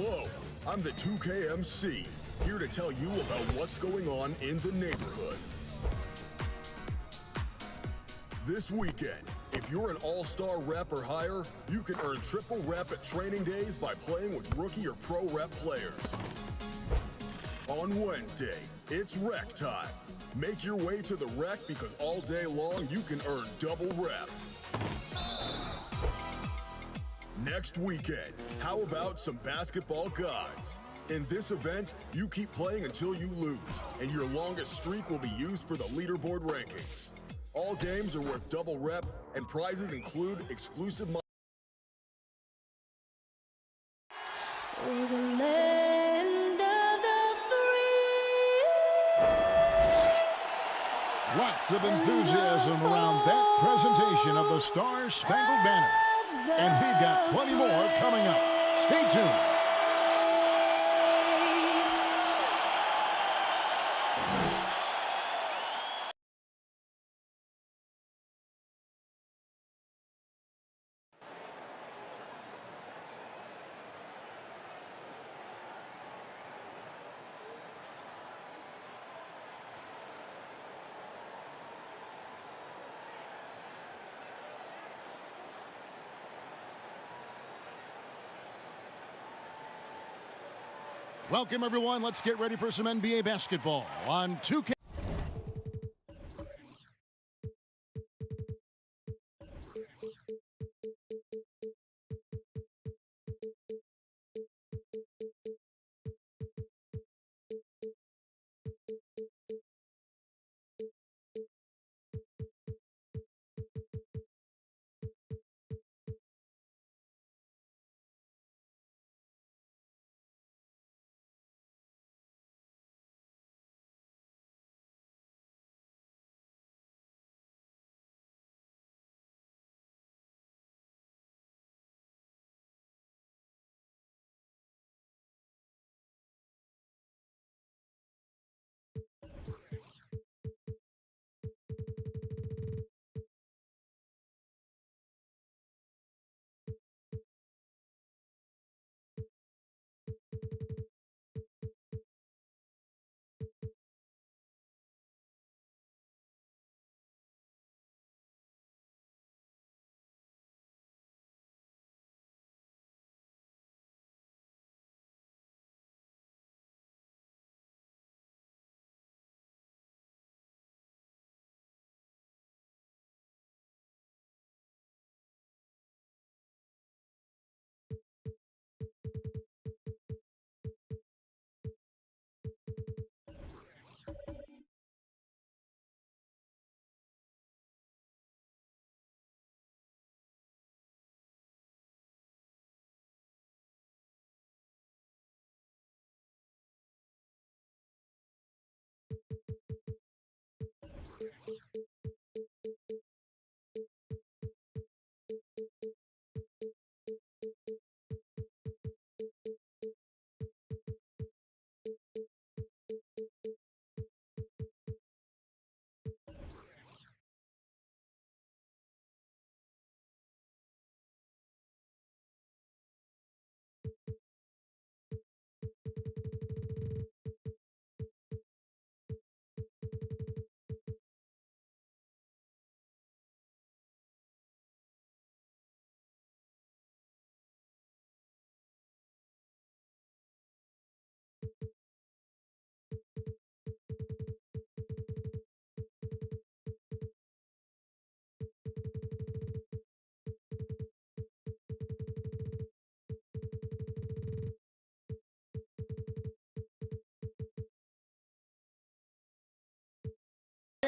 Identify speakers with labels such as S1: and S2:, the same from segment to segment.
S1: Hello, I'm the 2KMC, here to tell you about what's going on in the neighborhood. This weekend, if you're an all-star rep or higher, you can earn triple rep at training days by playing with rookie or pro rep players. On Wednesday, it's rec time. Make your way to the rec because all day long you can earn double rep. Next weekend, how about some basketball gods? In this event, you keep playing until you lose, and your longest streak will be used for the leaderboard rankings. All games are worth double rep, and prizes include exclusive money.
S2: For the land of the free.
S3: Lots of enthusiasm around that presentation of the Star Spangled Banner. And we've got plenty more coming up. Stay tuned. Welcome, everyone. Let's get ready for some NBA basketball on 2K.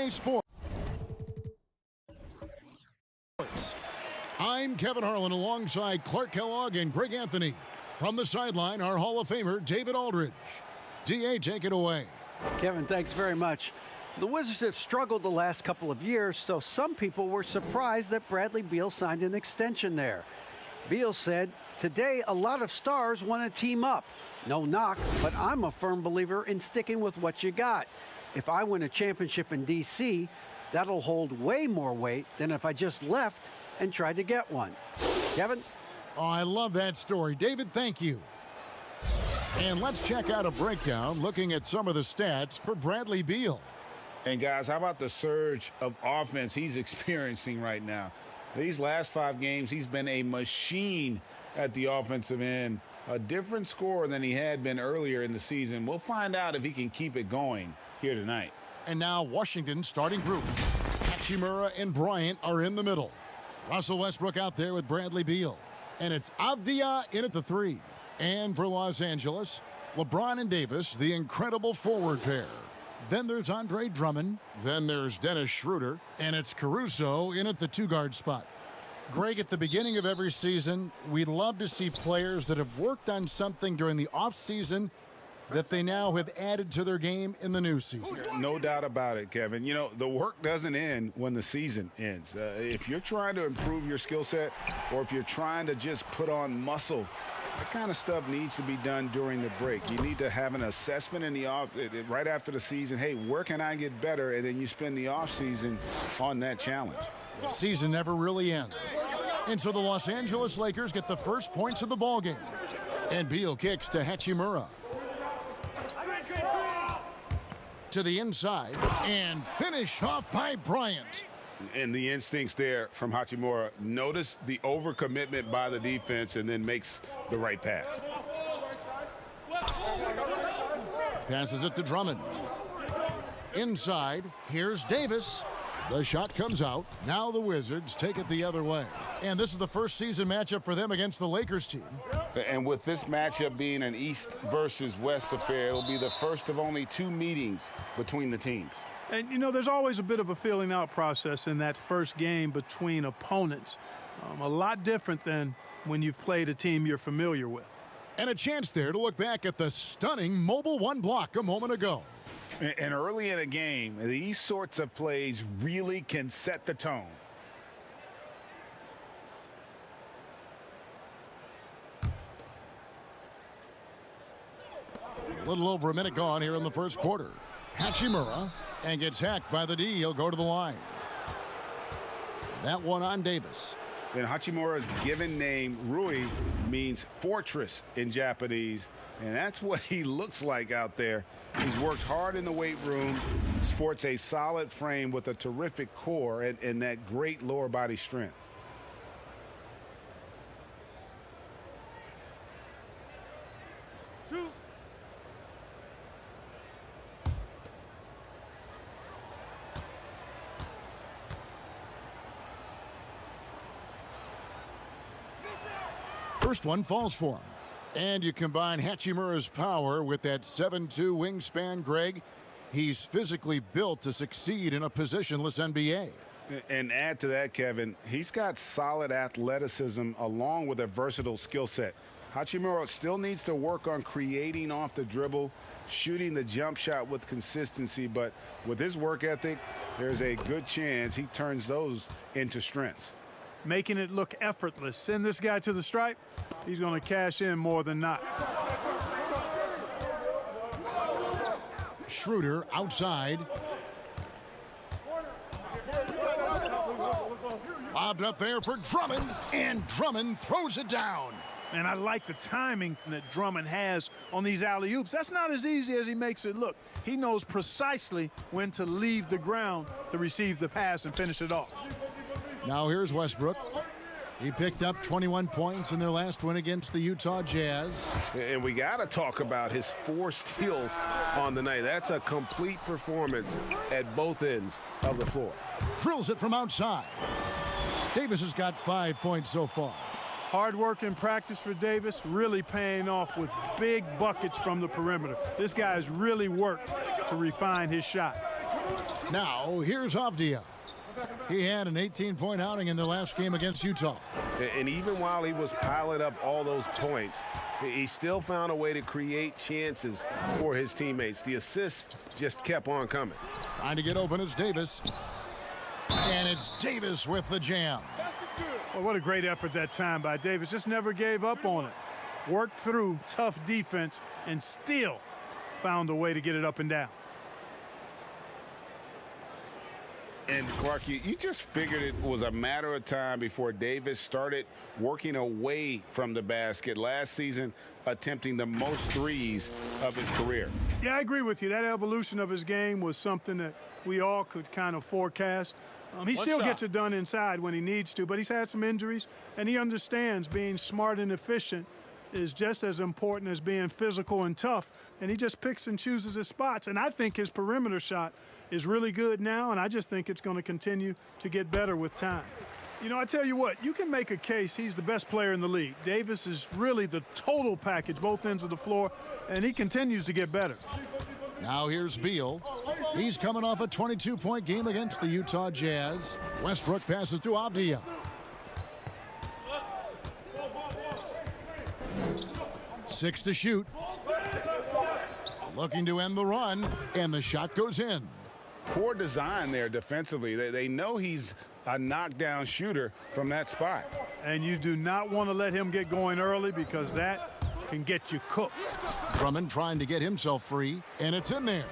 S3: Sports. I'm Kevin Harlan alongside Clark Kellogg and Greg Anthony. From the sideline, our Hall of Famer, David Aldridge. DA, take it away.
S4: Kevin, thanks very much. The Wizards have struggled the last couple of years, so some people were surprised that Bradley Beal signed an extension there. Beal said, "Today, a lot of stars want to team up. No knock, but I'm a firm believer in sticking with what you got. If I win a championship in D.C., that'll hold way more weight than if I just left and tried to get one." Kevin?
S3: Oh, I love that story. David, thank you. And let's check out a breakdown looking at some of the stats for Bradley Beal.
S5: And guys, how about the surge of offense he's experiencing right now? These last 5 games, he's been a machine at the offensive end. A different scorer than he had been earlier in the season. We'll find out if he can keep it going here tonight.
S3: And now Washington's starting group. Hachimura and Bryant are in the middle. Russell Westbrook out there with Bradley Beal. And it's Avdia in at the 3. And for Los Angeles, LeBron and Davis, the incredible forward pair. Then there's Andre Drummond. Then there's Dennis Schroeder. And it's Caruso in at the 2-guard spot. Greg, at the beginning of every season, we'd love to see players that have worked on something during the offseason that they now have added to their game in the new season.
S5: No doubt about it, Kevin. You know, the work doesn't end when the season ends. If you're trying to improve your skill set or if you're trying to just put on muscle, that kind of stuff needs to be done during the break. You need to have an assessment in the right after the season. Hey, where can I get better? And then you spend the offseason on that challenge.
S3: The season never really ends. And so the Los Angeles Lakers get the first points of the ballgame. And Beal kicks to Hachimura. To the inside, and finish off by Bryant.
S5: And the instincts there from Hachimura. Notice the overcommitment by the defense and then makes the right pass.
S3: Passes it to Drummond. Inside, here's Davis. The shot comes out. Now the Wizards take it the other way. And this is the first season matchup for them against the Lakers team.
S5: And with this matchup being an East versus West affair, it'll be the first of only 2 meetings between the teams.
S6: And, you know, there's always a bit of a filling out process in that first game between opponents. A lot different than when you've played a team you're familiar with.
S3: And a chance there to look back at the stunning Mobile 1 block a moment ago.
S5: And early in a game, these sorts of plays really can set the tone.
S3: A little over a minute gone here in the first quarter. Hachimura, and gets hacked by the D. He'll go to the line. That one on Davis.
S5: And Hachimura's given name, Rui, means fortress in Japanese. And that's what he looks like out there. He's worked hard in the weight room, sports a solid frame with a terrific core and that great lower body strength.
S3: First one falls for him. And you combine Hachimura's power with that 7'2" wingspan, Greg. He's physically built to succeed in a positionless NBA.
S5: And add to that, Kevin, he's got solid athleticism along with a versatile skill set. Hachimura still needs to work on creating off the dribble, shooting the jump shot with consistency, but with his work ethic, there's a good chance he turns those into strengths.
S6: Making it look effortless. Send this guy to the stripe, he's going to cash in more than not.
S3: Schroeder outside. Lobbed up there for Drummond, and Drummond throws it down.
S6: And I like the timing that Drummond has on these alley-oops. That's not as easy as he makes it look. He knows precisely when to leave the ground to receive the pass and finish it off.
S3: Now here's Westbrook. He picked up 21 points in their last win against the Utah Jazz.
S7: And we got to talk about his 4 steals on the night. That's a complete performance at both ends of the floor.
S3: Drills it from outside. Davis has got 5 points so far.
S6: Hard work in practice for Davis, really paying off with big buckets from the perimeter. This guy has really worked to refine his shot.
S3: Now here's Avdia. He had an 18-point outing in their last game against Utah.
S7: And even while he was piling up all those points, he still found a way to create chances for his teammates. The assists just kept on coming.
S3: Trying to get open is Davis. And it's Davis with the jam.
S6: Well, what a great effort that time by Davis. Just never gave up on it. Worked through tough defense and still found a way to get it up and down.
S5: And Clark, you just figured it was a matter of time before Davis started working away from the basket. Last season, attempting the most threes of his career.
S6: Yeah, I agree with you. That evolution of his game was something that we all could kind of forecast. He still gets it done inside when he needs to, but he's had some injuries, and he understands being smart and efficient is just as important as being physical and tough, and he just picks and chooses his spots. And I think his perimeter shot is really good now, and I just think it's going to continue to get better with time. You know, I tell you what, you can make a case he's the best player in the league. Davis is really the total package, both ends of the floor, and he continues to get better.
S3: Now here's Beal. He's coming off a 22-point game against the Utah Jazz. Westbrook passes to Avdia. Six to shoot. Looking to end the run, and the shot goes in.
S5: Poor design there defensively. They know he's a knockdown shooter from that spot.
S6: And you do not want to let him get going early because that can get you cooked.
S3: Drummond trying to get himself free, and it's in there.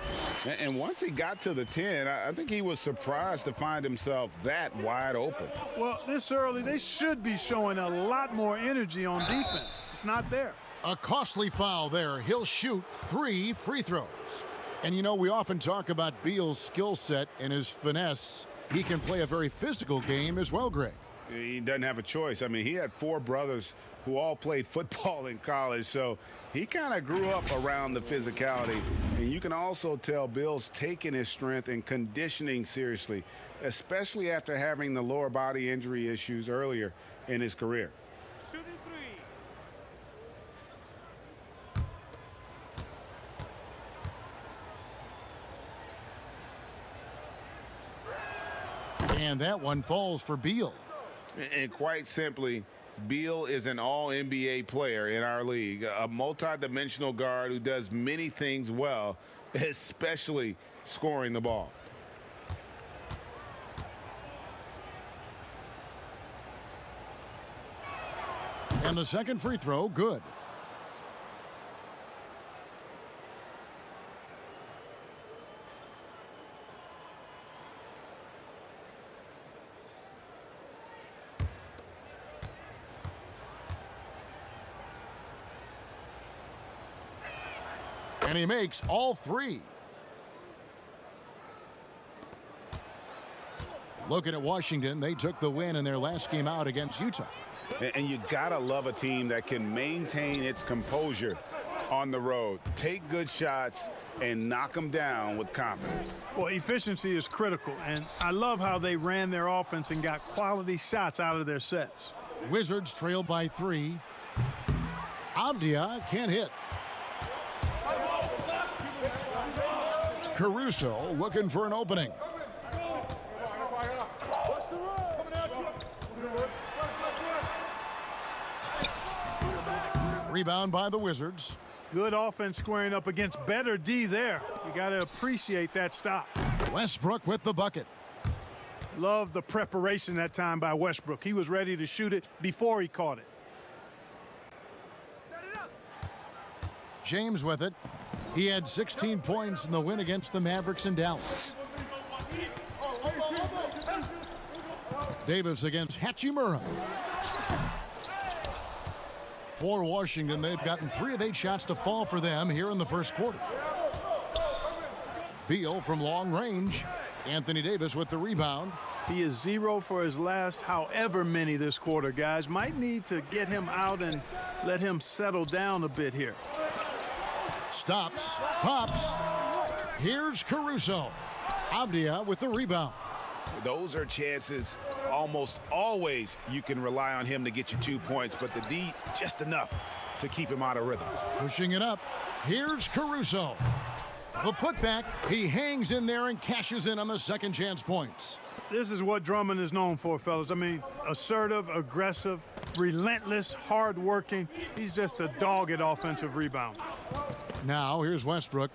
S5: And once he got to the 10, I think he was surprised to find himself that wide open.
S6: Well, this early, they should be showing a lot more energy on defense. It's not there.
S3: A costly foul there. He'll shoot 3 free throws. And you know, we often talk about Beal's skill set and his finesse. He can play a very physical game as well, Greg.
S5: He doesn't have a choice. I mean, he had 4 brothers who all played football in college, so he kind of grew up around the physicality. And you can also tell Beal's taking his strength and conditioning seriously, especially after having the lower body injury issues earlier in his career.
S3: And that one falls for Beal.
S5: And quite simply, Beal is an all-NBA player in our league, a multi-dimensional guard who does many things well, especially scoring the ball.
S3: And the second free throw, good. And he makes all 3. Looking at Washington, they took the win in their last game out against Utah.
S5: And you gotta love a team that can maintain its composure on the road, take good shots, and knock them down with confidence.
S6: Well, efficiency is critical, and I love how they ran their offense and got quality shots out of their sets.
S3: Wizards trail by 3. Avdia can't hit. Caruso looking for an opening. Rebound by the Wizards.
S6: Good offense squaring up against better D there. You got to appreciate that stop.
S3: Westbrook with the bucket.
S6: Love the preparation that time by Westbrook. He was ready to shoot it before he caught it.
S3: James with it. He had 16 points in the win against the Mavericks in Dallas. Davis against Hachimura. For Washington, they've gotten 3 of 8 shots to fall for them here in the first quarter. Beal from long range. Anthony Davis with the rebound.
S6: He is 0 for his last however many this quarter, guys. Might need to get him out and let him settle down a bit here.
S3: Stops, pops. Here's Caruso. Avdia with the rebound.
S5: Those are chances almost always you can rely on him to get you 2 points, but the D just enough to keep him out of rhythm.
S3: Pushing it up. Here's Caruso. The putback. He hangs in there and cashes in on the second chance points.
S6: This is what Drummond is known for, fellas. I mean, assertive, aggressive, relentless, hard-working. He's just a dogged offensive rebounder.
S3: Now, here's Westbrook,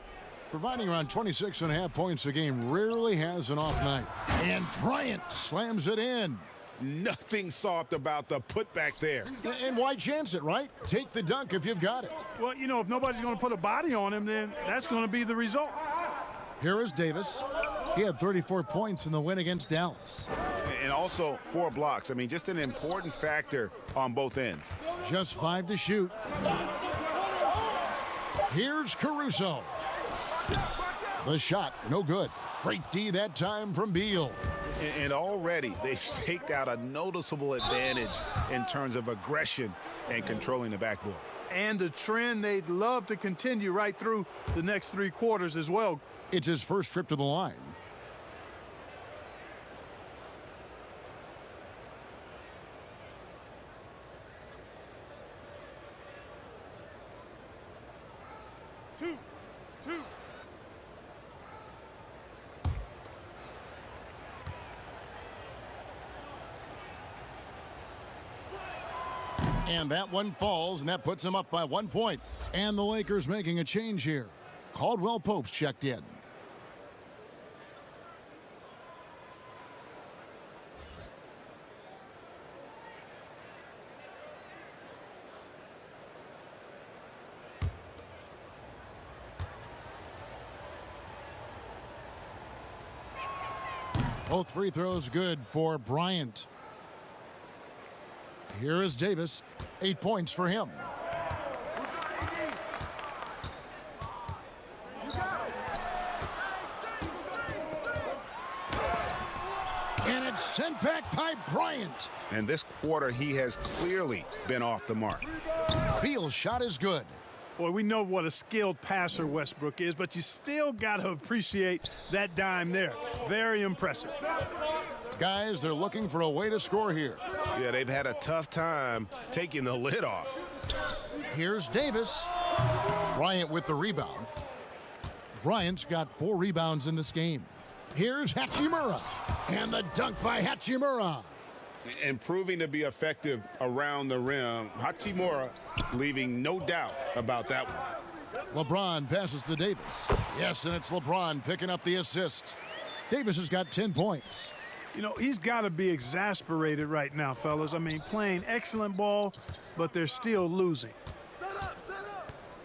S3: providing around 26.5 points a game. Rarely has an off night. And Bryant slams it in.
S5: Nothing soft about the putback there.
S3: And why chance it, right? Take the dunk if you've got it.
S6: Well, you know, if nobody's going to put a body on him, then that's going to be the result.
S3: Here is Davis. He had 34 points in the win against Dallas.
S5: And also 4 blocks. I mean, just an important factor on both ends.
S3: Just 5 to shoot. Here's Caruso. The shot, no good. Great D that time from Beal.
S5: And already they've staked out a noticeable advantage in terms of aggression and controlling the backboard.
S6: And a trend they'd love to continue right through the next 3 quarters as well.
S3: It's his first trip to the line. And that one falls, and that puts him up by 1 point. And the Lakers making a change here. Caldwell Pope's checked in. Both free throws good for Bryant. Here is Davis. 8 points for him. And it's sent back by Bryant.
S5: And this quarter, he has clearly been off the mark.
S3: Beal's shot is good.
S6: Boy, we know what a skilled passer Westbrook is, but you still got to appreciate that dime there. Very impressive.
S3: Guys, they're looking for a way to score here.
S7: Yeah, they've had a tough time taking the lid off.
S3: Here's Davis. Bryant with the rebound. Bryant's got 4 rebounds in this game. Here's Hachimura. And the dunk by Hachimura.
S5: And proving to be effective around the rim. Hachimura leaving no doubt about that one.
S3: LeBron passes to Davis. Yes, and it's LeBron picking up the assist. Davis has got 10 points.
S6: You know, he's got to be exasperated right now, fellas. I mean, playing excellent ball, but they're still losing.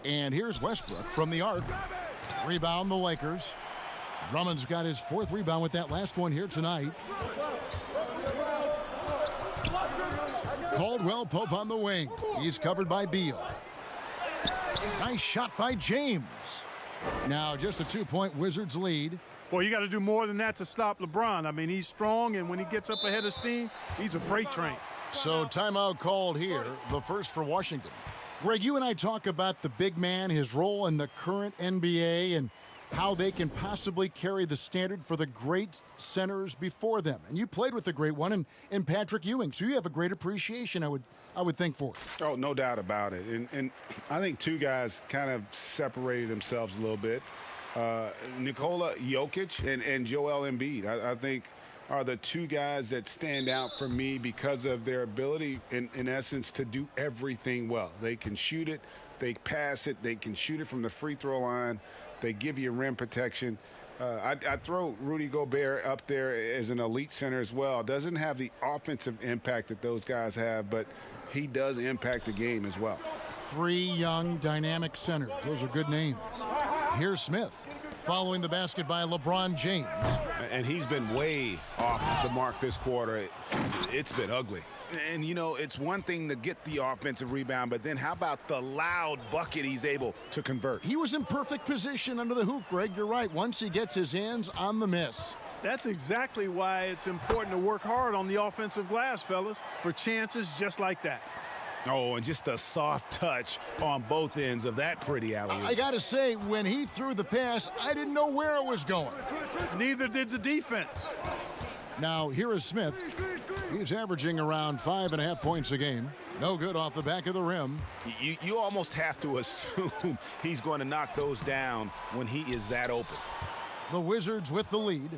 S3: And here's Westbrook from the arc. Rebound the Lakers. Drummond's got his 4th rebound with that last one here tonight. Caldwell Pope on the wing. He's covered by Beal. Nice shot by James. Now just a 2-point Wizards lead.
S6: Well, you got to do more than that to stop LeBron. I mean, he's strong, and when he gets up ahead of steam, he's a freight train.
S3: So timeout called here, the first for Washington. Greg, you and I talk about the big man, his role in the current NBA, and how they can possibly carry the standard for the great centers before them. And you played with the great one in Patrick Ewing, so you have a great appreciation, I would think, for it.
S5: Oh, no doubt about it. And I think 2 guys kind of separated themselves a little bit. Nikola Jokic and Joel Embiid, I think, are the 2 guys that stand out for me because of their ability, in essence, to do everything well. They can shoot it, they pass it, they can shoot it from the free throw line, they give you rim protection. I throw Rudy Gobert up there as an elite center as well. Doesn't have the offensive impact that those guys have, but he does impact the game as well.
S3: 3 young, dynamic centers. Those are good names. Here's Smith, following the basket by LeBron James.
S5: And he's been way off the mark this quarter. It's been ugly. And, you know, it's one thing to get the offensive rebound, but then how about the loud bucket he's able to convert?
S3: He was in perfect position under the hoop, Greg. You're right. Once he gets his hands on the miss.
S6: That's exactly why it's important to work hard on the offensive glass, fellas, for chances just like that.
S5: Oh, and just a soft touch on both ends of that pretty alley-oop.
S3: I got to say, when he threw the pass, I didn't know where it was going.
S6: Neither did the defense.
S3: Now, here is Smith. He's averaging around 5.5 points a game. No good off the back of the rim.
S5: You almost have to assume he's going to knock those down when he is that open.
S3: The Wizards with the lead.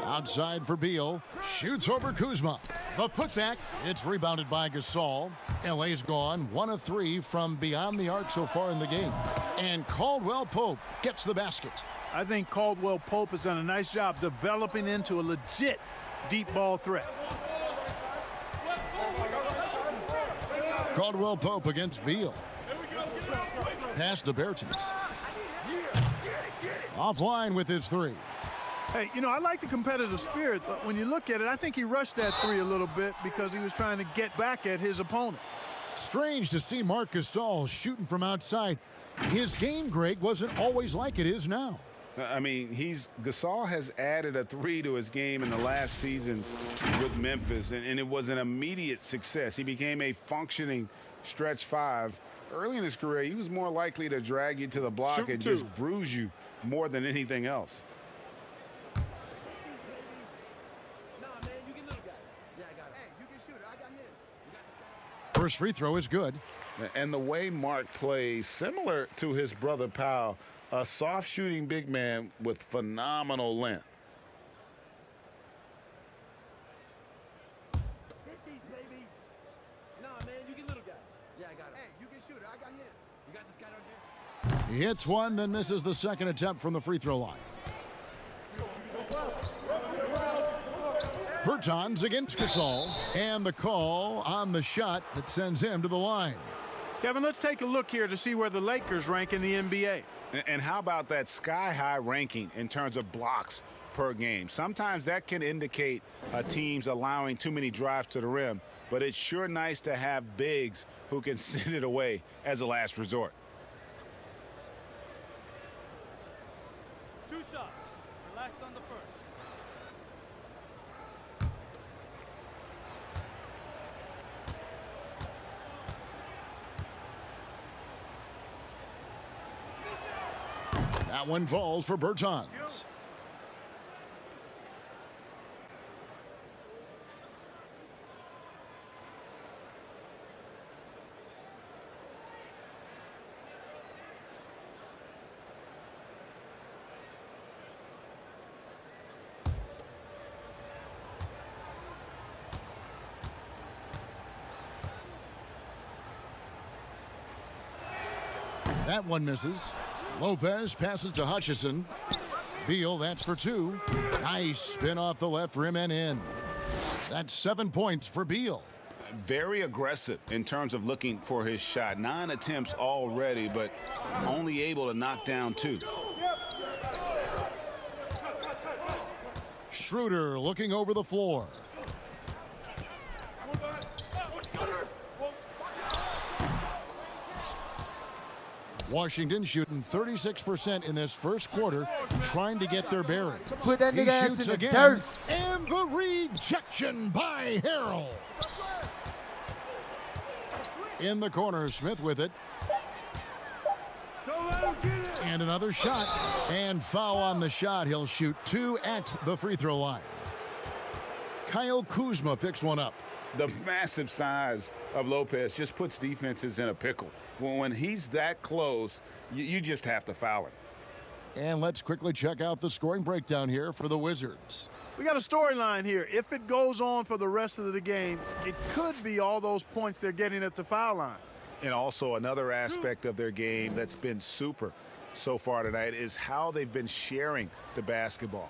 S3: Outside for Beal. Shoots over Kuzma. The putback. It's rebounded by Gasol. LA's gone 1 of 3 from beyond the arc so far in the game. And Caldwell Pope gets the basket.
S6: I think Caldwell Pope has done a nice job developing into a legit deep ball threat.
S3: Caldwell Pope against Beal. Pass to Bertans. Offline with his three.
S6: Hey, you know, I like the competitive spirit, but when you look at it, I think he rushed that three a little bit because he was trying to get back at his opponent.
S3: Strange to see Marc Gasol shooting from outside. His game, Greg, wasn't always like it is now.
S5: I mean, Gasol has added a three to his game in the last seasons with Memphis, and it was an immediate success. He became a functioning stretch five. Early in his career, he was more likely to drag you to the block and just bruise you more than anything else.
S3: First free throw is good.
S5: And the way Mark plays, similar to his brother Powell, a soft shooting big man with phenomenal length.
S3: He hits one, then misses the second attempt from the free throw line. Bertans against Gasol, and the call on the shot that sends him to the line.
S6: Kevin, let's take a look here to see where the Lakers rank in the NBA.
S5: And how about that sky-high ranking in terms of blocks per game? Sometimes that can indicate a team's allowing too many drives to the rim, but it's sure nice to have bigs who can send it away as a last resort.
S8: Two shots. Relax on the first.
S3: That one falls for Bertans. That one misses. Lopez passes to Hutchison. Beal, that's for two. Nice spin off the left rim and in. That's 7 points for Beal.
S5: Very aggressive in terms of looking for his shot. 9 attempts already, but only able to knock down 2.
S3: Schroeder looking over the floor. Washington shooting 36% in this first quarter, trying to get their bearings.
S9: Put that
S3: He
S9: nigga ass
S3: shoots
S9: in the
S3: again,
S9: dirt.
S3: and the rejection by Harrell. In the corner, Smith with it. And another shot, and foul on the shot. He'll shoot 2 at the free throw line. Kyle Kuzma picks one up.
S5: The massive size of Lopez just puts defenses in a pickle. When he's that close, you just have to foul him.
S3: And let's quickly check out the scoring breakdown here for the Wizards.
S6: We got a storyline here. If it goes on for the rest of the game, it could be all those points they're getting at the foul line.
S5: And also another aspect of their game that's been super so far tonight is how they've been sharing the basketball.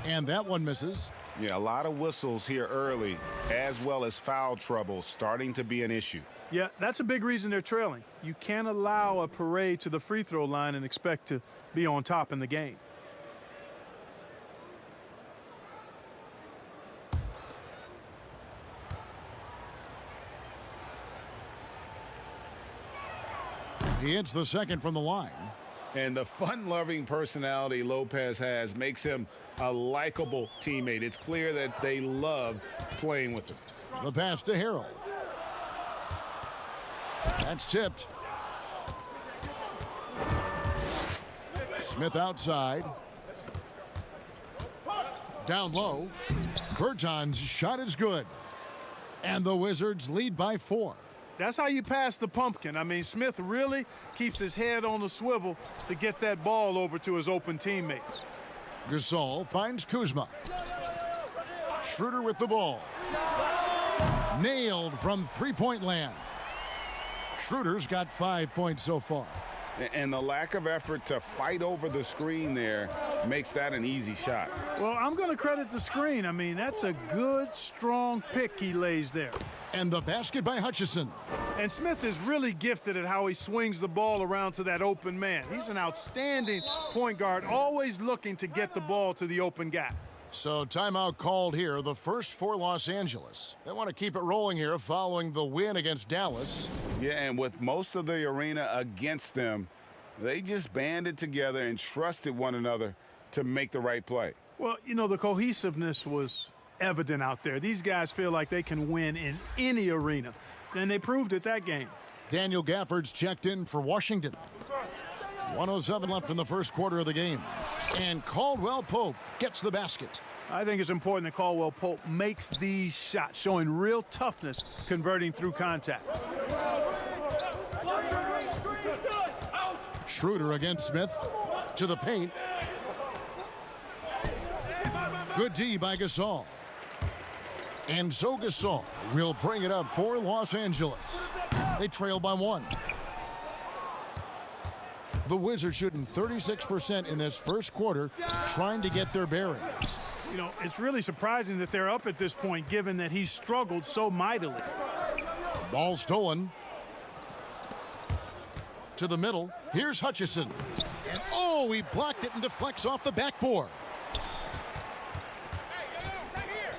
S3: And that one misses.
S5: Yeah, a lot of whistles here early, as well as foul trouble starting to be an issue.
S6: Yeah, that's a big reason they're trailing. You can't allow a parade to the free throw line and expect to be on top in the game.
S3: He hits the second from the line.
S5: And the fun-loving personality Lopez has makes him a likable teammate. It's clear that they love playing with him.
S3: The pass to Harrell. That's tipped. Smith outside. Down low. Bertans' shot is good. And the Wizards lead by 4.
S6: That's how you pass the pumpkin. I mean, Smith really keeps his head on the swivel to get that ball over to his open teammates.
S3: Gasol finds Kuzma. Schroeder with the ball. Nailed from three-point land. Schroeder's got 5 points so far.
S5: And the lack of effort to fight over the screen there makes that an easy shot.
S6: Well, I'm going to credit the screen. I mean, that's a good, strong pick he lays there.
S3: And the basket by Hutchison.
S6: And Smith is really gifted at how he swings the ball around to that open man. He's an outstanding point guard, always looking to get the ball to the open guy.
S3: So timeout called here, the first for Los Angeles. They want to keep it rolling here following the win against Dallas.
S5: Yeah, and with most of the arena against them, they just banded together and trusted one another to make the right play.
S6: Well, you know, the cohesiveness was evident out there. These guys feel like they can win in any arena, and they proved it that game.
S3: Daniel Gafford's checked in for Washington. 1:07 left in the first quarter of the game. And Caldwell Pope gets the basket.
S6: I think it's important that Caldwell Pope makes these shots, showing real toughness, converting through contact.
S3: Schroeder against Smith. To the paint. Good D by Gasol. And so Gasol will bring it up for Los Angeles. They trail by 1. The Wizards shooting 36% in this first quarter, trying to get their bearings.
S6: You know, it's really surprising that they're up at this point, given that he's struggled so mightily.
S3: Ball stolen. To the middle. Here's Hutchison. And oh, he blocked it and deflects off the backboard.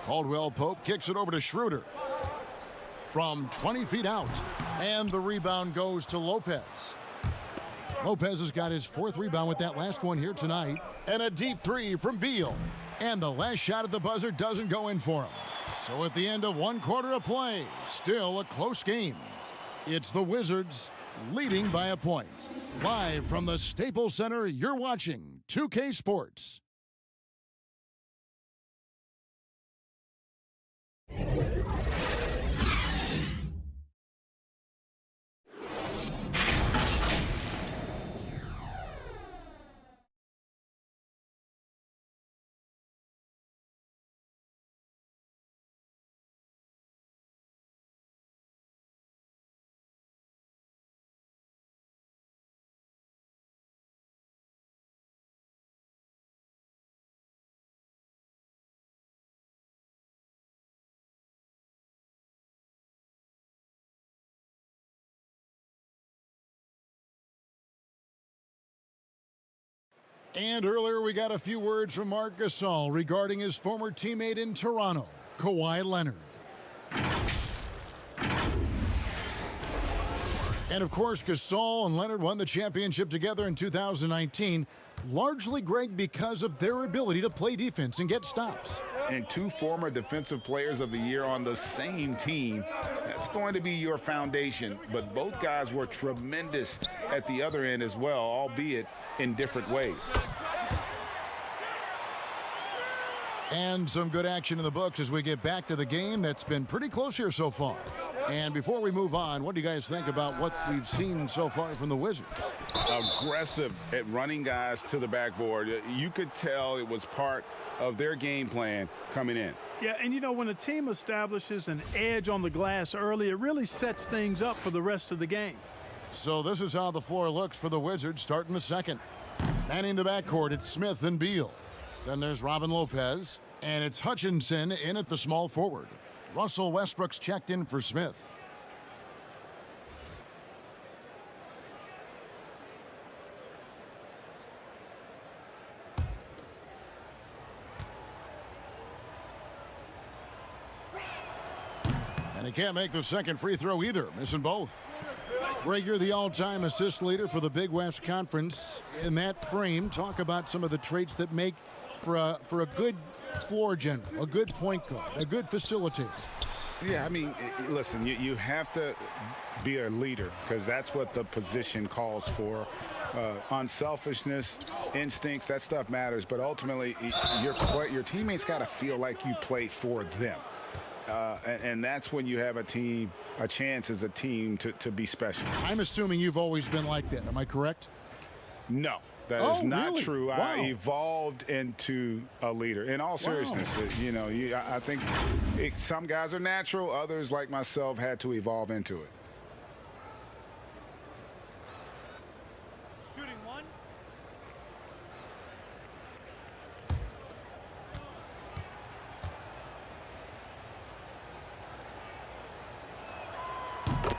S3: Caldwell Pope kicks it over to Schroeder. From 20 feet out. And the rebound goes to Lopez. Lopez has got his 4th rebound with that last one here tonight. And a deep 3 from Beal. And the last shot at the buzzer doesn't go in for him. So at the end of 1 quarter of play, still a close game. It's the Wizards leading by a point. Live from the Staples Center, you're watching 2K Sports. And earlier we got a few words from Marc Gasol regarding his former teammate in Toronto, Kawhi Leonard. And of course, Gasol and Leonard won the championship together in 2019, largely, Greg, because of their ability to play defense and get stops.
S5: And 2 former Defensive Players of the Year on the same team, that's going to be your foundation. But both guys were tremendous at the other end as well, albeit in different ways.
S3: And some good action in the books as we get back to the game that's been pretty close here so far. And before we move on, what do you guys think about what we've seen so far from the Wizards?
S5: Aggressive at running guys to the backboard. You could tell it was part of their game plan coming in.
S6: Yeah, and you know, when a team establishes an edge on the glass early, it really sets things up for the rest of the game.
S3: So this is how the floor looks for the Wizards starting the second. Manning the backcourt, it's Smith and Beal. Then there's Robin Lopez, and it's Hutchinson in at the small forward. Russell Westbrook's checked in for Smith. And he can't make the second free throw either, missing both. Greg, you're the all-time assist leader for the Big West Conference. In that frame, talk about some of the traits that make for a good floor general, a good point guard, a good facilitator.
S5: Yeah, I mean, listen, you have to be a leader because that's what the position calls for. Unselfishness, instincts, that stuff matters. But ultimately, your teammates got to feel like you played for them. And that's when you have a chance as a team to be special.
S3: I'm assuming you've always been like that. Am I correct?
S5: No, that is not
S3: really?
S5: true.
S3: Wow.
S5: I evolved into a leader. In all seriousness, I think some guys are natural. Others, like myself, had to evolve into it.
S8: Shooting 1.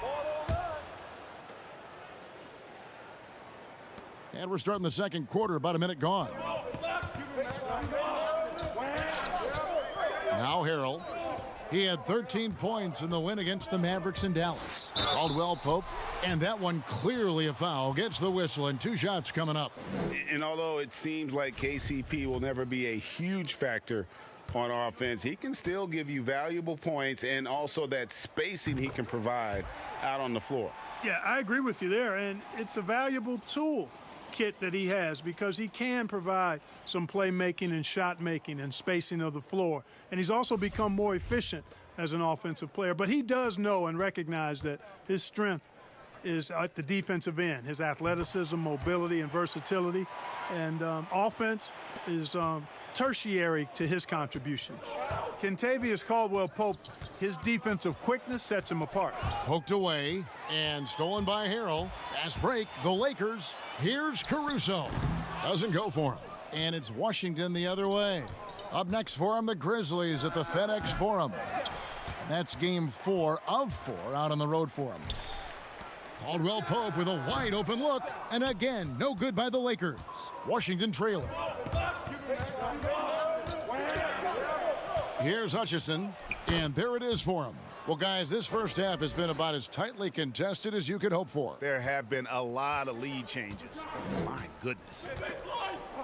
S1: Ball over.
S3: And we're starting the second quarter, about a minute gone. Now Harrell. He had 13 points in the win against the Mavericks in Dallas. Caldwell Pope, and that one clearly a foul. Gets the whistle, and 2 shots coming up.
S5: And although it seems like KCP will never be a huge factor on offense, he can still give you valuable points and also that spacing he can provide out on the floor.
S6: Yeah, I agree with you there, and it's a valuable tool kit that he has because he can provide some playmaking and shot making and spacing of the floor. And he's also become more efficient as an offensive player. But he does know and recognize that his strength is at the defensive end, his athleticism, mobility, and versatility. And offense is tertiary to his contributions. Kentavious Caldwell-Pope, his defensive quickness sets him apart.
S3: Poked away and stolen by Harrell. Fast break, the Lakers. Here's Caruso. Doesn't go for him. And it's Washington the other way. Up next for him, the Grizzlies at the FedEx Forum. And that's game 4 of 4 out on the road for him. Caldwell Pope with a wide open look. And again, no good by the Lakers. Washington trailing. Here's Hutchison, and there it is for him. Well, guys, this first half has been about as tightly contested as you could hope for.
S5: There have been a lot of lead changes. My goodness.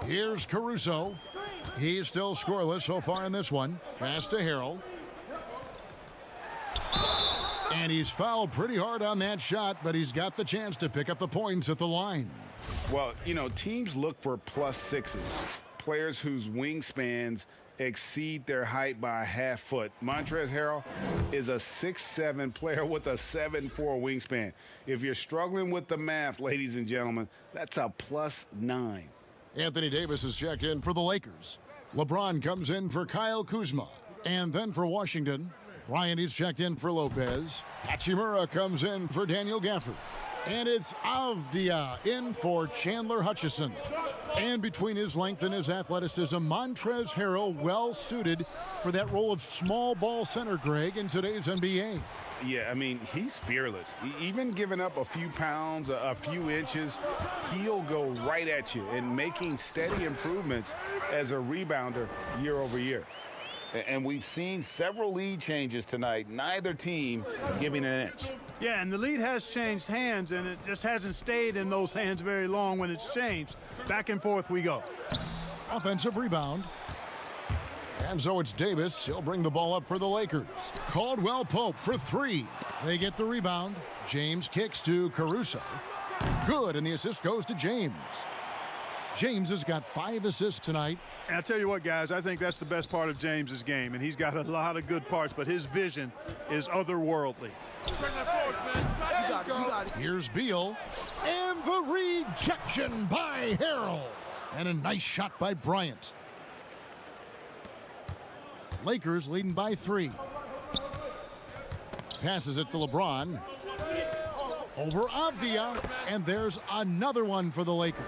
S3: Here's Caruso. He's still scoreless so far in this one. Pass to Harrell. And he's fouled pretty hard on that shot, but he's got the chance to pick up the points at the line.
S5: Well, you know, teams look for +6s, players whose wingspans exceed their height by a half foot. Montrezl Harrell is a 6'7" player with a 7'4" wingspan. If you're struggling with the math, ladies and gentlemen, that's a +9.
S3: Anthony Davis is checked in for the Lakers. LeBron comes in for Kyle Kuzma. And then for Washington, Bryant is checked in for Lopez. Hachimura comes in for Daniel Gafford. And it's Avdia in for Chandler Hutchison. And between his length and his athleticism, Montrezl Harrell well suited for that role of small ball center, Greg, in today's NBA.
S5: Yeah, I mean, he's fearless. Even giving up a few pounds, a few inches, he'll go right at you and making steady improvements as a rebounder year over year. And we've seen several lead changes tonight, neither team giving an inch.
S6: Yeah, and the lead has changed hands, and it just hasn't stayed in those hands very long when it's changed. Back and forth we go.
S3: Offensive rebound. And so it's Davis. He'll bring the ball up for the Lakers. Caldwell Pope for 3. They get the rebound. James kicks to Caruso. Good, and the assist goes to James. James has got 5 assists tonight.
S6: And I'll tell you what, guys, I think that's the best part of James's game, and he's got a lot of good parts, but his vision is otherworldly.
S3: Here's Beal, and the rejection by Harrell. And a nice shot by Bryant. Lakers leading by 3. Passes it to LeBron. Over Avdia, and there's another one for the Lakers.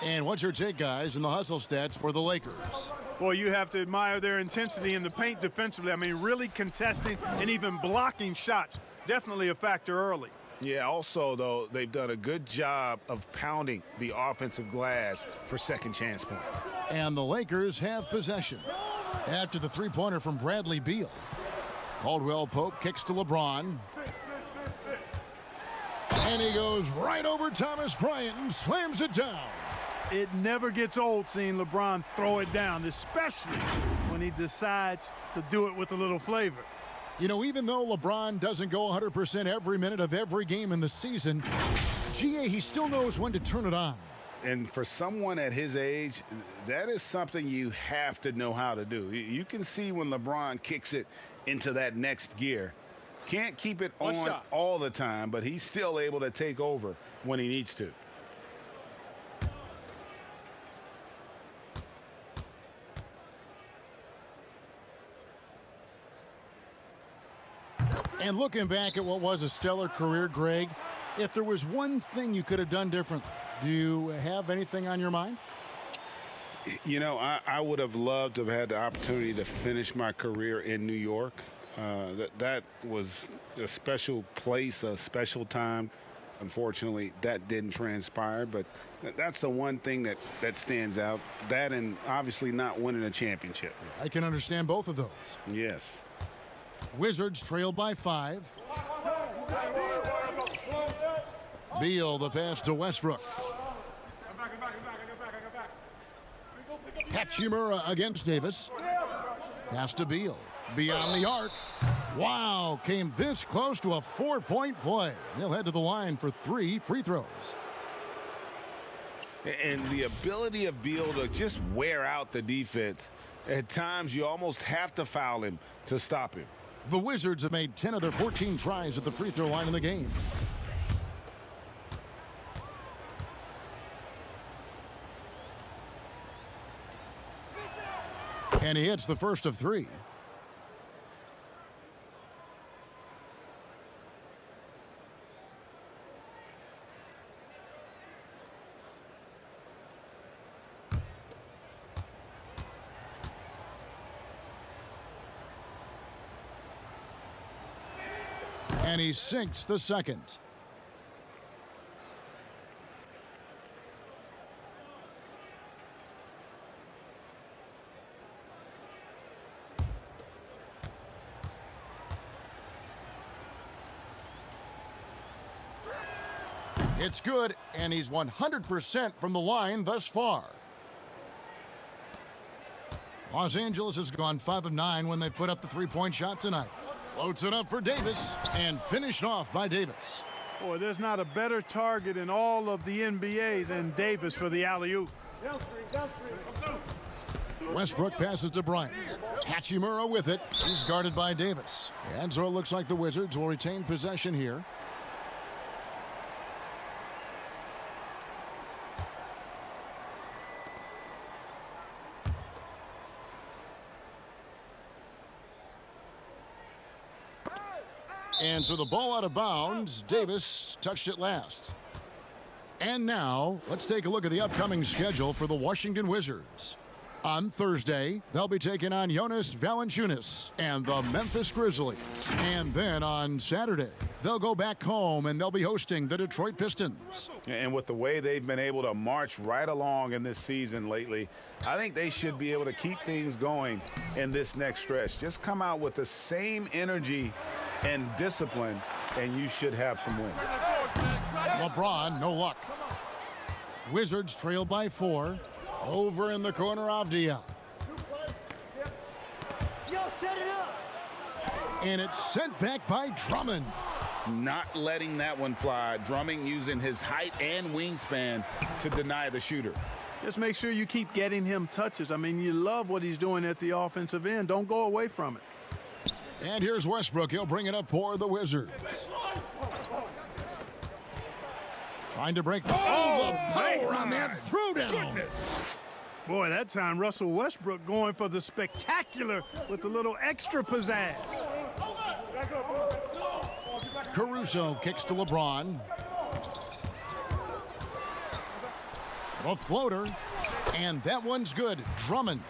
S3: And what's your take, guys, in the hustle stats for the Lakers?
S6: Well, you have to admire their intensity in the paint defensively. I mean, really contesting and even blocking shots. Definitely a factor early.
S5: Yeah, also, though, they've done a good job of pounding the offensive glass for second chance points.
S3: And the Lakers have possession. After the three-pointer from Bradley Beal. Caldwell Pope kicks to LeBron. And he goes right over Thomas Bryant and slams it down.
S6: It never gets old seeing LeBron throw it down, especially when he decides to do it with a little flavor.
S3: You know, even though LeBron doesn't go 100% every minute of every game in the season, GA, he still knows when to turn it on.
S5: And for someone at his age, that is something you have to know how to do. You can see when LeBron kicks it into that next gear. Can't keep it on all the time, but he's still able to take over when he needs to.
S3: And looking back at what was a stellar career, Greg, if there was one thing you could have done differently, do you have anything on your mind?
S5: You know, I would have loved to have had the opportunity to finish my career in New York. That was a special place, a special time. Unfortunately, that didn't transpire, but that's the one thing that stands out. That and obviously not winning a championship.
S3: I can understand both of those.
S5: Yes.
S3: Wizards trail by 5. Beal, the pass to Westbrook. Hachimura against Davis. Pass to Beal. Beyond the arc. Wow, came this close to a 4-point play. He'll head to the line for 3 free throws.
S5: And the ability of Beal to just wear out the defense. At times, you almost have to foul him to stop him.
S3: The Wizards have made 10 of their 14 tries at the free throw line in the game. And he hits the first of 3. And he sinks the second. It's good, and he's 100% from the line thus far. Los Angeles has gone 5 of 9 when they put up the 3-point shot tonight. Floats it up for Davis, and finished off by Davis.
S6: Boy, there's not a better target in all of the NBA than Davis for the alley-oop.
S3: Westbrook passes to Bryant. Hachimura with it. He's guarded by Davis. And so it looks like the Wizards will retain possession here. And so the ball out of bounds. Davis touched it last. And now, let's take a look at the upcoming schedule for the Washington Wizards. On Thursday, they'll be taking on Jonas Valanciunas and the Memphis Grizzlies. And then on Saturday, they'll go back home and they'll be hosting the Detroit Pistons.
S5: And with the way they've been able to march right along in this season lately, I think they should be able to keep things going in this next stretch. Just come out with the same energy and discipline, and you should have some wins.
S3: LeBron, no luck. Wizards trail by 4. Over in the corner, Avdia. And it's sent back by Drummond.
S5: Not letting that one fly. Drummond using his height and wingspan to deny the shooter.
S6: Just make sure you keep getting him touches. I mean, you love what he's doing at the offensive end. Don't go away from it.
S3: And here's Westbrook. He'll bring it up for the Wizards. Trying to break the power on that throwdown.
S6: Boy, that time Russell Westbrook going for the spectacular with a little extra pizzazz.
S3: Caruso kicks to LeBron. A floater. And that one's good. Drummond.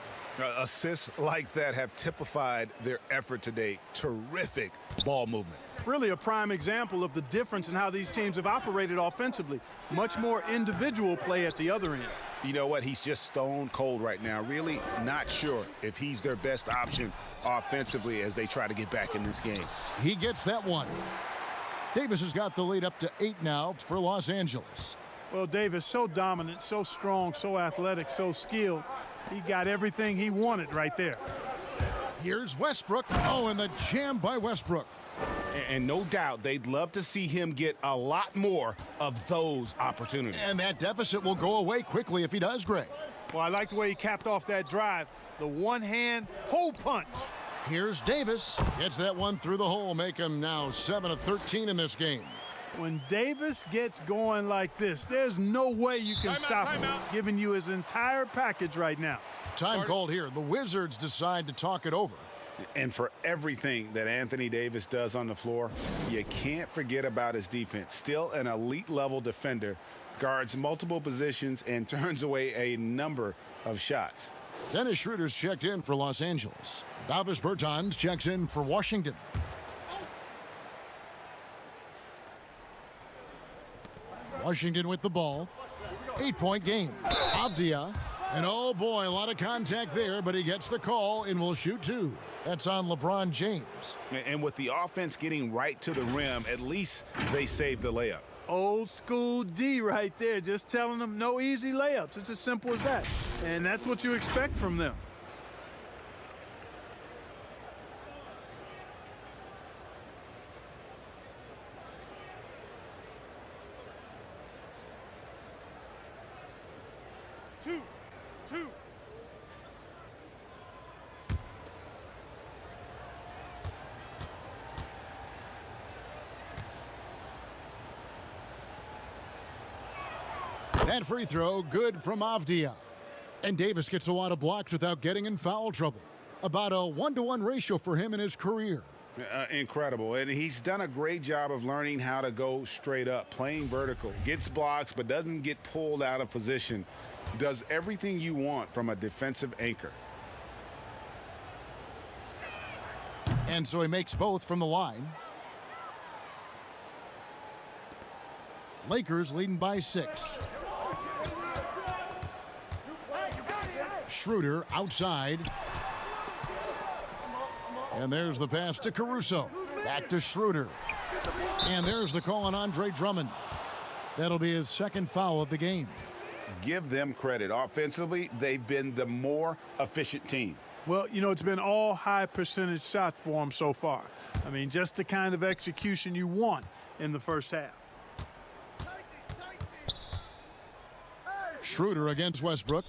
S5: Assists like that have typified their effort today. Terrific ball movement.
S6: Really a prime example of the difference in how these teams have operated offensively. Much more individual play at the other end.
S5: You know what? He's just stone cold right now. Really not sure if he's their best option offensively as they try to get back in this game.
S3: He gets that one. Davis has got the lead up to 8 now for Los Angeles.
S6: Well, Davis, so dominant, so strong, so athletic, so skilled. He got everything he wanted right there.
S3: Here's Westbrook. Oh, and the jam by Westbrook.
S5: And no doubt they'd love to see him get a lot more of those opportunities.
S3: And that deficit will go away quickly if he does, Greg.
S6: Well, I like the way he capped off that drive. The one-hand hole punch.
S3: Here's Davis. Gets that one through the hole. Make him now 7 of 13 in this game.
S6: When Davis gets going like this, there's no way you can stop him, giving you his entire package right now.
S3: Time called here. The Wizards decide to talk it over.
S5: And for everything that Anthony Davis does on the floor, you can't forget about his defense. Still an elite level defender, guards multiple positions and turns away a number of shots.
S3: Dennis Schroeder's checked in for Los Angeles. Davis Bertans checks in for Washington. Washington with the ball. 8-point game. Avdia. And oh boy, a lot of contact there, but he gets the call and will shoot two. That's on LeBron James.
S5: And with the offense getting right to the rim, at least they saved the layup.
S6: Old school D right there, just telling them no easy layups. It's as simple as that. And that's what you expect from them.
S8: Two.
S3: That free throw, good from Avdia. And Davis gets a lot of blocks without getting in foul trouble. About a 1-to-1 ratio for him in his career.
S5: Incredible. And he's done a great job of learning how to go straight up, playing vertical. Gets blocks, but doesn't get pulled out of position. Does everything you want from a defensive anchor.
S3: And so he makes both from the line. Lakers leading by 6. Schroeder outside. And there's the pass to Caruso. Back to Schroeder. And there's the call on Andre Drummond. That'll be his second foul of the game.
S5: Give them credit. Offensively, they've been the more efficient team.
S6: Well, you know, it's been all high percentage shots for them so far. I mean, just the kind of execution you want in the first half.
S3: Schroeder against Westbrook.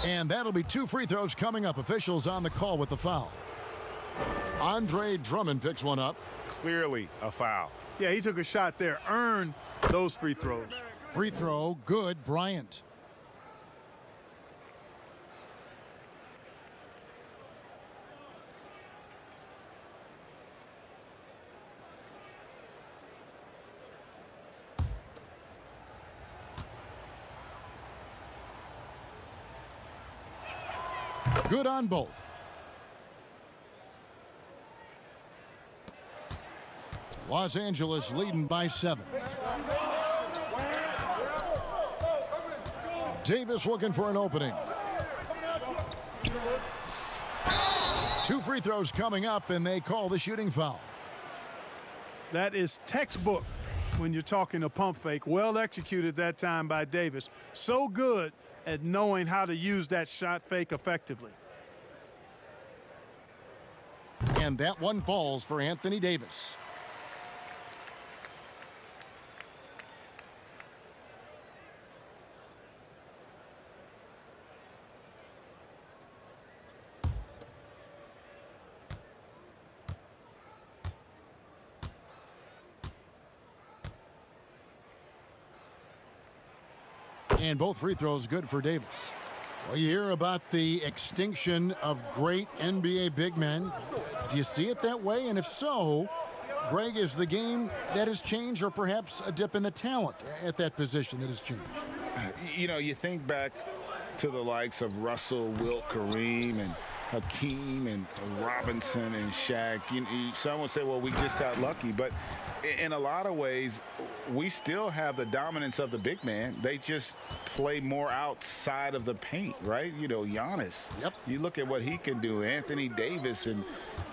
S3: And that'll be 2 free throws coming up. Officials on the call with the foul. Andre Drummond picks one up.
S5: Clearly a foul.
S6: Yeah, he took a shot there, earned those free throws.
S3: Free throw, good, Bryant. Good on both. Los Angeles leading by 7. Davis looking for an opening. 2 free throws coming up, and they call the shooting foul.
S6: That is textbook when you're talking a pump fake. Well executed that time by Davis. So good at knowing how to use that shot fake effectively.
S3: And that one falls for Anthony Davis. And both free throws good for Davis. Well, you hear about the extinction of great NBA big men. Do you see it that way? And if so, Greg, is the game that has changed, or perhaps a dip in the talent at that position that has changed?
S5: You know, you think back to the likes of Russell, Wilt, Kareem, and Hakeem, and Robinson, and Shaq. Some would say, well, we just got lucky. But in a lot of ways, we still have the dominance of the big man. They just play more outside of the paint, right? You know, Giannis.
S3: Yep.
S5: You look at what he can do. Anthony Davis and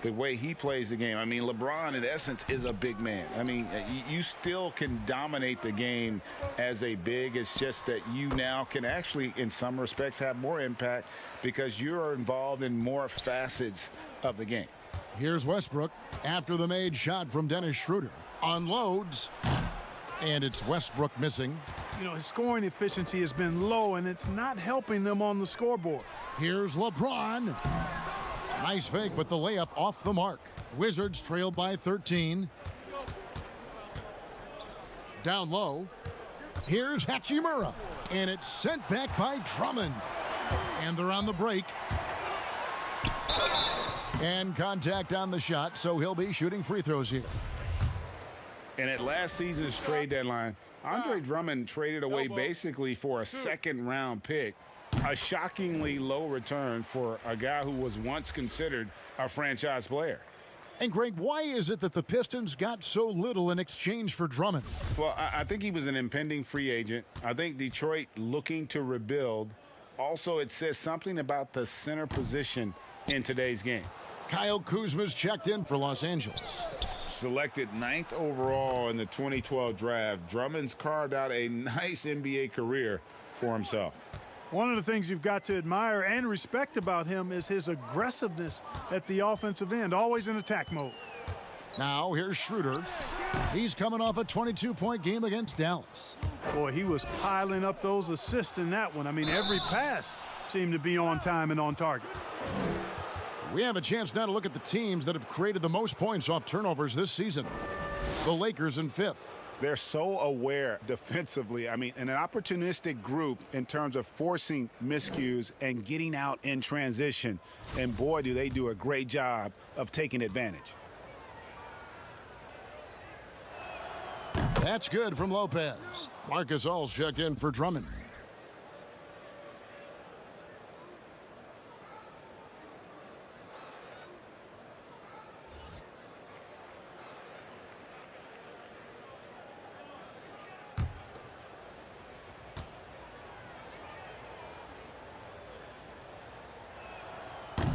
S5: the way he plays the game. I mean, LeBron, in essence, is a big man. I mean, you still can dominate the game as a big. It's just that you now can actually, in some respects, have more impact because you're involved in more facets of the game.
S3: Here's Westbrook after the made shot from Dennis Schroeder. Unloads. And it's Westbrook missing.
S6: You know, his scoring efficiency has been low, and it's not helping them on the scoreboard.
S3: Here's LeBron. Nice fake, but the layup off the mark. Wizards trail by 13. Down low. Here's Hachimura. And it's sent back by Drummond. And they're on the break. And contact on the shot, so he'll be shooting free throws here.
S5: And at last season's trade deadline, Andre Drummond traded away basically for a second-round pick, a shockingly low return for a guy who was once considered a franchise player.
S3: And Greg, why is it that the Pistons got so little in exchange for Drummond?
S5: Well, I think he was an impending free agent. I think Detroit looking to rebuild. Also, it says something about the center position in today's game.
S3: Kyle Kuzma's checked in for Los Angeles.
S5: Selected 9th overall in the 2012 draft, Drummond's carved out a nice NBA career for himself.
S6: One of the things you've got to admire and respect about him is his aggressiveness at the offensive end, always in attack mode.
S3: Now here's Schroeder. He's coming off a 22-point game against Dallas.
S6: Boy, he was piling up those assists in that one. I mean, every pass seemed to be on time and on target.
S3: We have a chance now to look at the teams that have created the most points off turnovers this season. The Lakers in 5th.
S5: They're so aware defensively. I mean, an opportunistic group in terms of forcing miscues and getting out in transition. And boy, do they do a great job of taking advantage.
S3: That's good from Lopez. Marc Gasol's checked in for Drummond.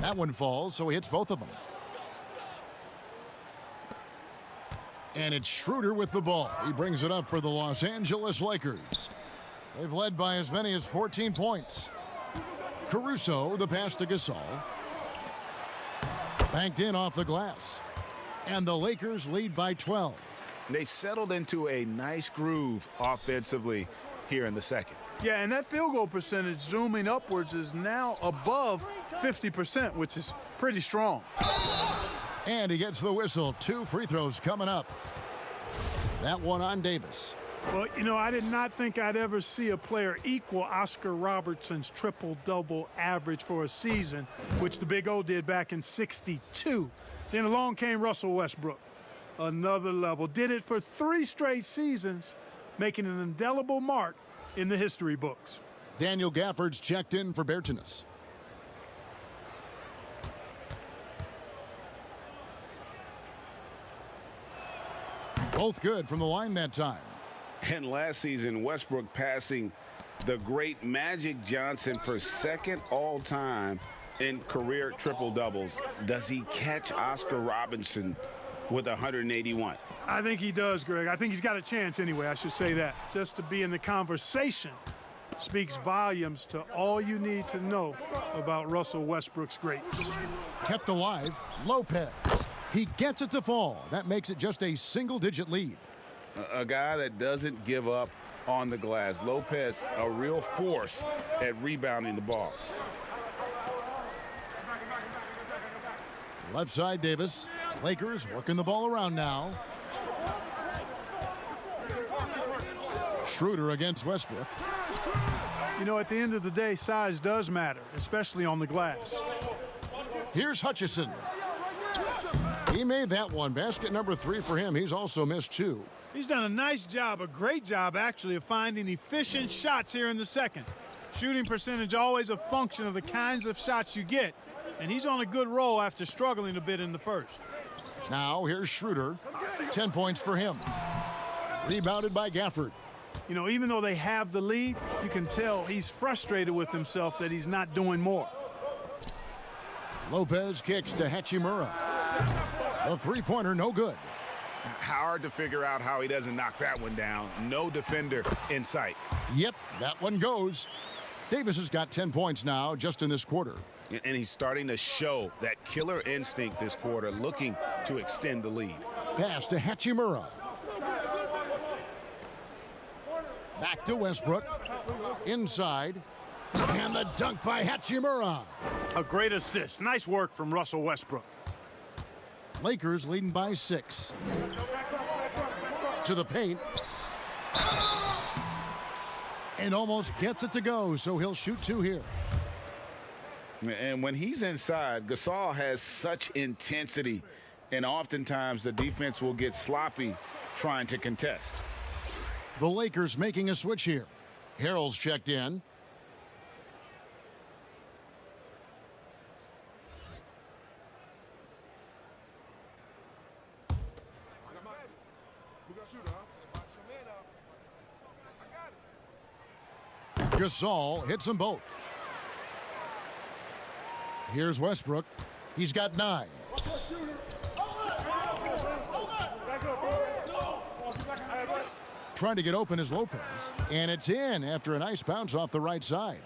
S3: That one falls, so he hits both of them. And it's Schroeder with the ball. He brings it up for the Los Angeles Lakers. They've led by as many as 14 points. Caruso, the pass to Gasol. Banked in off the glass. And the Lakers lead by 12.
S5: They've settled into a nice groove offensively here in the second.
S6: Yeah, and that field goal percentage zooming upwards is now above 50%, which is pretty strong.
S3: And he gets the whistle. 2 free throws coming up. That one on Davis.
S6: Well, you know, I did not think I'd ever see a player equal Oscar Robertson's triple-double average for a season, which the Big O did back in '62. Then along came Russell Westbrook. Another level. Did it for 3 straight seasons, making an indelible mark in the history books.
S3: Daniel Gafford's checked in for Bertans. Both good from the line that time.
S5: And last season, Westbrook passing the great Magic Johnson for 2nd all-time in career triple-doubles. Does he catch Oscar Robertson with 181?
S6: I think he does, Greg. I think he's got a chance anyway, I should say that. Just to be in the conversation speaks volumes to all you need to know about Russell Westbrook's greatness.
S3: Kept alive, Lopez. He gets it to fall. That makes it just a single-digit lead.
S5: A guy that doesn't give up on the glass. Lopez, a real force at rebounding the ball.
S3: Left side, Davis. Lakers working the ball around now. Schroeder against Westbrook.
S6: You know, at the end of the day, size does matter, especially on the glass.
S3: Here's Hutchison. He made that one. Basket number 3 for him. He's also missed 2.
S6: He's done a nice job, a great job actually, of finding efficient shots here in the second. Shooting percentage always a function of the kinds of shots you get, and he's on a good roll after struggling a bit in the first.
S3: Now here's Schroeder. 10 points for him. Rebounded by Gafford.
S6: You know, even though they have the lead, you can tell he's frustrated with himself that he's not doing more.
S3: Lopez kicks to Hachimura. The three-pointer no good.
S5: Hard to figure out how he doesn't knock that one down. No defender in sight.
S3: Yep, that one goes. Davis has got 10 points now just in this quarter.
S5: And he's starting to show that killer instinct this quarter, looking to extend the lead.
S3: Pass to Hachimura. Back to Westbrook. Inside. And the dunk by Hachimura.
S6: A great assist. Nice work from Russell Westbrook.
S3: Lakers leading by 6. To the paint. And almost gets it to go, so he'll shoot 2 here.
S5: And when he's inside, Gasol has such intensity, and oftentimes the defense will get sloppy trying to contest.
S3: The Lakers making a switch here. Harrell's checked in. Gasol hits them both. Here's Westbrook. He's got 9. Trying to get open is Lopez, and it's in after a nice bounce off the right side.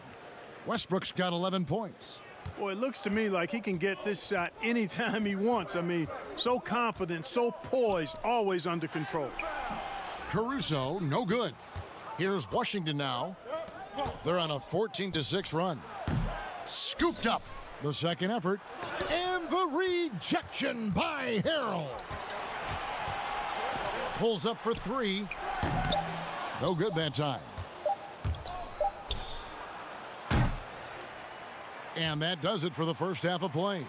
S3: Westbrook's got 11 points.
S6: Boy, it looks to me like he can get this shot anytime he wants. I mean, so confident, so poised, always under control.
S3: Caruso, no good. Here's Washington now. They're on a 14-6 run. Scooped up. The second effort. And the rejection by Harrell. Pulls up for 3. No good that time. And that does it for the first half of play.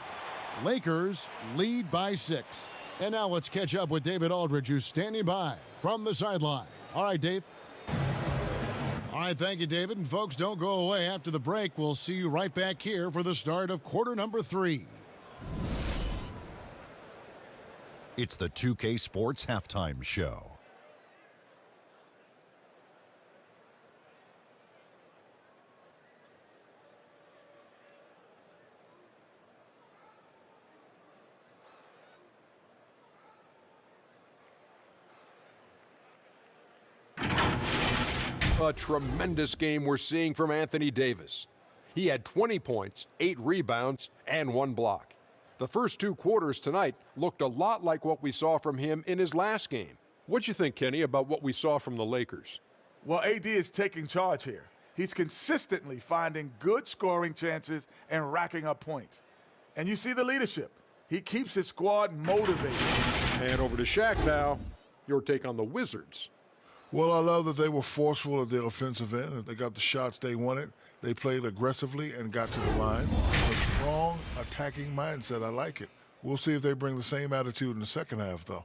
S3: Lakers lead by 6. And now let's catch up with David Aldridge, who's standing by from the sideline. All right, Dave. All right, thank you, David. And folks, don't go away. After the break, we'll see you right back here for the start of quarter number 3.
S9: It's the 2K Sports Halftime Show.
S10: A tremendous game we're seeing from Anthony Davis. He had 20 points, 8 rebounds, and 1 block. The first 2 quarters tonight looked a lot like what we saw from him in his last game. What'd you think, Kenny, about what we saw from the Lakers?
S11: Well, AD is taking charge here. He's consistently finding good scoring chances and racking up points. And you see the leadership. He keeps his squad motivated.
S10: And over to Shaq now. Your take on the Wizards.
S12: Well, I love that they were forceful at their offensive end. They got the shots they wanted. They played aggressively and got to the line. A strong attacking mindset. I like it. We'll see if they bring the same attitude in the second half, though.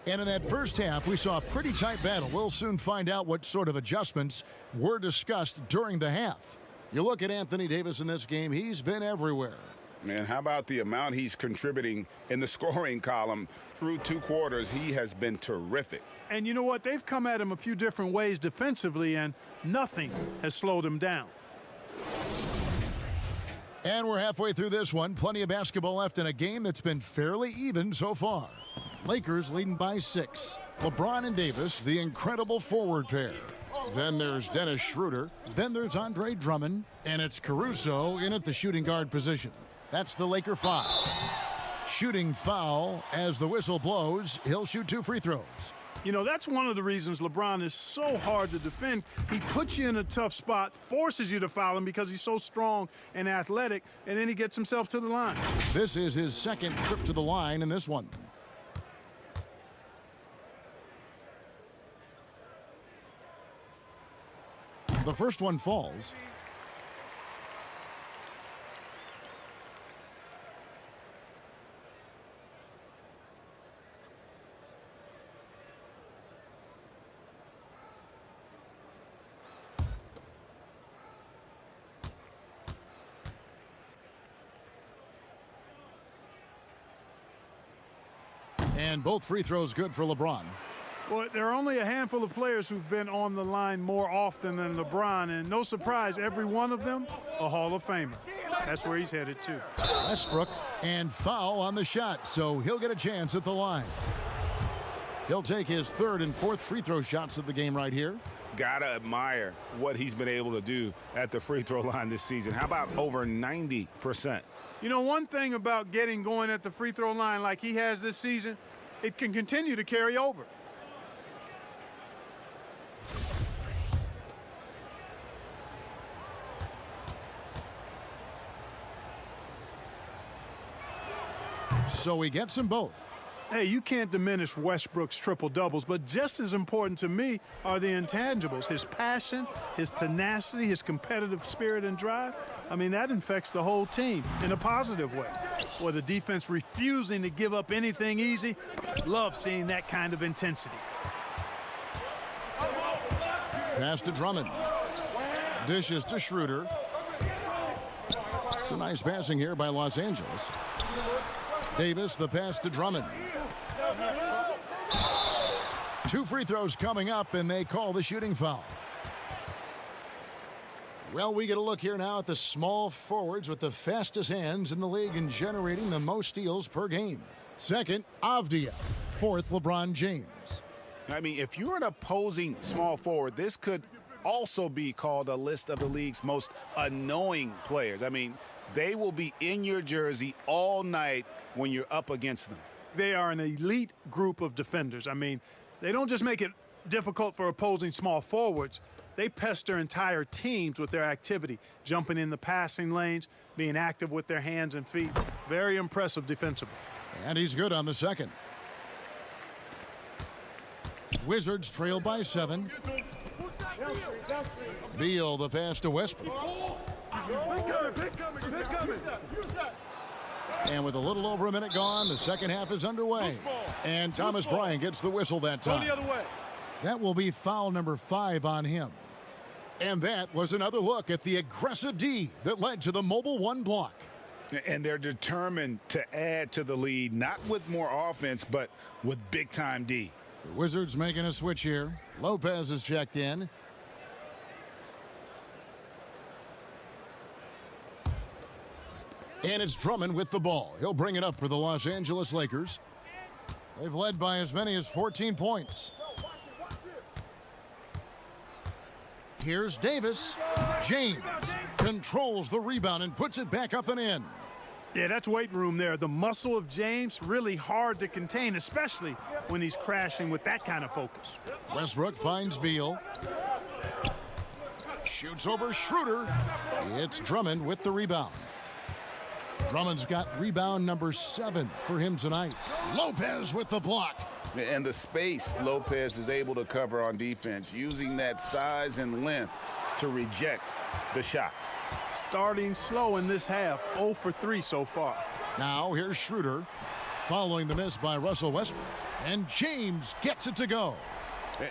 S3: And in that first half, we saw a pretty tight battle. We'll soon find out what sort of adjustments were discussed during the half. You look at Anthony Davis in this game, he's been everywhere.
S5: And how about the amount he's contributing in the scoring column through 2 quarters? He has been terrific.
S6: And you know what? They've come at him a few different ways defensively, and nothing has slowed him down.
S3: And we're halfway through this one. Plenty of basketball left in a game that's been fairly even so far. Lakers leading by 6. LeBron and Davis, the incredible forward pair. Then there's Dennis Schroeder. Then there's Andre Drummond. And it's Caruso in at the shooting guard position. That's the Laker 5. Shooting foul as the whistle blows. He'll shoot 2 free throws.
S6: You know, that's one of the reasons LeBron is so hard to defend. He puts you in a tough spot, forces you to foul him because he's so strong and athletic, and then he gets himself to the line.
S3: This is his second trip to the line in this one. The first one falls. And both free throws good for LeBron.
S6: Well, there are only a handful of players who've been on the line more often than LeBron, and no surprise, every one of them a Hall of Famer. That's where he's headed to.
S3: Westbrook, and foul on the shot, so he'll get a chance at the line. He'll take his 3rd and 4th free throw shots of the game right here.
S5: Gotta admire what he's been able to do at the free throw line this season. How about over 90%?
S6: You know, one thing about getting going at the free throw line like he has this season, it can continue to carry over.
S3: So he gets them both.
S6: Hey, you can't diminish Westbrook's triple-doubles, but just as important to me are the intangibles. His passion, his tenacity, his competitive spirit and drive. I mean, that infects the whole team in a positive way. Or the defense refusing to give up anything easy. Love seeing that kind of intensity.
S3: Pass to Drummond. Dishes to Schroeder. It's a nice passing here by Los Angeles. Davis, the pass to Drummond. 2 free throws coming up, and they call the shooting foul. Well, we get a look here now at the small forwards with the fastest hands in the league and generating the most steals per game. Second, Avdia. Fourth, LeBron James.
S5: I mean, if you're an opposing small forward, this could also be called a list of the league's most annoying players. I mean, they will be in your jersey all night when you're up against them.
S6: They are an elite group of defenders. I mean, they don't just make it difficult for opposing small forwards. They pester entire teams with their activity, jumping in the passing lanes, being active with their hands and feet. Very impressive defensively.
S3: And he's good on the second. Wizards trail by 7. Beal, the pass to Westbrook. And with a little over a minute gone, the second half is underway. And Thomas Bryant gets the whistle that time. That will be foul number 5 on him. And that was another look at the aggressive D that led to the mobile 1 block.
S5: And they're determined to add to the lead, not with more offense, but with big-time D.
S3: The Wizards making a switch here. Lopez is checked in. And it's Drummond with the ball. He'll bring it up for the Los Angeles Lakers. They've led by as many as 14 points. Here's Davis. James controls the rebound and puts it back up and in.
S6: Yeah, that's weight room there. The muscle of James, really hard to contain, especially when he's crashing with that kind of focus.
S3: Westbrook finds Beal. Shoots over Schroeder. It's Drummond with the rebound. Drummond's got rebound number 7 for him tonight. Lopez with the block.
S5: And the space Lopez is able to cover on defense, using that size and length to reject the shots.
S6: Starting slow in this half, 0 for 3 so far.
S3: Now here's Schroeder following the miss by Russell Westbrook. And James gets it to go.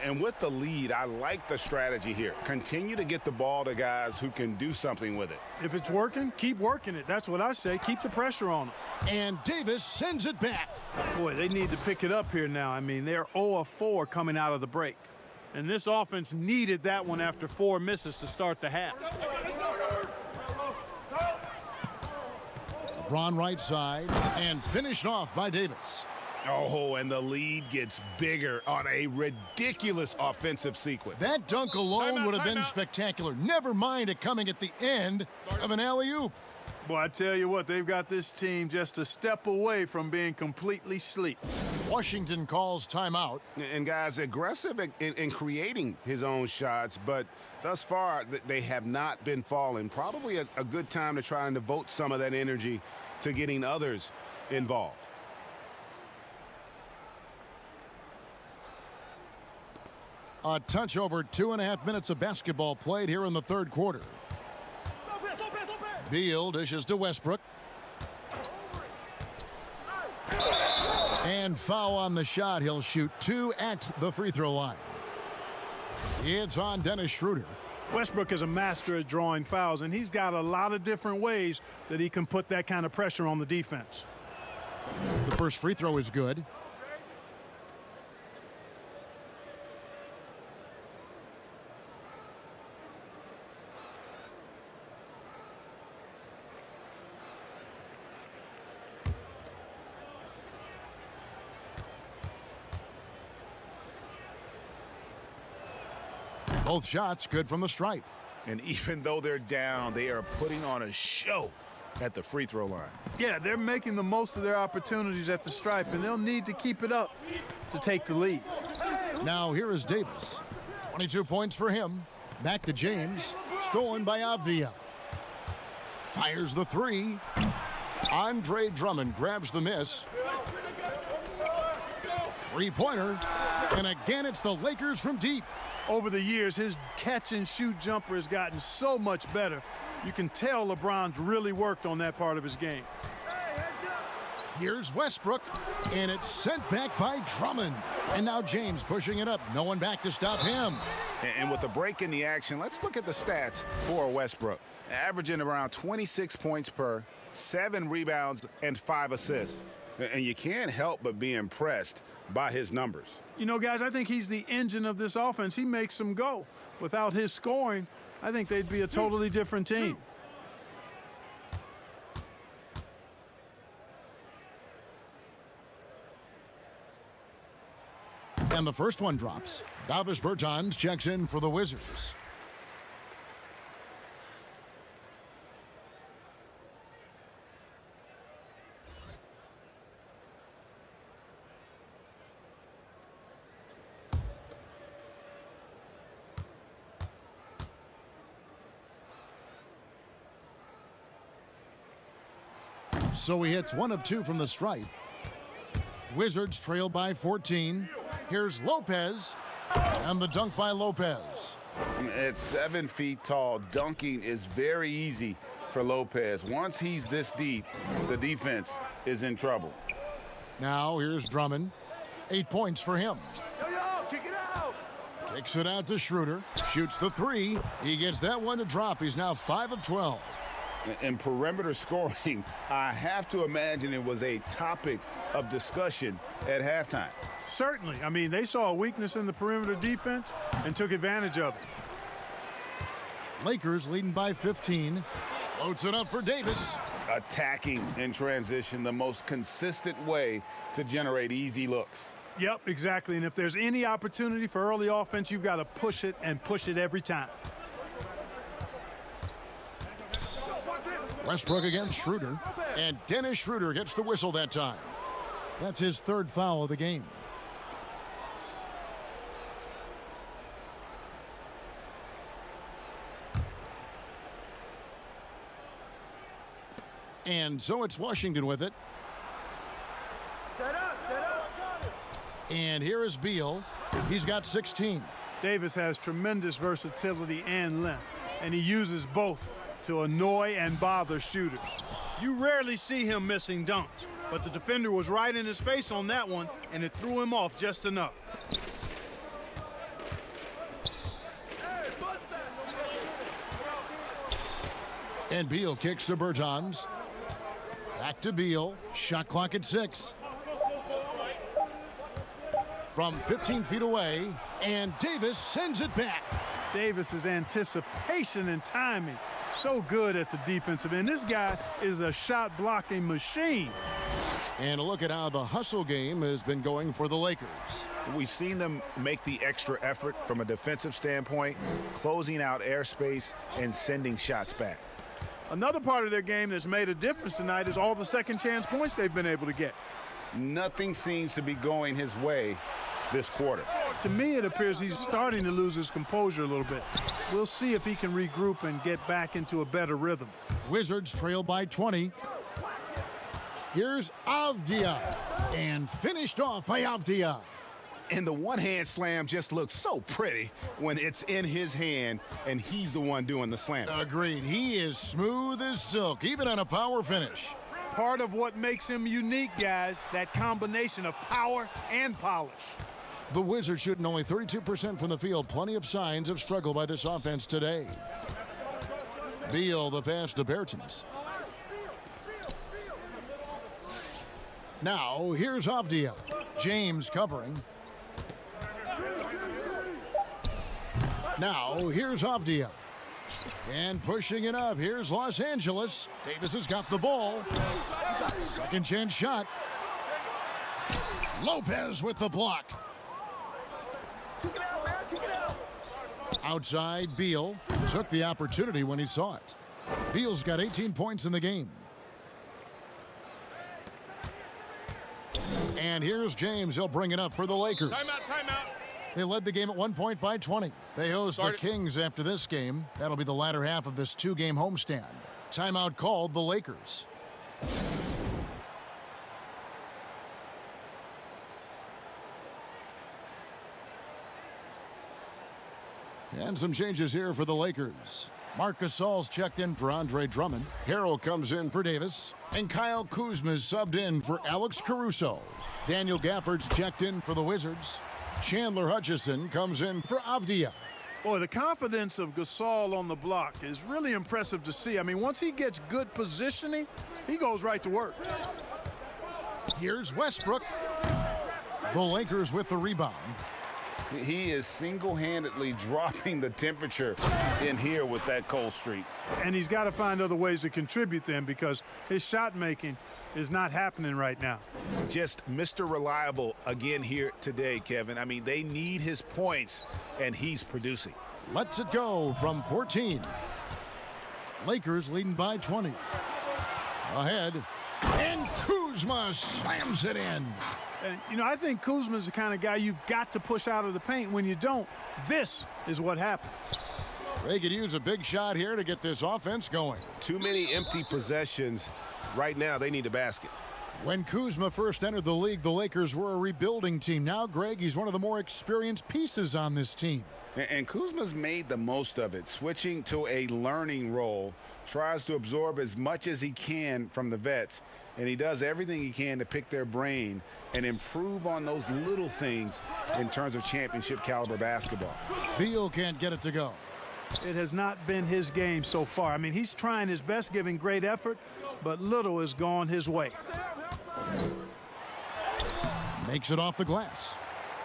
S5: And with the lead, I like the strategy here. Continue to get the ball to guys who can do something with it.
S6: If it's working, keep working it. That's what I say. Keep the pressure on them.
S3: And Davis sends it back.
S6: Boy, they need to pick it up here now. I mean, they're 0 of 4 coming out of the break. And this offense needed that one after 4 misses to start the half.
S3: LeBron right side and finished off by Davis.
S5: Oh, and the lead gets bigger on a ridiculous offensive sequence.
S3: That dunk alone would have been spectacular. Never mind it coming at the end of an alley-oop.
S6: Boy, I tell you what, they've got this team just a step away from being completely asleep.
S3: Washington calls timeout.
S5: And guys, aggressive in creating his own shots, but thus far they have not been falling. Probably a good time to try and devote some of that energy to getting others involved.
S3: A touch over 2.5 minutes of basketball played here in the third quarter. Beal dishes to Westbrook. And foul on the shot. He'll shoot 2 at the free throw line. It's on Dennis Schroeder.
S6: Westbrook is a master at drawing fouls, and he's got a lot of different ways that he can put that kind of pressure on the defense.
S3: The first free throw is good. Both shots good from the stripe.
S5: And even though they're down, they are putting on a show at the free throw line.
S6: Yeah, they're making the most of their opportunities at the stripe, and they'll need to keep it up to take the lead.
S3: Now here is Davis. 22 points for him. Back to James. Stolen by Avdia. Fires the 3. Andre Drummond grabs the miss. Three-pointer. And again, it's the Lakers from deep.
S6: Over the years, his catch-and-shoot jumper has gotten so much better. You can tell LeBron's really worked on that part of his game.
S3: Here's Westbrook, and it's sent back by Drummond. And now James pushing it up. No one back to stop him.
S5: And with the break in the action, let's look at the stats for Westbrook. Averaging around 26 points per, 7 rebounds, and 5 assists. And you can't help but be impressed by his numbers.
S6: You know, guys, I think he's the engine of this offense. He makes them go. Without his scoring, I think they'd be a totally different team.
S3: And the first one drops. Davis Bertans checks in for the Wizards. So he hits 1 of 2 from the stripe. Wizards trail by 14. Here's Lopez, and the dunk by Lopez.
S5: At 7 feet tall, dunking is very easy for Lopez. Once he's this deep, the defense is in trouble.
S3: Now here's Drummond. 8 points for him.
S11: Kick it out.
S3: Kicks it out to Schroeder. Shoots the 3. He gets that one to drop. He's now 5 of 12.
S5: In perimeter scoring, I have to imagine it was a topic of discussion at halftime.
S6: Certainly. I mean, they saw a weakness in the perimeter defense and took advantage of it.
S3: Lakers leading by 15. Loads it up for Davis.
S5: Attacking in transition, the most consistent way to generate easy looks.
S6: Yep, exactly. And if there's any opportunity for early offense, you've got to push it and push it every time.
S3: Westbrook against Schroeder, and Dennis Schroeder gets the whistle that time. That's his 3rd foul of the game. And so it's Washington with it.
S11: Set up.
S3: And here is Beal. He's got 16.
S6: Davis has tremendous versatility and length, and he uses both to annoy and bother shooters. You rarely see him missing dunks, but the defender was right in his face on that one, and it threw him off just enough.
S3: And Beal kicks to Bertans. Back to Beal. Shot clock at 6. From 15 feet away, and Davis sends it back.
S6: Davis's anticipation and timing, so good at the defensive end. This guy is a shot-blocking machine.
S3: And a look at how the hustle game has been going for the Lakers.
S5: We've seen them make the extra effort from a defensive standpoint, closing out airspace and sending shots back.
S6: Another part of their game that's made a difference tonight is all the second-chance points they've been able to get.
S5: Nothing seems to be going his way this quarter.
S6: To me, it appears he's starting to lose his composure a little bit. We'll see if he can regroup and get back into a better rhythm.
S3: Wizards trail by 20. Here's Avdia, and finished off by Avdia.
S5: And the one-hand slam just looks so pretty when it's in his hand and he's the one doing the slam.
S3: Agreed. He is smooth as silk, even on a power finish.
S6: Part of what makes him unique, guys, that combination of power and polish.
S3: The Wizards shooting only 32% from the field. Plenty of signs of struggle by this offense today. Beal the pass to Bertans. Now here's Avdia. James covering. Now here's Avdia. And pushing it up. Here's Los Angeles. Davis has got the ball. Second chance shot. Lopez with the block. Outside, Beal took the opportunity when he saw it. Beal's got 18 points in the game. And here's James. He'll bring it up for the Lakers.
S8: Timeout.
S3: They led the game at 1 point by 20. They host the Kings after this game. That'll be the latter half of this 2-game homestand. Timeout called the Lakers. And some changes here for the Lakers. Marc Gasol's checked in for Andre Drummond. Harrell comes in for Davis. And Kyle Kuzma's subbed in for Alex Caruso. Daniel Gafford's checked in for the Wizards. Chandler Hutchison comes in for Avdia.
S6: Boy, the confidence of Gasol on the block is really impressive to see. I mean, once he gets good positioning, he goes right to work.
S3: Here's Westbrook. The Lakers with the rebound.
S5: He is single-handedly dropping the temperature in here with that cold streak.
S6: And he's got to find other ways to contribute then, because his shot making is not happening right now.
S5: Just Mr. Reliable again here today, Kevin. I mean, they need his points, and he's producing.
S3: Lets it go from 14. Lakers leading by 20. Ahead. And Kuzma slams it in.
S6: And, you know, I think Kuzma's the kind of guy you've got to push out of the paint. When you don't, this is what happens.
S3: They could use a big shot here to get this offense going.
S7: Too many empty possessions. Right now, they need a basket.
S3: When Kuzma first entered the league, the Lakers were a rebuilding team. Now, Greg, he's one of the more experienced pieces on this team.
S5: And Kuzma's made the most of it, switching to a learning role, tries to absorb as much as he can from the vets, and he does everything he can to pick their brain and improve on those little things in terms of championship caliber basketball.
S3: Beal can't get it to go.
S6: It has not been his game so far. I mean, he's trying his best, giving great effort, but little has gone his way.
S3: Makes it off the glass.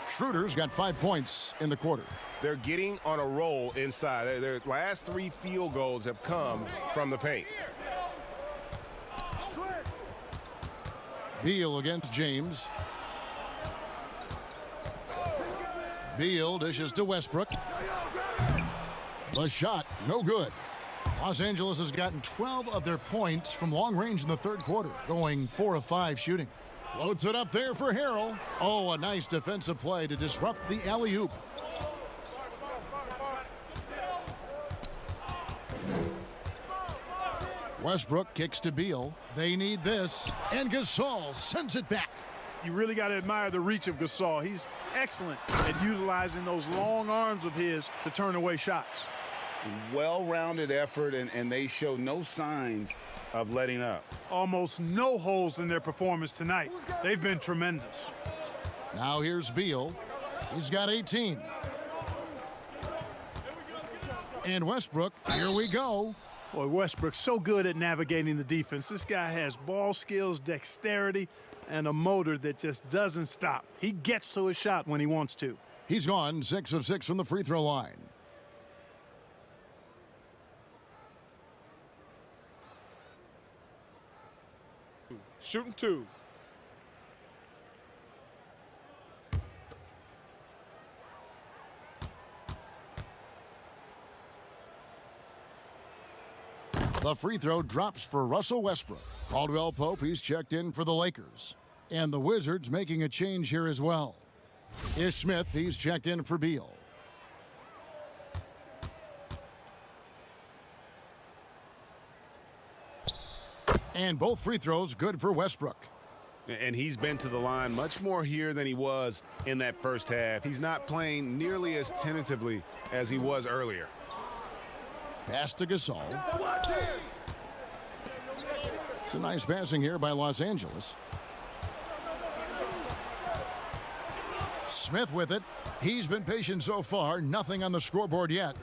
S3: Schroeder's got 5 points in the quarter.
S7: They're getting on a roll inside. Their last 3 field goals have come from the paint.
S3: Beal against James. Beal dishes to Westbrook. The shot, no good. Los Angeles has gotten 12 of their points from long range in the third quarter, going 4 of 5 shooting. Floats it up there for Harrell. Oh, a nice defensive play to disrupt the alley-oop. Westbrook kicks to Beal. They need this, and Gasol sends it back.
S6: You really got to admire the reach of Gasol. He's excellent at utilizing those long arms of his to turn away shots.
S5: Well-rounded effort, and they show no signs of letting up.
S6: Almost no holes in their performance tonight. They've been tremendous.
S3: Now here's Beal. He's got 18. And Westbrook, here we go.
S6: Boy, Westbrook's so good at navigating the defense. This guy has ball skills, dexterity, and a motor that just doesn't stop. He gets to his shot when he wants to.
S3: He's gone 6 of 6 from the free throw line.
S11: Shooting 2.
S3: The free throw drops for Russell Westbrook. Caldwell Pope, he's checked in for the Lakers. And the Wizards making a change here as well. Ish Smith, he's checked in for Beal. And both free throws good for Westbrook.
S7: And he's been to the line much more here than he was in that first half. He's not playing nearly as tentatively as he was earlier.
S3: Pass to Gasol. It's a nice passing here by Los Angeles. Smith with it. He's been patient so far. Nothing on the scoreboard yet.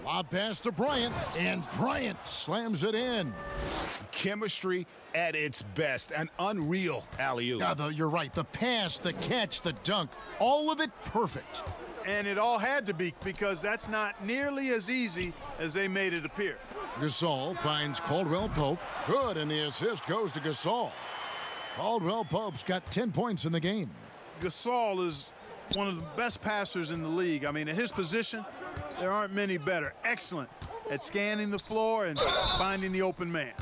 S3: Lob pass to Bryant, and Bryant slams it in.
S5: Chemistry at its best. An unreal alley-oop.
S3: Yeah, you're right. The pass, the catch, the dunk, all of it perfect.
S6: And it all had to be, because that's not nearly as easy as they made it appear.
S3: Gasol finds Caldwell Pope. Good, and the assist goes to Gasol. Caldwell Pope's got 10 points in the game.
S6: Gasol is one of the best passers in the league. I mean, at his position, there aren't many better. Excellent at scanning the floor and finding the open man.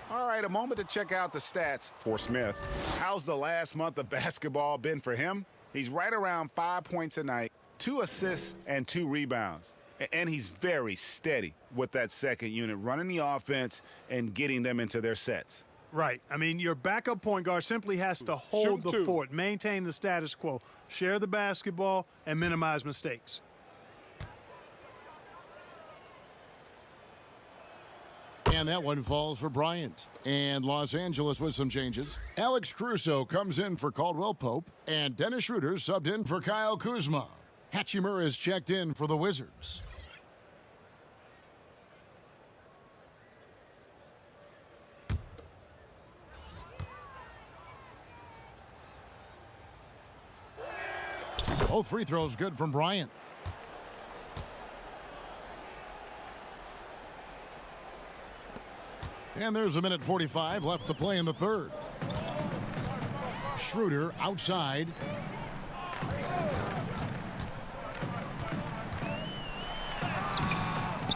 S5: All right, a moment to check out the stats for Smith. How's the last month of basketball been for him? He's right around 5 points a night, 2 assists and 2 rebounds. And he's very steady with that second unit, running the offense and getting them into their sets.
S6: Right. I mean, your backup point guard simply has to hold the fort, maintain the status quo, share the basketball, and minimize mistakes.
S3: And that one falls for Bryant. And Los Angeles with some changes. Alex Caruso comes in for Caldwell Pope, and Dennis Schroeder subbed in for Kyle Kuzma. Hachimura is checked in for the Wizards. Both free throws good from Bryant. And there's a minute 45 left to play in the third. Schroeder outside.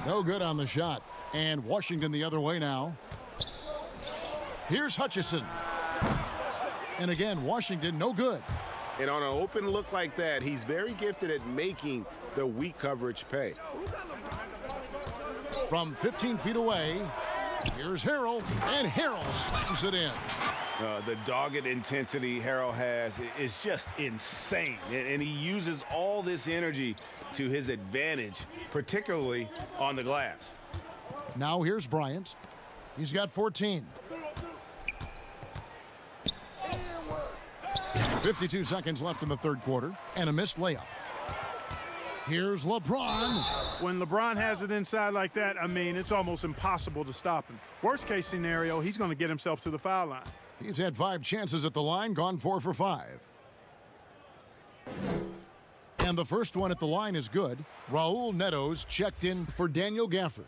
S3: No good on the shot. And Washington the other way now. Here's Hutchison. And again, Washington no good.
S7: And on an open look like that, he's very gifted at making the weak coverage pay.
S3: From 15 feet away, here's Harrell, and Harrell slams it in.
S5: The dogged intensity Harrell has is just insane, and he uses all this energy to his advantage, particularly on the glass.
S3: Now here's Bryant. He's got 14. 52 seconds left in the third quarter, and a missed layup. Here's LeBron.
S6: When LeBron has it inside like that, I mean, it's almost impossible to stop him. Worst case scenario, he's going to get himself to the foul line.
S3: He's had 5 chances at the line, gone 4 for 5. And the first one at the line is good. Raul Neto's checked in for Daniel Gafford.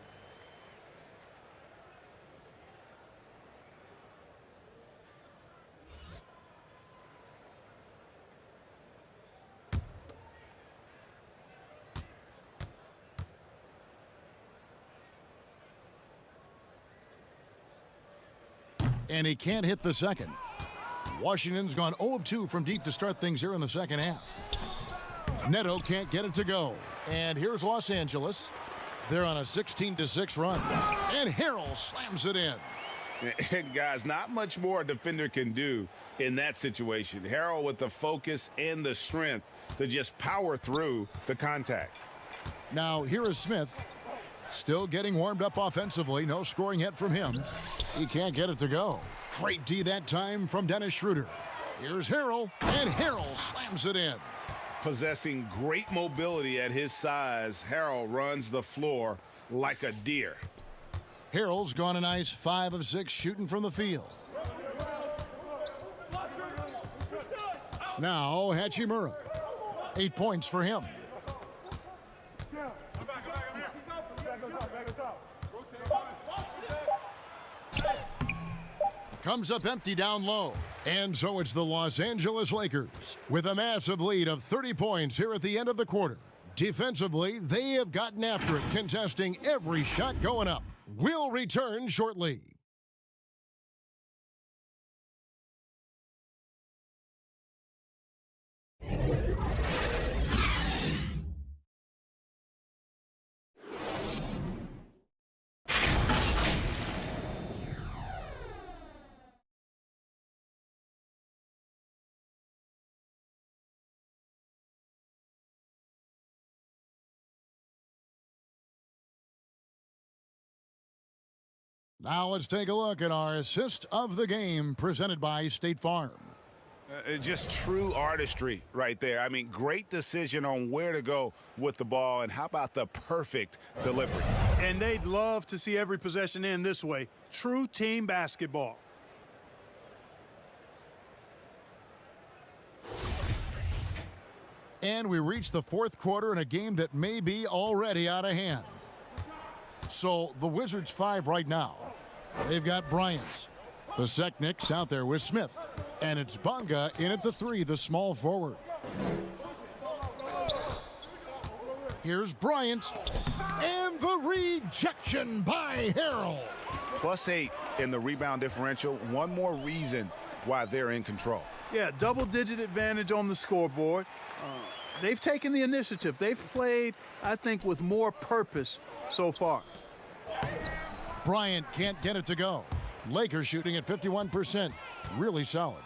S3: And he can't hit the second. Washington's gone 0 of 2 from deep to start things here in the second half. Neto can't get it to go. And here's Los Angeles. They're on a 16-6 run. And Harrell slams it in.
S5: And guys, not much more a defender can do in that situation. Harrell with the focus and the strength to just power through the contact.
S3: Now here is Smith. Still getting warmed up offensively. No scoring yet from him. He can't get it to go. Great D that time from Dennis Schroeder. Here's Harrell, and Harrell slams it in.
S5: Possessing great mobility at his size, Harrell runs the floor like a deer.
S3: Harrell's gone a nice 5 of 6 shooting from the field. Now Hachimura. 8 points for him. Comes up empty down low. And so it's the Los Angeles Lakers with a massive lead of 30 points here at the end of the quarter. Defensively, they have gotten after it, contesting every shot going up. We'll return shortly. Now let's take a look at our assist of the game presented by State Farm.
S5: Just true artistry right there. I mean, great decision on where to go with the ball, and how about the perfect delivery?
S6: And they'd love to see every possession end this way. True team basketball.
S3: And we reach the fourth quarter in a game that may be already out of hand. So the Wizards 5 right now. They've got Bryant. The Secnic's out there with Smith. And it's Bonga in at the 3, the small forward. Here's Bryant. And the rejection by Harrell.
S5: +8 in the rebound differential. One more reason why they're in control.
S6: Yeah, double-digit advantage on the scoreboard. They've taken the initiative. They've played, I think, with more purpose so far.
S3: Bryant can't get it to go. Lakers shooting at 51%. Really solid.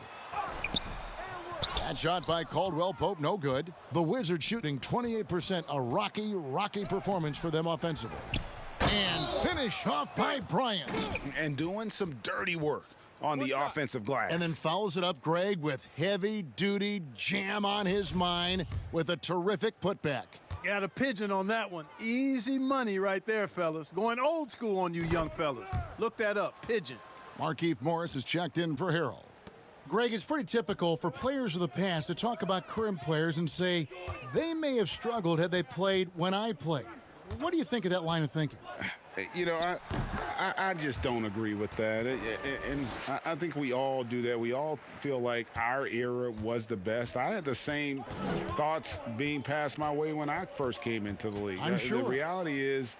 S3: That shot by Caldwell Pope, no good. The Wizards shooting 28%. A rocky performance for them offensively. And finish off by Bryant.
S5: And doing some dirty work on the offensive glass.
S3: And then follows it up, Greg, with heavy-duty jam on his mind with a terrific putback.
S6: Got a pigeon on that one. Easy money right there, fellas. Going old school on you young fellas. Look that up, pigeon.
S3: Markieff Morris is checked in for Harrell. Greg, it's pretty typical for players of the past to talk about current players and say they may have struggled had they played when I played. What do you think of that line of thinking?
S5: You know, I just don't agree with that. And I think we all do that. We all feel like our era was the best. I had the same thoughts being passed my way when I first came into the league.
S3: I'm sure.
S5: The reality is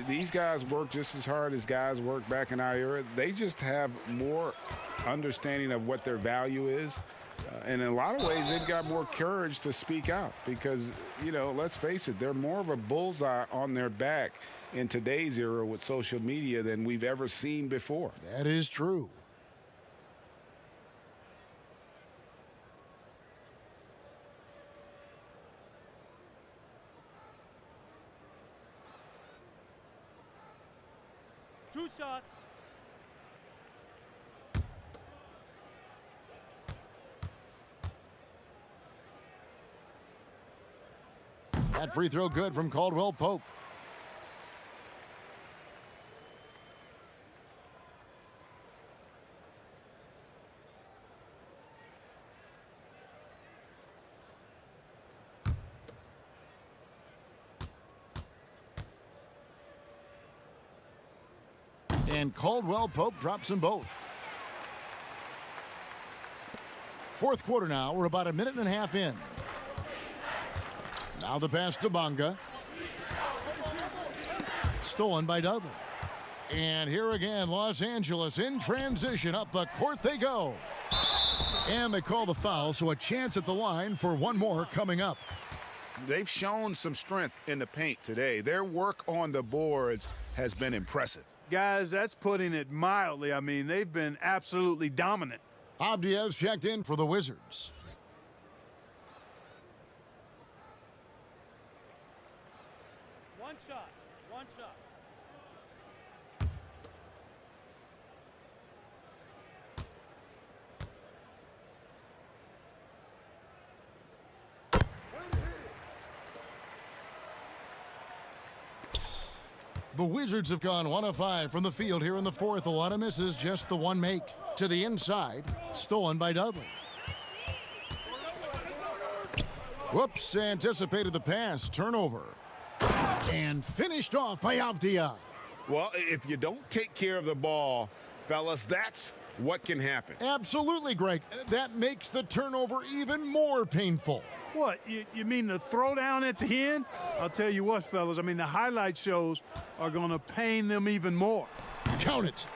S5: these guys work just as hard as guys worked back in our era. They just have more understanding of what their value is. And in a lot of ways, they've got more courage to speak out because, you know, let's face it, they're more of a bullseye on their back in today's era with social media than we've ever seen before.
S3: That is true.
S8: Two shots.
S3: That free throw good from Caldwell Pope. And Caldwell Pope drops them both. Fourth quarter now. We're about a minute and a half in. Now the pass to Bonga. Stolen by Dudley. And here again, Los Angeles in transition. Up the court they go. And they call the foul, so a chance at the line for one more coming up.
S5: They've shown some strength in the paint today. Their work on the boards has been impressive.
S6: Guys, that's putting it mildly. I mean, they've been absolutely dominant.
S3: Avdia's checked in for the Wizards.
S8: One shot. One shot.
S3: The Wizards have gone 1 of 5 from the field here in the fourth. A lot of misses, just the one make. To the inside, stolen by Dudley. Whoops, anticipated the pass. Turnover. And finished off by Avdia.
S5: Well, if you don't take care of the ball, fellas, that's what can happen.
S3: Absolutely, Greg. That makes the turnover even more painful.
S6: What, you mean the throwdown at the end? I'll tell you what, fellas, I mean, the highlight shows are going to pain them even more.
S3: Count it.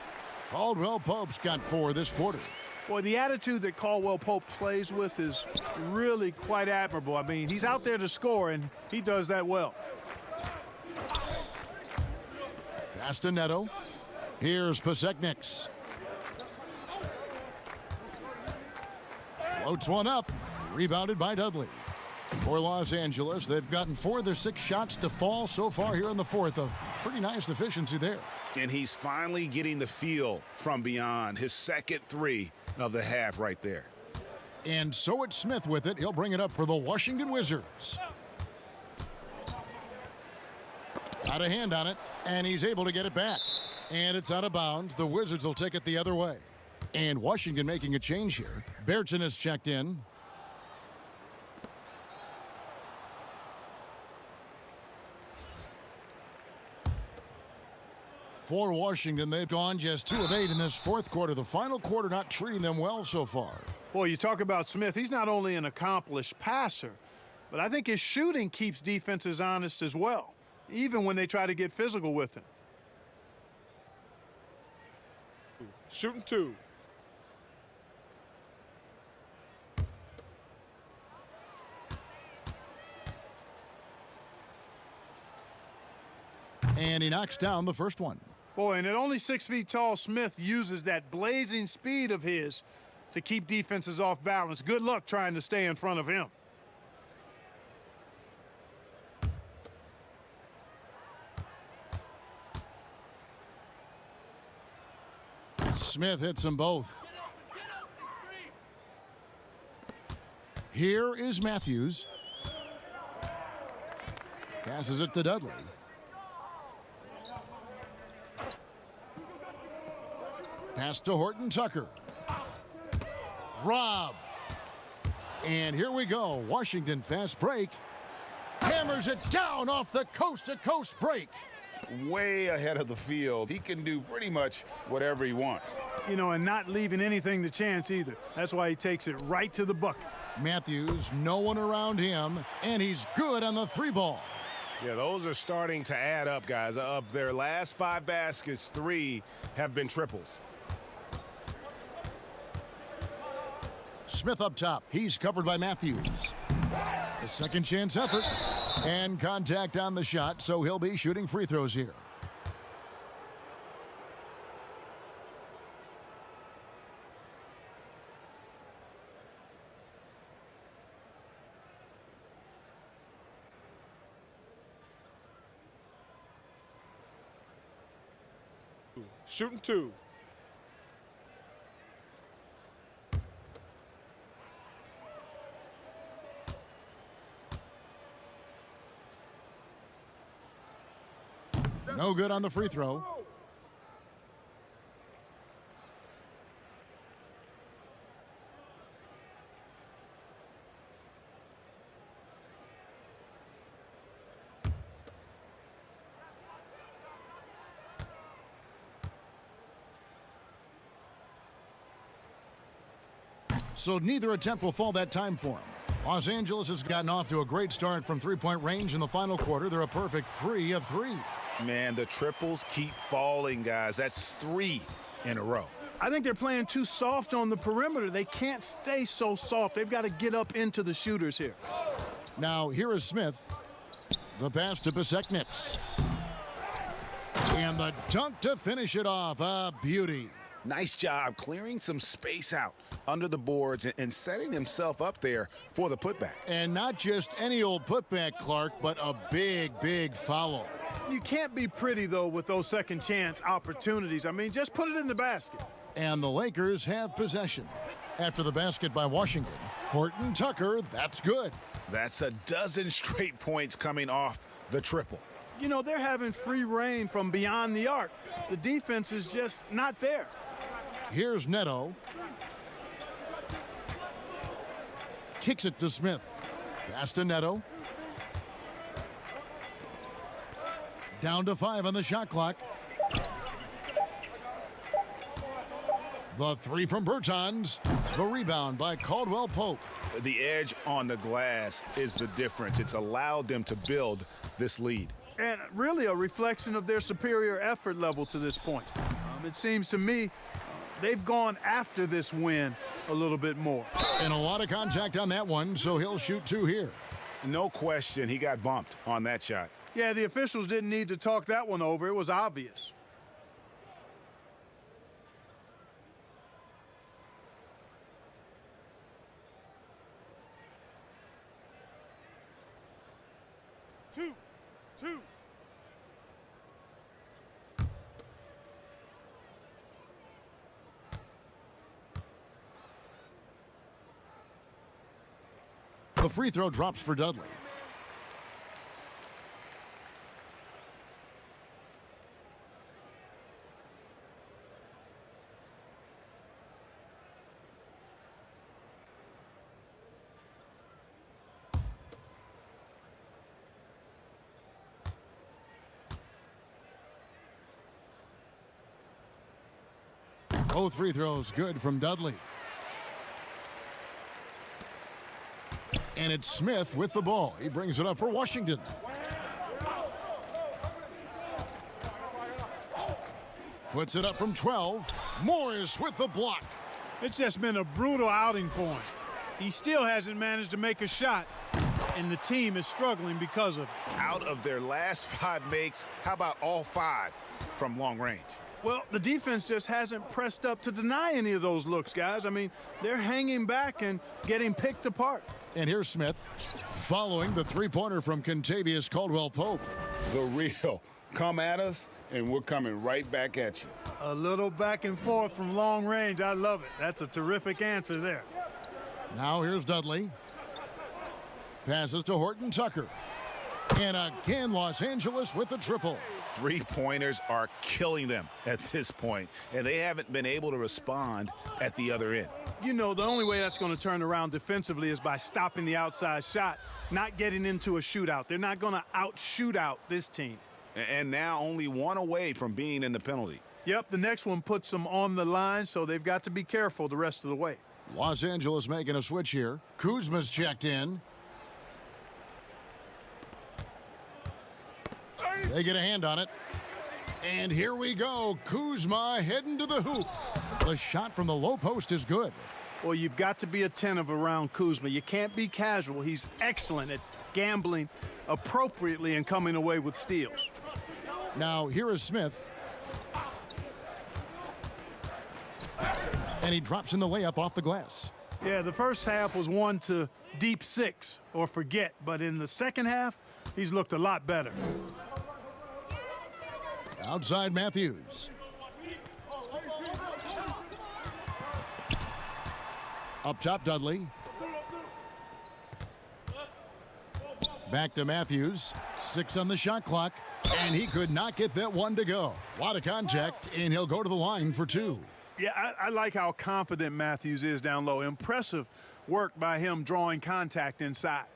S3: Caldwell Pope's got 4 this quarter.
S6: Boy, the attitude that Caldwell Pope plays with is really quite admirable. I mean, he's out there to score, and he does that well.
S3: Pass to Neto. Here's Pasekniks. Floats one up. Rebounded by Dudley. For Los Angeles, they've gotten 4 of their 6 shots to fall so far here in the fourth. A pretty nice efficiency there.
S5: And he's finally getting the feel from beyond. His second 3 of the half right there.
S3: And so it's Smith with it. He'll bring it up for the Washington Wizards. Got a hand on it, and he's able to get it back. And it's out of bounds. The Wizards will take it the other way. And Washington making a change here. Bertson has checked in. For Washington, they've gone just 2 of 8 in this fourth quarter. The final quarter not treating them well so far.
S6: Boy, you talk about Smith. He's not only an accomplished passer, but I think his shooting keeps defenses honest as well, even when they try to get physical with him.
S11: Shooting 2.
S3: And he knocks down the first one.
S6: Boy, and at only 6 feet tall, Smith uses that blazing speed of his to keep defenses off balance. Good luck trying to stay in front of him.
S3: Smith hits them both. Here is Matthews. Passes it to Dudley. Pass to Horton Tucker. Rob. And here we go. Washington fast break. Hammers it down off the coast-to-coast break.
S5: Way ahead of the field. He can do pretty much whatever he wants.
S6: You know, and not leaving anything to chance either. That's why he takes it right to the bucket.
S3: Matthews, no one around him, and he's good on the 3-ball.
S7: Yeah, those are starting to add up, guys. Of their last 5 baskets, 3 have been triples.
S3: Smith up top. He's covered by Matthews. A second chance effort. And contact on the shot, so he'll be shooting free throws here.
S13: Shooting 2.
S3: No good on the free throw. So neither attempt will fall that time for him. Los Angeles has gotten off to a great start from three-point range in the final quarter. They're a perfect 3 of 3.
S5: Man, the triples keep falling, guys. That's 3 in a row.
S6: I think they're playing too soft on the perimeter. They can't stay so soft. They've got to get up into the shooters here.
S3: Now, here is Smith. The pass to Besekniks. And the dunk to finish it off. A beauty.
S5: Nice job clearing some space out under the boards and setting himself up there for the putback.
S3: And not just any old putback, Clark, but a big, big foul.
S6: You can't be pretty, though, with those second chance opportunities. I mean, just put it in the basket.
S3: And the Lakers have possession. After the basket by Washington, Horton Tucker, that's good.
S5: That's a dozen straight points coming off the triple.
S6: You know, they're having free reign from beyond the arc. The defense is just not there.
S3: Here's Neto. Kicks it to Smith. Pass to Neto. Down to 5 on the shot clock. The 3 from Bertans. The rebound by Caldwell Pope.
S5: The edge on the glass is the difference. It's allowed them to build this lead.
S6: And really a reflection of their superior effort level to this point. It seems to me they've gone after this win a little bit more.
S3: And a lot of contact on that one, so he'll shoot 2 here.
S5: No question, he got bumped on that shot.
S6: Yeah, the officials didn't need to talk that one over. It was obvious.
S8: Two.
S3: The free throw drops for Dudley. Both free throws good from Dudley. And it's Smith with the ball. He brings it up for Washington. Puts it up from 12. Morris with the block.
S6: It's just been a brutal outing for him. He still hasn't managed to make a shot, and the team is struggling because of it.
S5: Out of their last 5 makes, how about all 5 from long range?
S6: Well, the defense just hasn't pressed up to deny any of those looks, guys. I mean, they're hanging back and getting picked apart.
S3: And here's Smith following the three-pointer from Contavious Caldwell Pope.
S5: The real come at us and we're coming right back at you.
S6: A little back and forth from long range. I love it. That's a terrific answer there.
S3: Now here's Dudley. Passes to Horton Tucker. And again, Los Angeles with the triple.
S5: Three-pointers are killing them at this point, and they haven't been able to respond at the other end.
S6: You know, the only way that's going to turn around defensively is by stopping the outside shot, not getting into a shootout. They're not going to out-shoot out this team.
S5: And now only one away from being in the penalty.
S6: Yep, the next one puts them on the line, so they've got to be careful the rest of the way.
S3: Los Angeles making a switch here. Kuzma's checked in. They get a hand on it. And here we go. Kuzma heading to the hoop. The shot from the low post is good.
S6: Well, you've got to be attentive around Kuzma. You can't be casual. He's excellent at gambling appropriately and coming away with steals.
S3: Now, here is Smith. And he drops in the layup off the glass.
S6: Yeah, the first half was one to deep six or forget. But in the second half, he's looked a lot better.
S3: Outside Matthews. Up top, Dudley. Back to Matthews. 6 on the shot clock. And he could not get that one to go. A lot of contact, and he'll go to the line for 2.
S6: Yeah, I like how confident Matthews is down low. Impressive work by him drawing contact inside.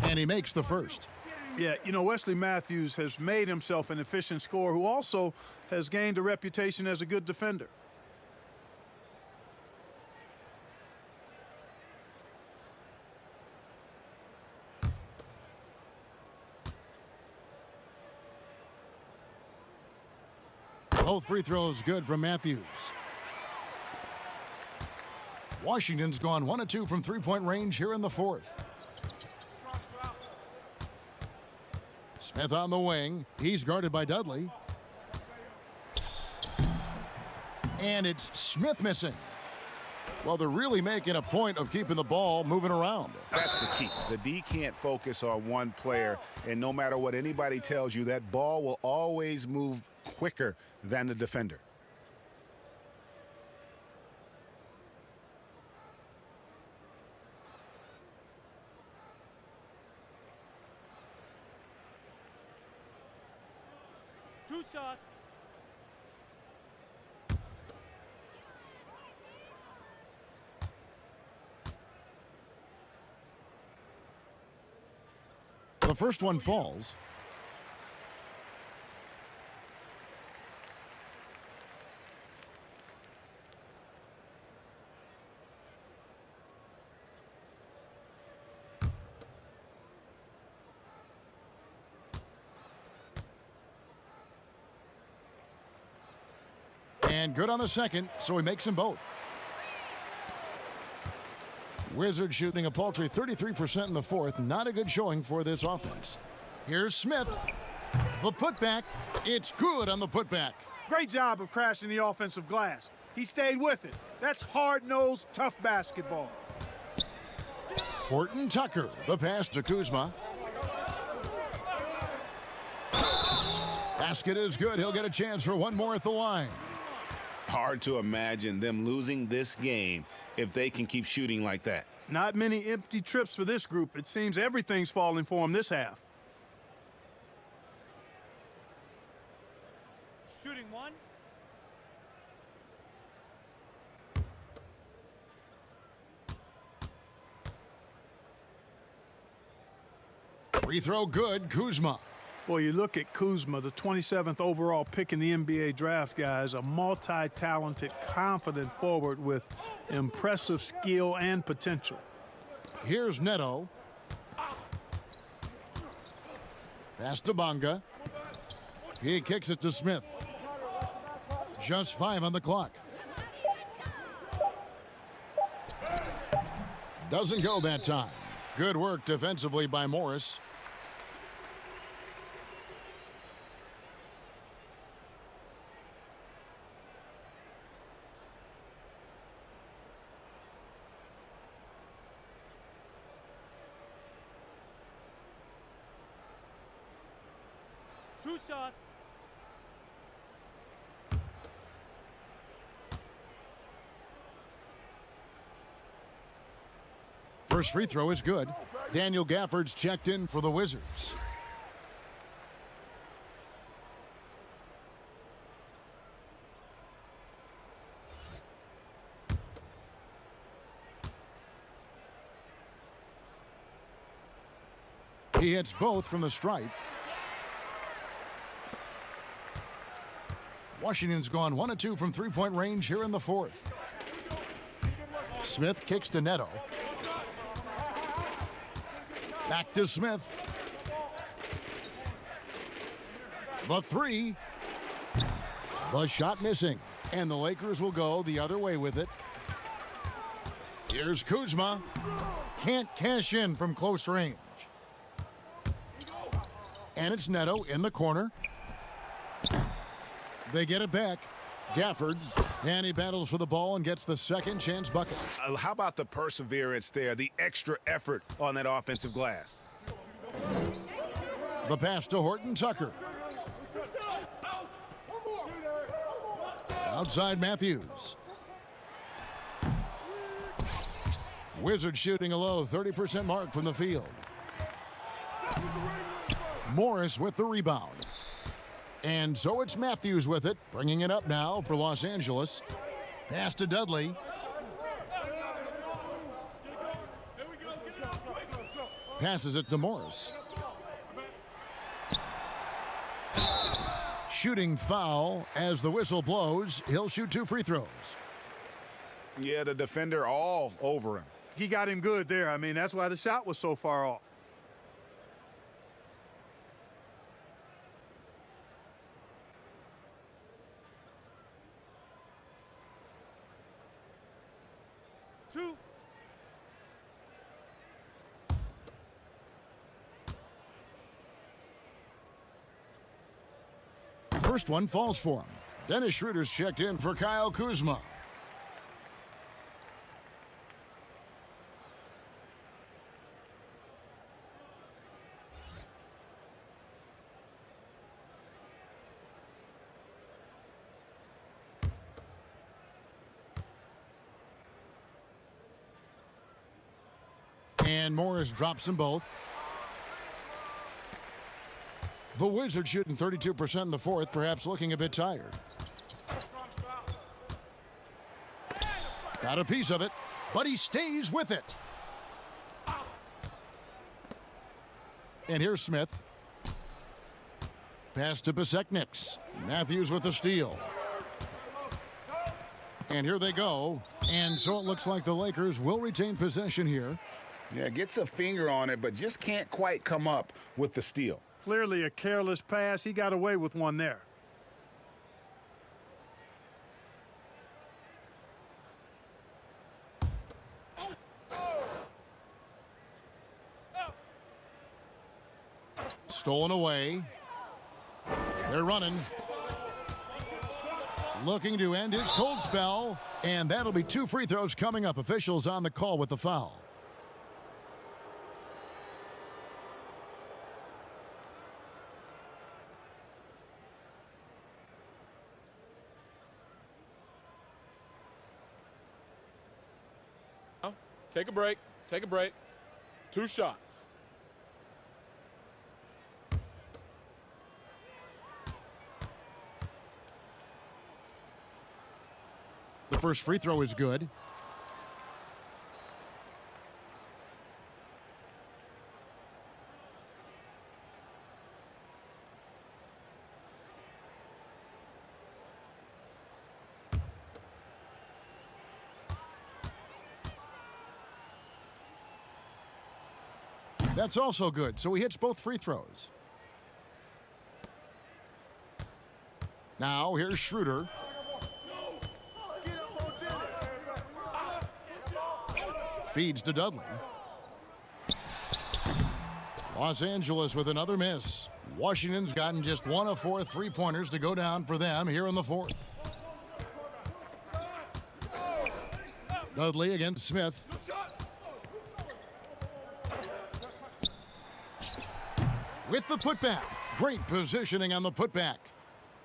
S3: And he makes the first.
S6: Yeah, you know, Wesley Matthews has made himself an efficient scorer who also has gained a reputation as a good defender.
S3: Both free throws good from Matthews. Washington's gone 1 of 2 from three-point range here in the fourth. Smith on the wing. He's guarded by Dudley. And it's Smith missing. Well, they're really making a point of keeping the ball moving around.
S5: That's the key. The D can't focus on one player, and no matter what anybody tells you, that ball will always move quicker than the defender.
S8: Two shots.
S3: The first one falls. And good on the second, so he makes them both. Wizards shooting a paltry 33% in the fourth. Not a good showing for this offense. Here's Smith. The putback. It's good on the putback.
S6: Great job of crashing the offensive glass. He stayed with it. That's hard-nosed, tough basketball.
S3: Horton Tucker, the pass to Kuzma. Basket is good. He'll get a chance for one more at the line.
S5: Hard to imagine them losing this game if they can keep shooting like that.
S6: Not many empty trips for this group. It seems everything's falling for them this half.
S8: Shooting one.
S3: Free throw good, Kuzma.
S6: Boy, you look at Kuzma, the 27th overall pick in the NBA draft, guys, a multi-talented, confident forward with impressive skill and potential.
S3: Here's Neto. Pass to Bonga. He kicks it to Smith. Just 5 on the clock. Doesn't go that time. Good work defensively by Morris.
S8: 2 shots.
S3: First free throw is good. Daniel Gafford's checked in for the Wizards. He hits both from the stripe. Washington's gone 1 of 2 from three-point range here in the fourth. Smith kicks to Neto. Back to Smith. The three. The shot missing. And the Lakers will go the other way with it. Here's Kuzma. Can't cash in from close range. And it's Neto in the corner. They get it back. Gafford, and he battles for the ball and gets the second chance bucket.
S5: How about the perseverance there, the extra effort on that offensive glass?
S3: The pass to Horton Tucker. Outside Matthews. Wizards shooting a low 30% mark from the field. Morris with the rebound. And so it's Matthews with it, bringing it up now for Los Angeles. Pass to Dudley. Passes it to Morris. Shooting foul as the whistle blows. He'll shoot 2 free throws.
S5: Yeah, the defender all over him.
S6: He got him good there. I mean, that's why the shot was so far off.
S3: First one falls for him. Dennis Schroeder's checked in for Kyle Kuzma. And Morris drops them both. The Wizards shooting 32% in the fourth, perhaps looking a bit tired. Got a piece of it, but he stays with it. And here's Smith. Pass to Besekniks. Matthews with the steal. And here they go. And so it looks like the Lakers will retain possession here.
S5: Yeah, gets a finger on it, but just can't quite come up with the steal.
S6: Clearly a careless pass. He got away with one there.
S3: Stolen away. They're running. Looking to end his cold spell. And that'll be 2 free throws coming up. Officials on the call with the foul.
S13: Take a break. Take a break. 2 shots.
S3: The first free throw is good. That's also good, so he hits both free throws. Now here's Schroeder. Feeds to Dudley. Los Angeles with another miss. Washington's gotten just 1 of 4 three-pointers to go down for them here in the fourth. Dudley against Smith. With the putback. Great positioning on the putback.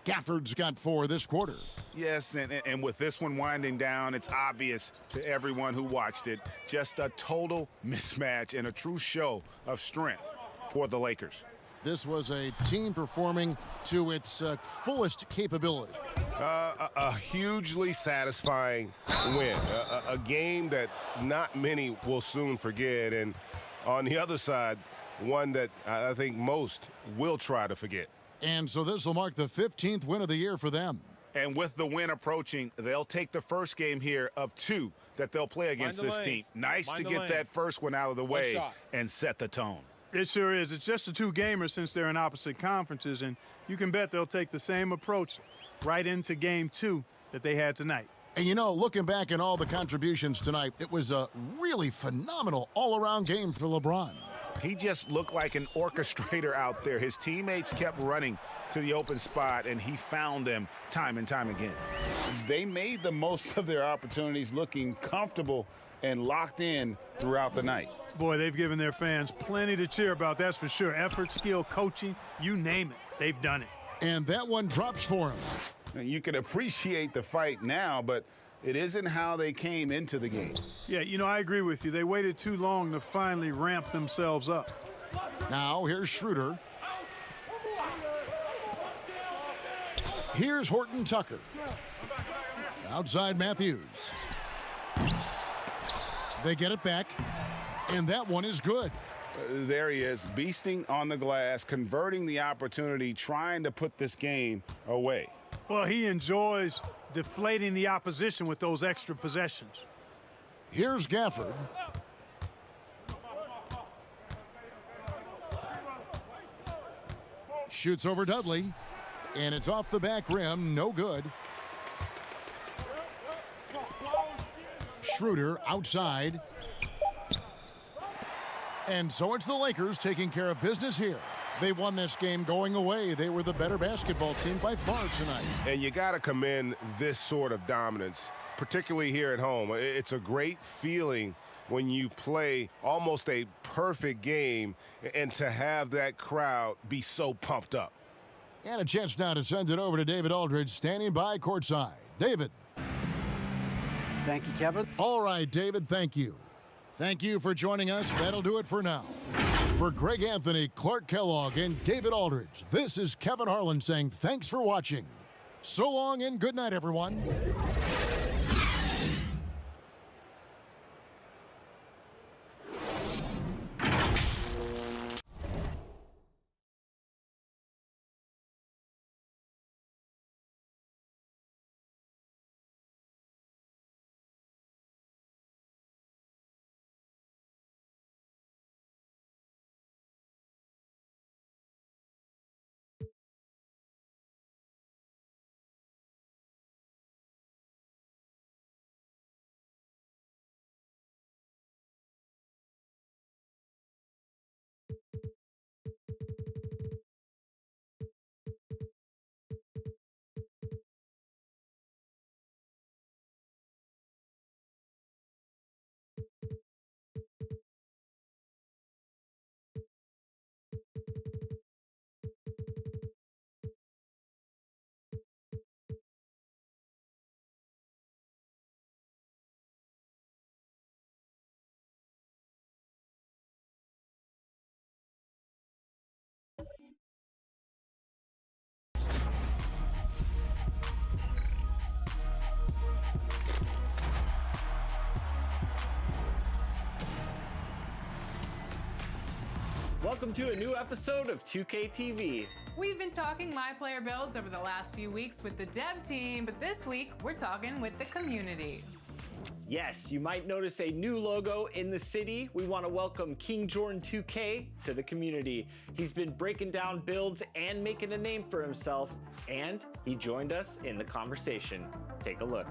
S3: Gafford's got 4 this quarter.
S5: Yes, and with this one winding down, it's obvious to everyone who watched it. Just a total mismatch and a true show of strength for the Lakers.
S3: This was a team performing to its fullest capability.
S7: A hugely satisfying win. A game that not many will soon forget. And on the other side, one that I think most will try to forget.
S3: And so this will mark the 15th win of the year for them.
S5: And with the win approaching, they'll take the first game here of 2 that they'll play against this team. Nice to get that first one out of the way and set the tone.
S6: It sure is. It's just a 2-gamer since they're in opposite conferences, and you can bet they'll take the same approach right into game 2 that they had tonight.
S3: And you know, looking back at all the contributions tonight, it was a really phenomenal all-around game for LeBron.
S5: He just looked like an orchestrator out there. His teammates kept running to the open spot, and he found them time and time again. They made the most of their opportunities, looking comfortable and locked in throughout the night.
S6: Boy, they've given their fans plenty to cheer about, that's for sure. Effort, skill, coaching, you name it, they've done it.
S3: And that one drops for him.
S5: You can appreciate the fight now, but it isn't how they came into the game.
S6: Yeah, you know, I agree with you. They waited too long to finally ramp themselves up.
S3: Now, here's Schroeder. Here's Horton Tucker. Outside Matthews. They get it back, and that one is good.
S5: There he is, beasting on the glass, converting the opportunity, trying to put this game away.
S6: Well, he enjoys deflating the opposition with those extra possessions.
S3: Here's Gafford. Shoots over Dudley, and it's off the back rim, no good. Schroeder outside. And so it's the Lakers taking care of business here. They won this game going away. They were the better basketball team by far tonight.
S7: And you got to commend this sort of dominance, particularly here at home. It's a great feeling when you play almost a perfect game and to have that crowd be so pumped up.
S3: And a chance now to send it over to David Aldridge, standing by courtside. David.
S4: Thank you, Kevin.
S3: All right, David, thank you. Thank you for joining us. That'll do it for now. For Greg Anthony, Clark Kellogg, and David Aldridge, this is Kevin Harlan saying thanks for watching. So long and good night, everyone.
S14: Welcome to a new episode of 2K TV.
S15: We've been talking My Player builds over the last few weeks with the dev team, but this week we're talking with the community.
S14: Yes, you might notice a new logo in the city. We want to welcome King Jordan 2K to the community. He's been breaking down builds and making a name for himself, and he joined us in the conversation. Take a look.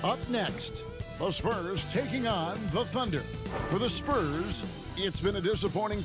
S3: Up next, the Spurs taking on the Thunder. For the Spurs, it's been a disappointing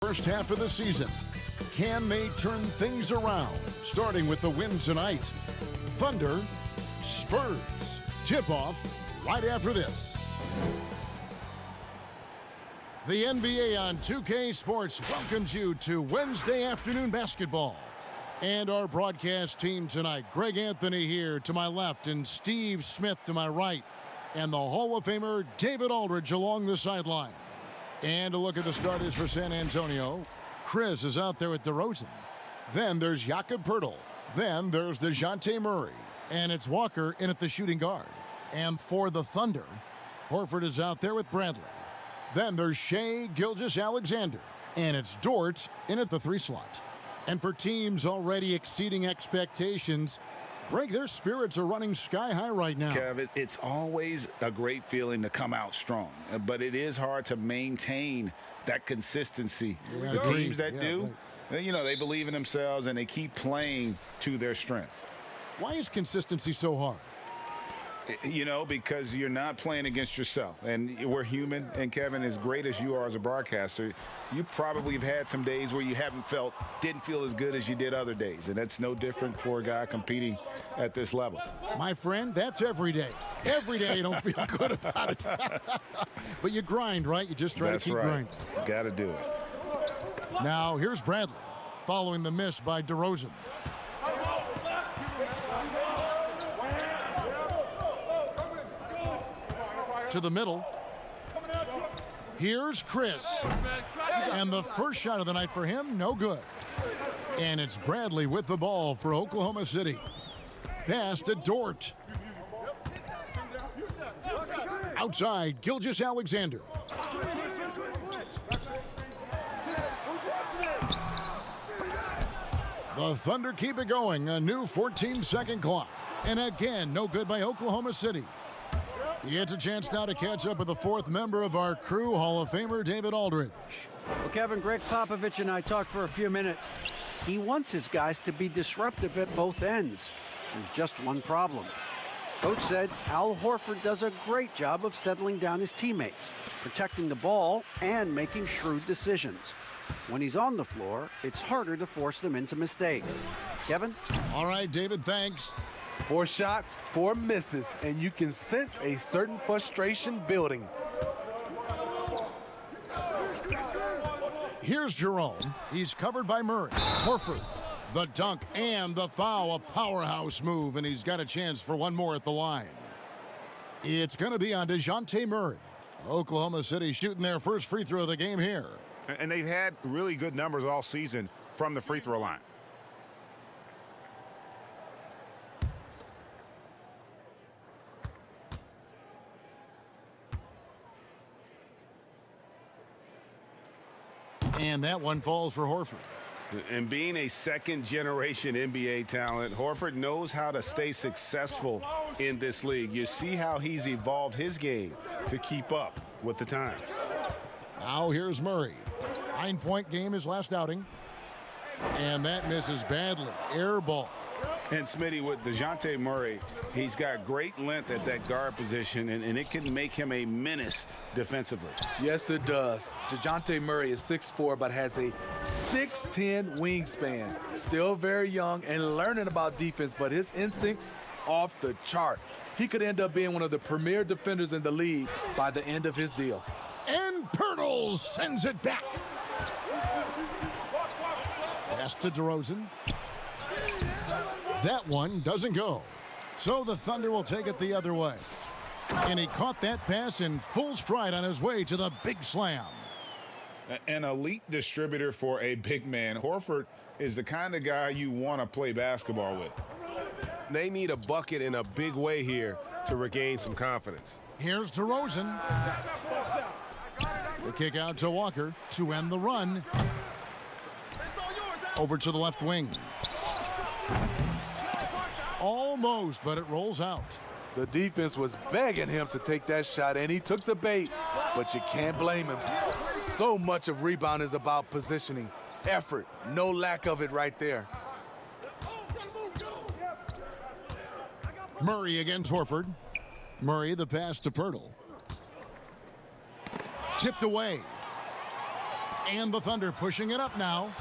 S3: first half of the seaon. Can they turn things around? Starting with the win tonight. Thunder, Spurs. Tip-off right after this. The NBA on 2K Sports welcomes you to Wednesday afternoon basketball. And our broadcast team tonight, Greg Anthony here to my left and Steve Smith to my right. And the Hall of Famer David Aldridge along the sideline. And a look at the starters for San Antonio. Chris is out there with DeRozan. Then there's Jakob Poeltl. Then there's DeJounte Murray. And it's Walker in at the shooting guard. And for the Thunder, Horford is out there with Bradley. Then there's Shai Gilgeous-Alexander. And it's Dort in at the 3 slot. And for teams already exceeding expectations, Greg, their spirits are running sky high right now.
S5: Kev, it's always a great feeling to come out strong, but it is hard to maintain that consistency.
S3: Yeah,
S5: the
S3: agreed.
S5: teams that do,
S3: right.
S5: you know, they believe in themselves and they keep playing to their strengths.
S3: Why is consistency so hard?
S5: You know, because you're not playing against yourself. And we're human. And, Kevin, as great as you are as a broadcaster, you probably have had some days where you didn't feel as good as you did other days. And that's no different for a guy competing at this level.
S3: My friend, that's every day. Every day you don't feel good about it. But you grind, right? You just try to keep grinding.
S5: Got to do it.
S3: Now, here's Bradley following the miss by DeRozan. To the middle. Here's Chris. And the first shot of the night for him, no good. And it's Bradley with the ball for Oklahoma City. Pass to Dort. Outside, Gilgeous-Alexander. The Thunder keep it going. A new 14-second clock. And again, no good by Oklahoma City. He gets a chance now to catch up with the 4th member of our crew, Hall of Famer David Aldridge.
S4: Well, Kevin, Greg Popovich and I talked for a few minutes. He wants his guys to be disruptive at both ends. There's just one problem. Coach said Al Horford does a great job of settling down his teammates, protecting the ball, and making shrewd decisions. When he's on the floor, it's harder to force them into mistakes. Kevin?
S3: All right, David, thanks.
S16: 4 shots, 4 misses, and you can sense a certain frustration building.
S3: Here's Jerome. He's covered by Murray. Horford, the dunk and the foul, a powerhouse move, and he's got a chance for one more at the line. It's going to be on DeJounte Murray. Oklahoma City shooting their first free throw of the game here.
S5: And they've had really good numbers all season from the free throw line.
S3: And that one falls for Horford.
S5: And being a second-generation NBA talent, Horford knows how to stay successful in this league. You see how he's evolved his game to keep up with the times.
S3: Now here's Murray. 9-point game his last outing. And that misses badly. Air ball.
S5: And Smitty, with DeJounte Murray, he's got great length at that guard position, and it can make him a menace defensively.
S16: Yes, it does. DeJounte Murray is 6'4", but has a 6'10" wingspan. Still very young and learning about defense, but his instincts off the chart. He could end up being one of the premier defenders in the league by the end of his deal.
S3: And Poeltl sends it back. Pass to DeRozan. That one doesn't go. So the Thunder will take it the other way. And he caught that pass in full stride on his way to the big slam.
S5: An elite distributor for a big man. Horford is the kind of guy you want to play basketball with.
S7: They need a bucket in a big way here to regain some confidence.
S3: Here's DeRozan. The kick out to Walker to end the run. Over to the left wing. Almost, but it rolls out.
S16: The defense was begging him to take that shot, and he took the bait, but you can't blame him. So much of rebound is about positioning, effort, no lack of it right there.
S3: Murray against Horford. Murray, the pass to Poeltl. Tipped away. And the Thunder pushing it up now.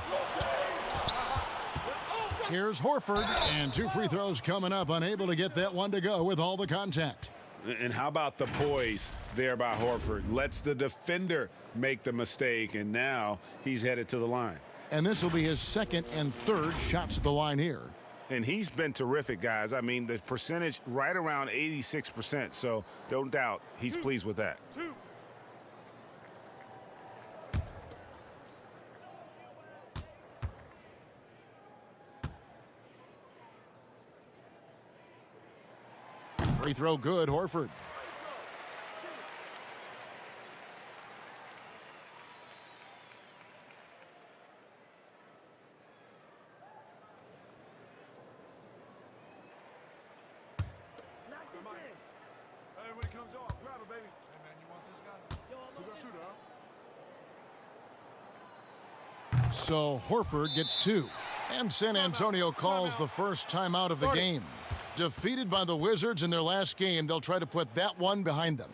S3: Here's Horford, and 2 free throws coming up, unable to get that one to go with all the contact.
S5: And how about the poise there by Horford? Lets the defender make the mistake, and now he's headed to the line.
S3: And this will be his 2nd and 3rd shots at the line here.
S5: And he's been terrific, guys. I mean, the percentage right around 86%, so don't doubt he's pleased with that.
S3: Free throw good, Horford. So Horford gets 2. And San Antonio calls the first timeout of the game. Defeated by the Wizards in their last game, they'll try to put that one behind them.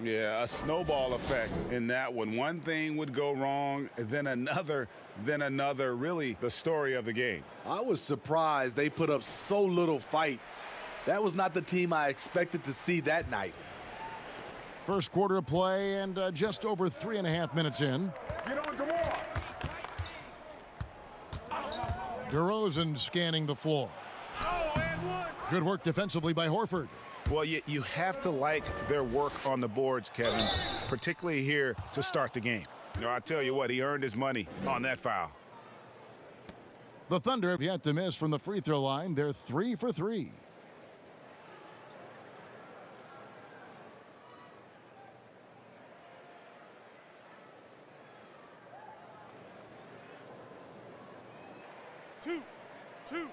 S5: Yeah, a snowball effect in that one. One thing would go wrong, then another, really the story of the game.
S16: I was surprised they put up so little fight. That was not the team I expected to see that night.
S3: First quarter of play and just over 3.5 minutes in.
S12: Get on to more.
S3: DeRozan scanning the floor. Good work defensively by Horford.
S5: Well, you have to like their work on the boards, Kevin, particularly here to start the game. You know, I tell you what, he earned his money on that foul.
S3: The Thunder have yet to miss from the free throw line. They're 3 for 3.
S12: Two.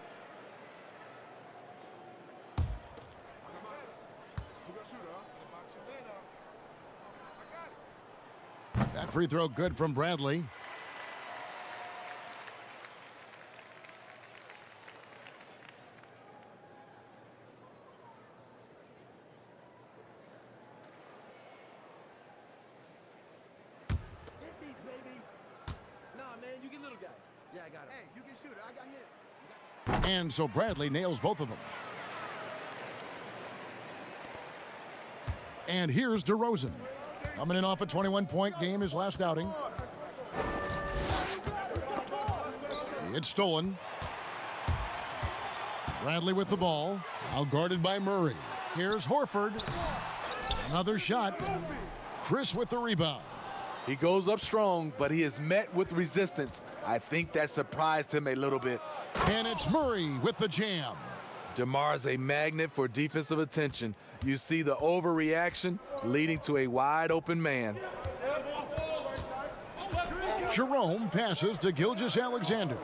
S3: That free throw good from Bradley. And so Bradley nails both of them. And here's DeRozan. Coming in off a 21-point game his last outing. It's stolen. Bradley with the ball. Now guarded by Murray. Here's Horford. Another shot. Chris with the rebound.
S16: He goes up strong, but he is met with resistance. I think that surprised him a little bit.
S3: And it's Murray with the jam.
S16: DeMar's a magnet for defensive attention. You see the overreaction leading to a wide open man.
S3: Jerome passes to Gilgeous-Alexander.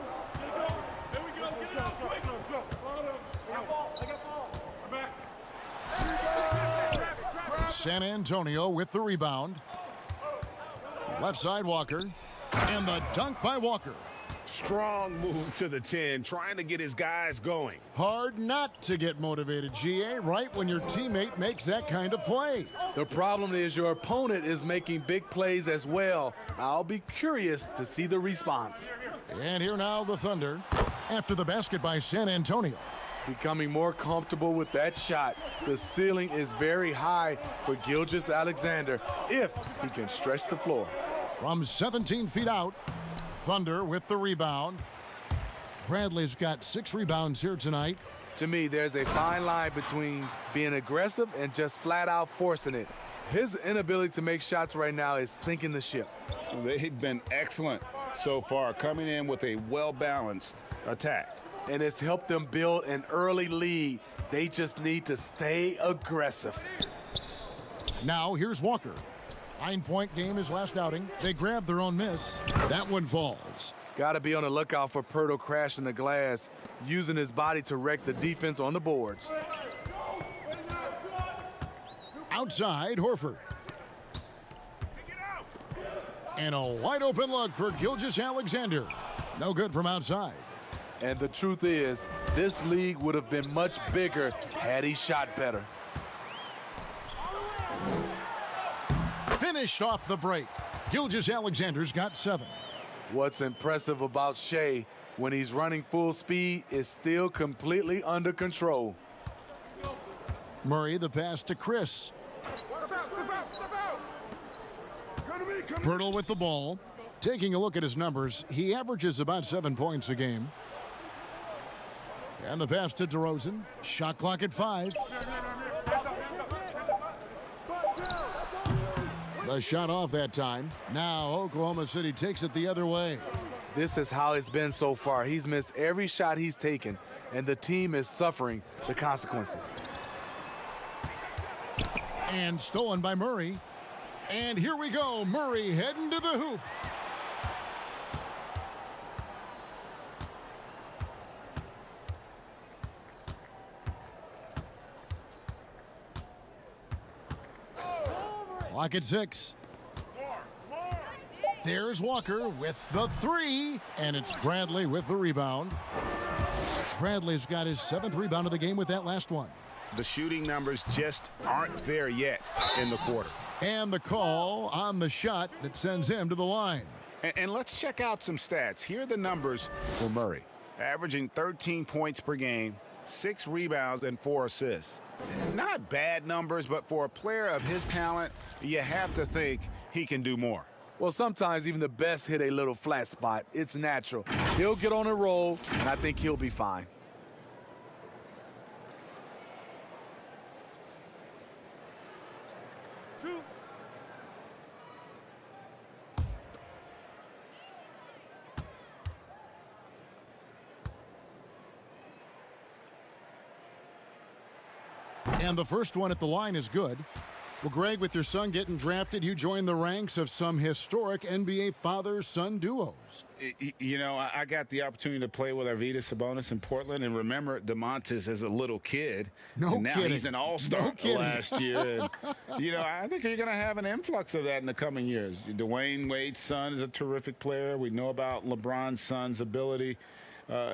S3: San Antonio with the rebound. Left side Walker. And the dunk by Walker.
S5: Strong move to the 10, trying to get his guys going.
S3: Hard not to get motivated, GA, right when your teammate makes that kind of play.
S16: The problem is your opponent is making big plays as well. I'll be curious to see the response.
S3: And here now the Thunder after the basket by San Antonio.
S16: Becoming more comfortable with that shot. The ceiling is very high for Gilgeous-Alexander if he can stretch the floor.
S3: From 17 feet out, Thunder with the rebound. Bradley's got 6 rebounds here tonight.
S16: To me, there's a fine line between being aggressive and just flat out forcing it. His inability to make shots right now is sinking the ship.
S5: They've been excellent so far, coming in with a well-balanced attack.
S16: And it's helped them build an early lead. They just need to stay aggressive.
S3: Now here's Walker. 9-point game his last outing. They grab their own miss. That one falls.
S16: Got to be on the lookout for Pirtle crashing the glass, using his body to wreck the defense on the boards.
S3: Outside, Horford. And a wide open look for Gilgeous-Alexander. No good from outside.
S16: And the truth is, this league would have been much bigger had he shot better.
S3: Finished off the break. Gilgeous-Alexander's got 7.
S16: What's impressive about Shea when he's running full speed is still completely under control.
S3: Murray the pass to Chris. Pirtle with the ball. Taking a look at his numbers, he averages about 7 points a game. And the pass to DeRozan. Shot clock at 5. The shot off that time. Now Oklahoma City takes it the other way.
S16: This is how it's been so far. He's missed every shot he's taken, and the team is suffering the consequences.
S3: And stolen by Murray. And here we go. Murray heading to the hoop. Clock at 6. There's Walker with the 3, and it's Bradley with the rebound. Bradley's got his 7th rebound of the game with that last one.
S5: The shooting numbers just aren't there yet in the quarter.
S3: And the call on the shot that sends him to the line.
S5: And let's check out some stats. Here are the numbers for Murray. Averaging 13 points per game, 6 rebounds, and 4 assists. Not bad numbers, but for a player of his talent, you have to think he can do more.
S16: Well, sometimes even the best hit a little flat spot. It's natural. He'll get on a roll, and I think he'll be fine.
S3: And the first one at the line is good. Well, Greg, with your son getting drafted, you joined the ranks of some historic NBA father-son duos.
S5: You know, I got the opportunity to play with Arvydas Sabonis in Portland, and remember DeMontis as a little kid.
S3: No
S5: and now
S3: kidding.
S5: He's an all-star last year. And, you know, I think you're going to have an influx of that in the coming years. Dwayne Wade's son is a terrific player. We know about LeBron's son's ability.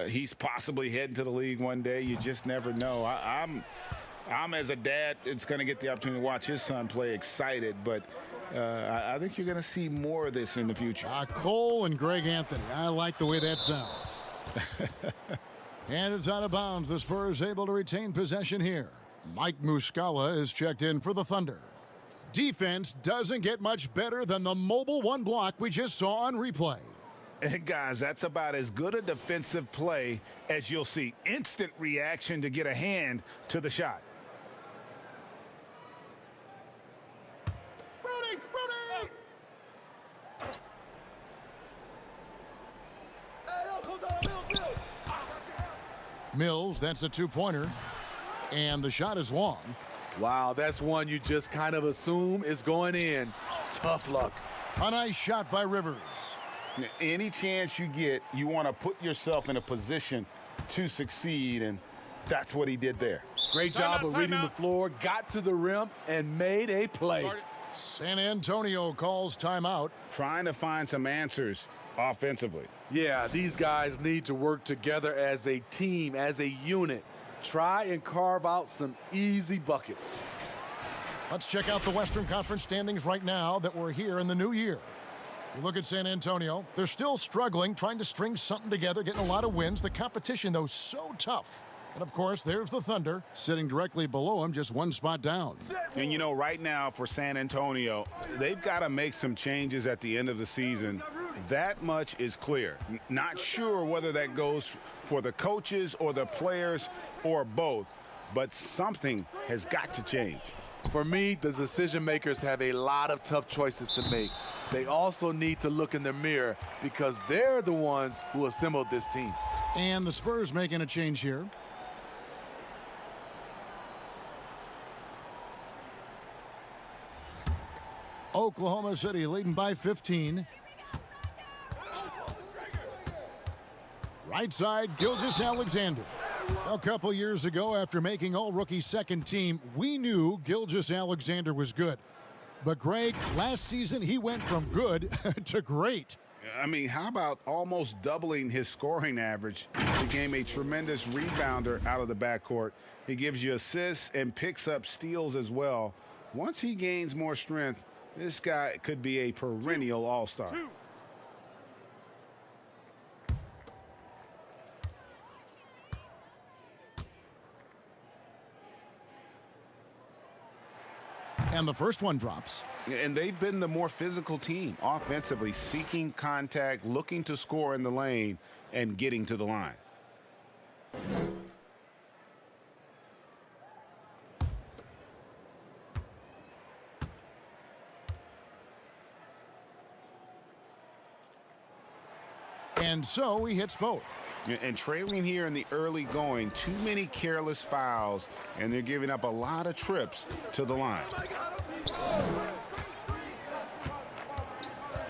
S5: He's possibly heading to the league one day. You just never know. I'm as a dad, it's going to get the opportunity to watch his son play excited, but I think you're going to see more of this in the future.
S3: Cole and Greg Anthony. I like the way that sounds. And it's out of bounds. The Spurs able to retain possession here. Mike Muscala is checked in for the Thunder. Defense doesn't get much better than the mobile one block we just saw on replay.
S5: And guys, that's about as good a defensive play as you'll see. Instant reaction to get a hand to the shot.
S3: Mills, that's a 2-pointer. And the shot is long.
S16: Wow, that's one you just kind of assume is going in. Tough luck.
S3: A nice shot by Rivers.
S5: Any chance you get, you want to put yourself in a position to succeed, and that's what he did there.
S16: Great job of reading the floor, got to the rim, and made a play.
S3: San Antonio calls timeout.
S5: Trying to find some answers offensively.
S16: Yeah, these guys need to work together as a team, as a unit. Try and carve out some easy buckets.
S3: Let's check out the Western Conference standings right now that we're here in the new year. You look at San Antonio, they're still struggling, trying to string something together, getting a lot of wins. The competition, though, so tough. And, of course, there's the Thunder, sitting directly below them, just one spot down.
S5: And, you know, right now for San Antonio, they've got to make some changes at the end of the season. That much is clear. Not sure whether that goes for the coaches or the players or both, but something has got to change.
S16: For me, the decision makers have a lot of tough choices to make. They also need to look in the mirror because they're the ones who assembled this team.
S3: And the Spurs making a change here. Oklahoma City leading by 15. Right side, Gilgeous-Alexander. A couple years ago, after making All-Rookie second team, we knew Gilgeous-Alexander was good. But, Greg, last season he went from good to great.
S5: I mean, how about almost doubling his scoring average? He became a tremendous rebounder out of the backcourt. He gives you assists and picks up steals as well. Once he gains more strength, This guy could be a perennial all-star.
S3: And the first one drops.
S5: And they've been the more physical team, offensively, seeking contact, looking to score in the lane, and getting to the line.
S3: And so he hits both.
S5: And trailing here in the early going, too many careless fouls, and they're giving up a lot of trips to the line.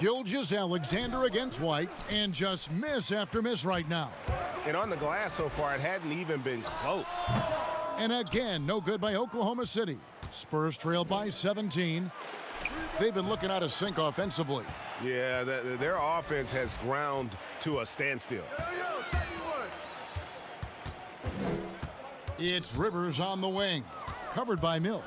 S3: Gilgeous-Alexander against White, and just miss after miss right now.
S5: And on the glass so far, it hadn't even been close.
S3: And again, no good by Oklahoma City. Spurs trail by 17. They've been looking out of sync offensively.
S7: Yeah, their offense has ground to a standstill.
S3: It's Rivers on the wing, covered by Mills.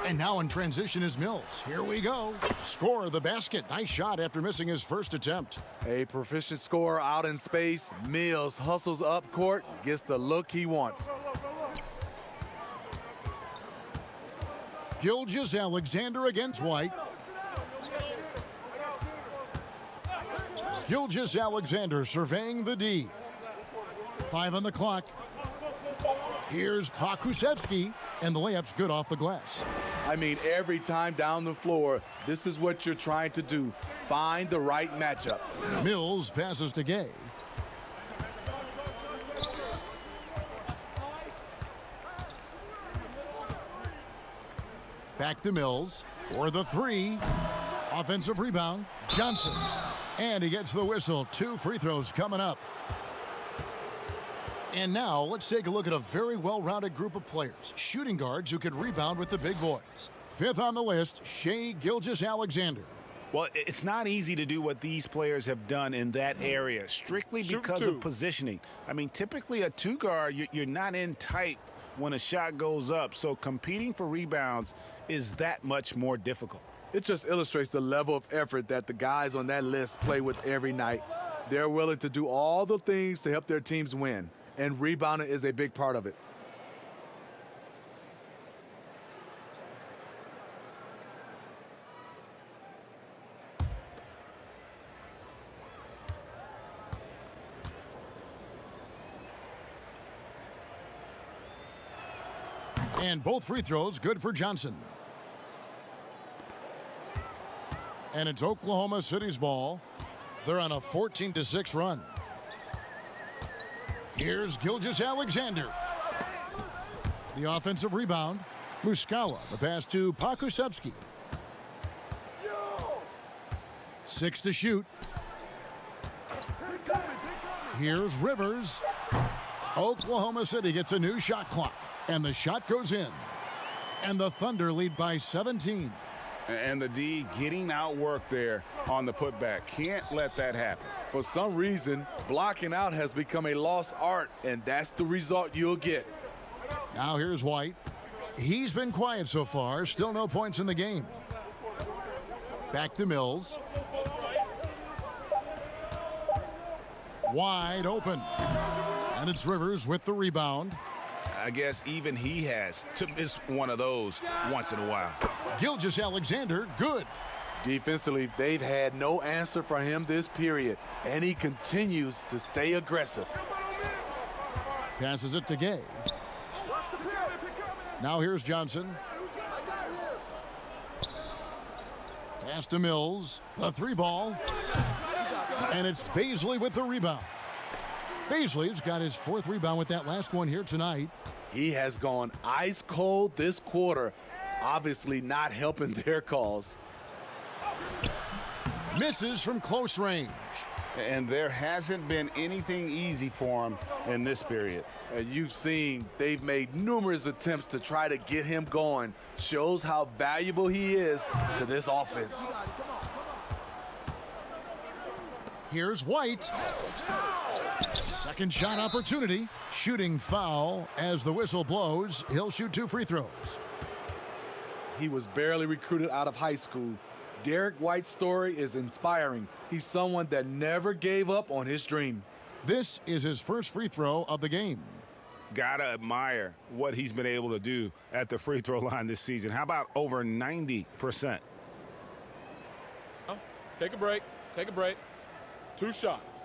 S3: And now in transition is Mills. Here we go. Score the basket. Nice shot after missing his first attempt.
S16: A proficient scorer out in space. Mills hustles up court, gets the look he wants.
S3: Gilgeous-Alexander against White. Gilgeous-Alexander surveying the D. 5 on the clock. Here's Pakusevsky, and the layup's good off the glass.
S16: I mean, every time down the floor, this is what you're trying to do. Find the right matchup.
S3: Mills passes to Gay. Back to Mills for the 3. Offensive rebound, Johnson. And he gets the whistle. 2 free throws coming up. And now let's take a look at a very well-rounded group of players. Shooting guards who can rebound with the big boys. 5th on the list, Shai Gilgeous-Alexander.
S5: Well, it's not easy to do what these players have done in that area, strictly because of positioning. I mean, typically a 2 guard, you're not in tight when a shot goes up, so competing for rebounds is that much more difficult.
S16: It just illustrates the level of effort that the guys on that list play with every night. They're willing to do all the things to help their teams win, and rebounding is a big part of it.
S3: And both free throws good for Johnson. And it's Oklahoma City's ball. They're on a 14-6 run. Here's Gilgeous-Alexander. The offensive rebound. Muscala, the pass to Pakusevsky. 6 to shoot. Here's Rivers. Oklahoma City gets a new shot clock. And the shot goes in. And the Thunder lead by 17.
S5: And the D getting outworked there on the putback. Can't let that happen.
S16: For some reason, blocking out has become a lost art, and that's the result you'll get.
S3: Now here's White. He's been quiet so far. Still no points in the game. Back to Mills. Wide open. And it's Rivers with the rebound.
S5: I guess even he has to miss one of those once in a while.
S3: Gilgeous-Alexander, good.
S16: Defensively, they've had no answer for him this period, and he continues to stay aggressive.
S3: Passes it to Gay. Now here's Johnson. Pass to Mills. The 3 ball. And it's Baisley with the rebound. Baisley's got his 4th rebound with that last one here tonight.
S16: He has gone ice cold this quarter, obviously not helping their cause.
S3: Misses from close range.
S5: And there hasn't been anything easy for him in this period.
S16: And you've seen they've made numerous attempts to try to get him going. Shows how valuable he is to this offense.
S3: Here's White. Second shot opportunity. Shooting foul as the whistle blows. He'll shoot 2 free throws.
S16: He was barely recruited out of high school, Derek White's story is inspiring. He's someone that never gave up on his dream.
S3: This is his first free throw of the game.
S5: Gotta admire what he's been able to do at the free throw line this season. How about over 90%?
S13: Take a break. Take a break. 2 shots.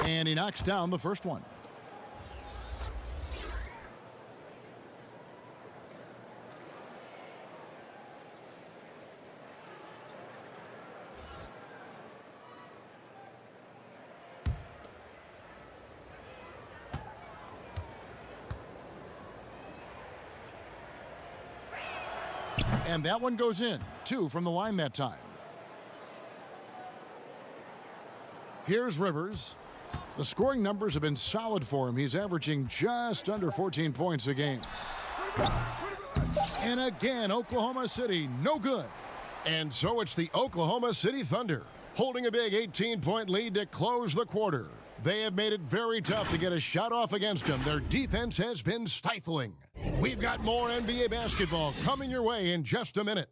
S3: And he knocks down the first one. And that one goes in. 2 from the line that time. Here's Rivers. The scoring numbers have been solid for him. He's averaging just under 14 points a game. And again, Oklahoma City, no good. And so it's the Oklahoma City Thunder, holding a big 18-point lead to close the quarter. They have made it very tough to get a shot off against them. Their defense has been stifling. We've got more NBA basketball coming your way in just a minute.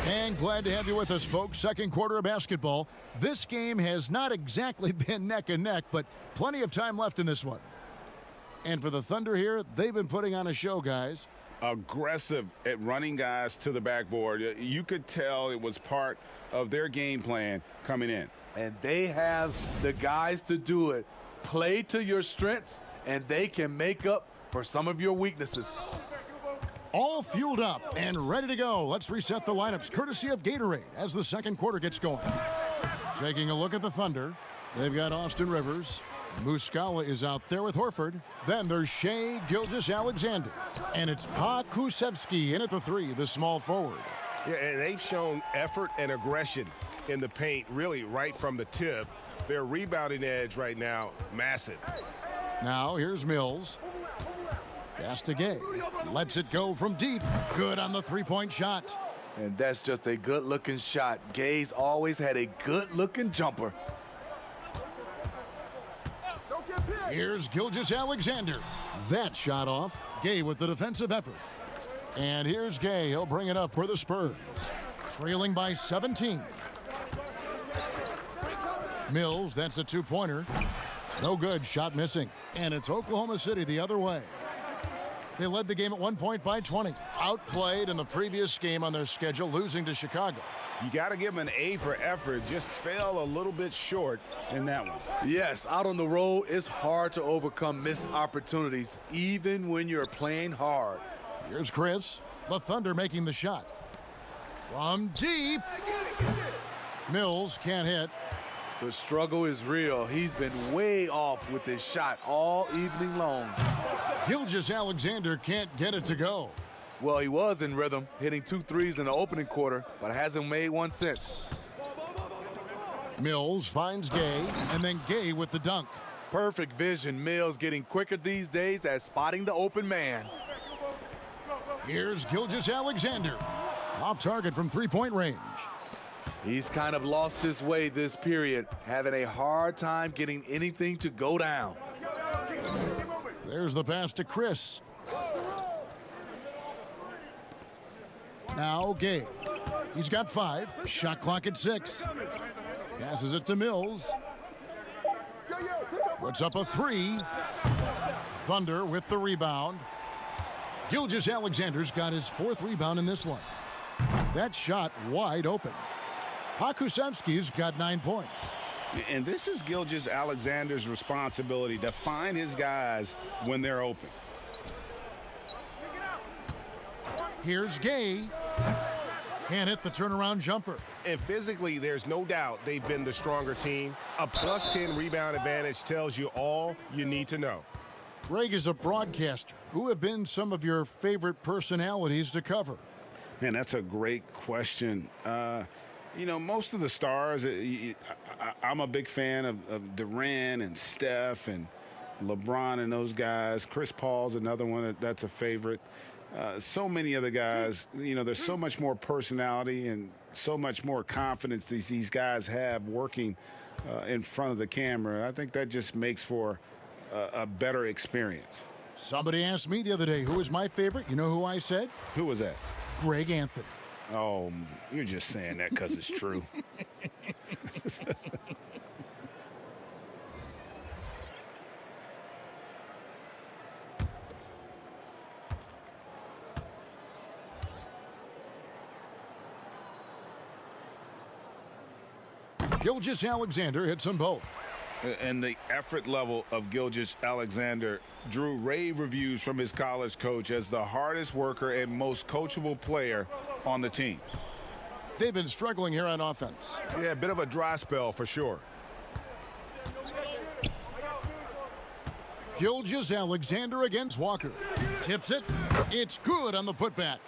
S3: And glad to have you with us, folks. Second quarter of basketball. This game has not exactly been neck and neck, but plenty of time left in this one. And for the Thunder here, they've been putting on a show, guys.
S5: Aggressive at running guys to the backboard. You could tell it was part of their game plan coming in.
S16: And they have the guys to do it. Play to your strengths, and they can make up for some of your weaknesses.
S3: All fueled up and ready to go. Let's reset the lineups courtesy of Gatorade as the second quarter gets going. Taking a look at the Thunder, they've got Austin Rivers. Muscala is out there with Horford. Then there's Shai Gilgeous-Alexander. And it's Pokusevski in at the 3, the small forward.
S5: Yeah, and they've shown effort and aggression in the paint really right from the tip. Their rebounding edge right now, massive.
S3: Now here's Mills. Pass to Gay. Lets it go from deep. Good on the three-point shot.
S16: And that's just a good-looking shot. Gay's always had a good-looking jumper.
S3: Here's Gilgeous-Alexander. That shot off. Gay with the defensive effort. And here's Gay. He'll bring it up for the Spurs. Trailing by 17. Mills, that's a two-pointer. No good. Shot missing. And it's Oklahoma City the other way. They led the game at 1 point by 20. Outplayed in the previous game on their schedule, losing to Chicago.
S5: You got to give them an A for effort. Just fell a little bit short in that one.
S16: Yes, out on the road, it's hard to overcome missed opportunities, even when you're playing hard.
S3: Here's Chris. The Thunder making the shot. From deep. Mills can't hit.
S16: The struggle is real. He's been way off with his shot all evening long.
S3: Gilgeous-Alexander can't get it to go.
S16: Well, he was in rhythm, hitting 2 threes in the opening quarter, but hasn't made one since.
S3: Mills finds Gay, and then Gay with the dunk.
S16: Perfect vision. Mills getting quicker these days at spotting the open man.
S3: Here's Gilgeous-Alexander. Off target from three-point range.
S16: He's kind of lost his way this period, having a hard time getting anything to go down.
S3: There's the pass to Chris. Now Gay. He's got 5. Shot clock at 6. Passes it to Mills. Puts up a 3. Thunder with the rebound. Gilgeous-Alexander's got his 4th rebound in this one. That shot wide open. Pokusevski's got 9 points.
S5: And this is Gilgeous-Alexander's responsibility to find his guys when they're open.
S3: Here's Gay. Can't hit the turnaround jumper.
S5: And physically, there's no doubt they've been the stronger team. A +10 rebound advantage tells you all you need to know.
S3: Greg is a broadcaster. Who have been some of your favorite personalities to cover?
S5: Man, that's a great question. Most of the stars, I'm a big fan of Durant and Steph and LeBron and those guys. Chris Paul's another one that's a favorite. So many other guys, there's so much more personality and so much more confidence these guys have working in front of the camera. I think that just makes for a better experience.
S3: Somebody asked me the other day, who was my favorite? You know who I said?
S5: Who was that?
S3: Greg Anthony.
S5: Oh, you're just saying that because it's true.
S3: Gilgeous-Alexander hits them both.
S5: And the effort level of Gilgeous-Alexander drew rave reviews from his college coach as the hardest worker and most coachable player on the team.
S3: They've been struggling here on offense.
S7: Yeah, a bit of a dry spell for sure.
S3: Gilgeous-Alexander against Walker. Tips it. It's good on the putback.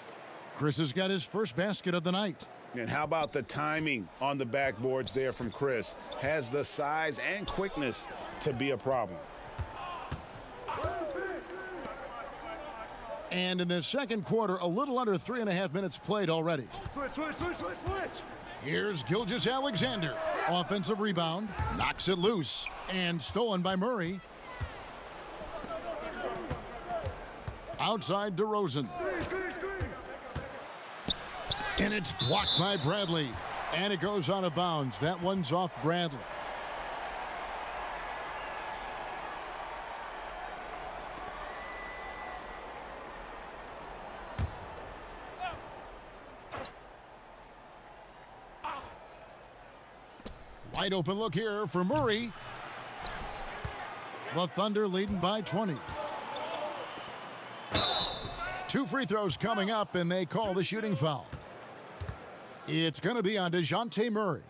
S3: Chris has got his first basket of the night.
S5: And how about the timing on the backboards there from Chris? Has the size and quickness to be a problem.
S3: And in the second quarter, a little under 3.5 minutes played already.
S8: Switch.
S3: Here's Gilgeous-Alexander. Offensive rebound. Knocks it loose. And stolen by Murray. Outside DeRozan. And it's blocked by Bradley. And it goes out of bounds. That one's off Bradley. Wide open look here for Murray. The Thunder leading by 20. 2 free throws coming up, and they call the shooting foul. It's going to be on DeJounte Murray.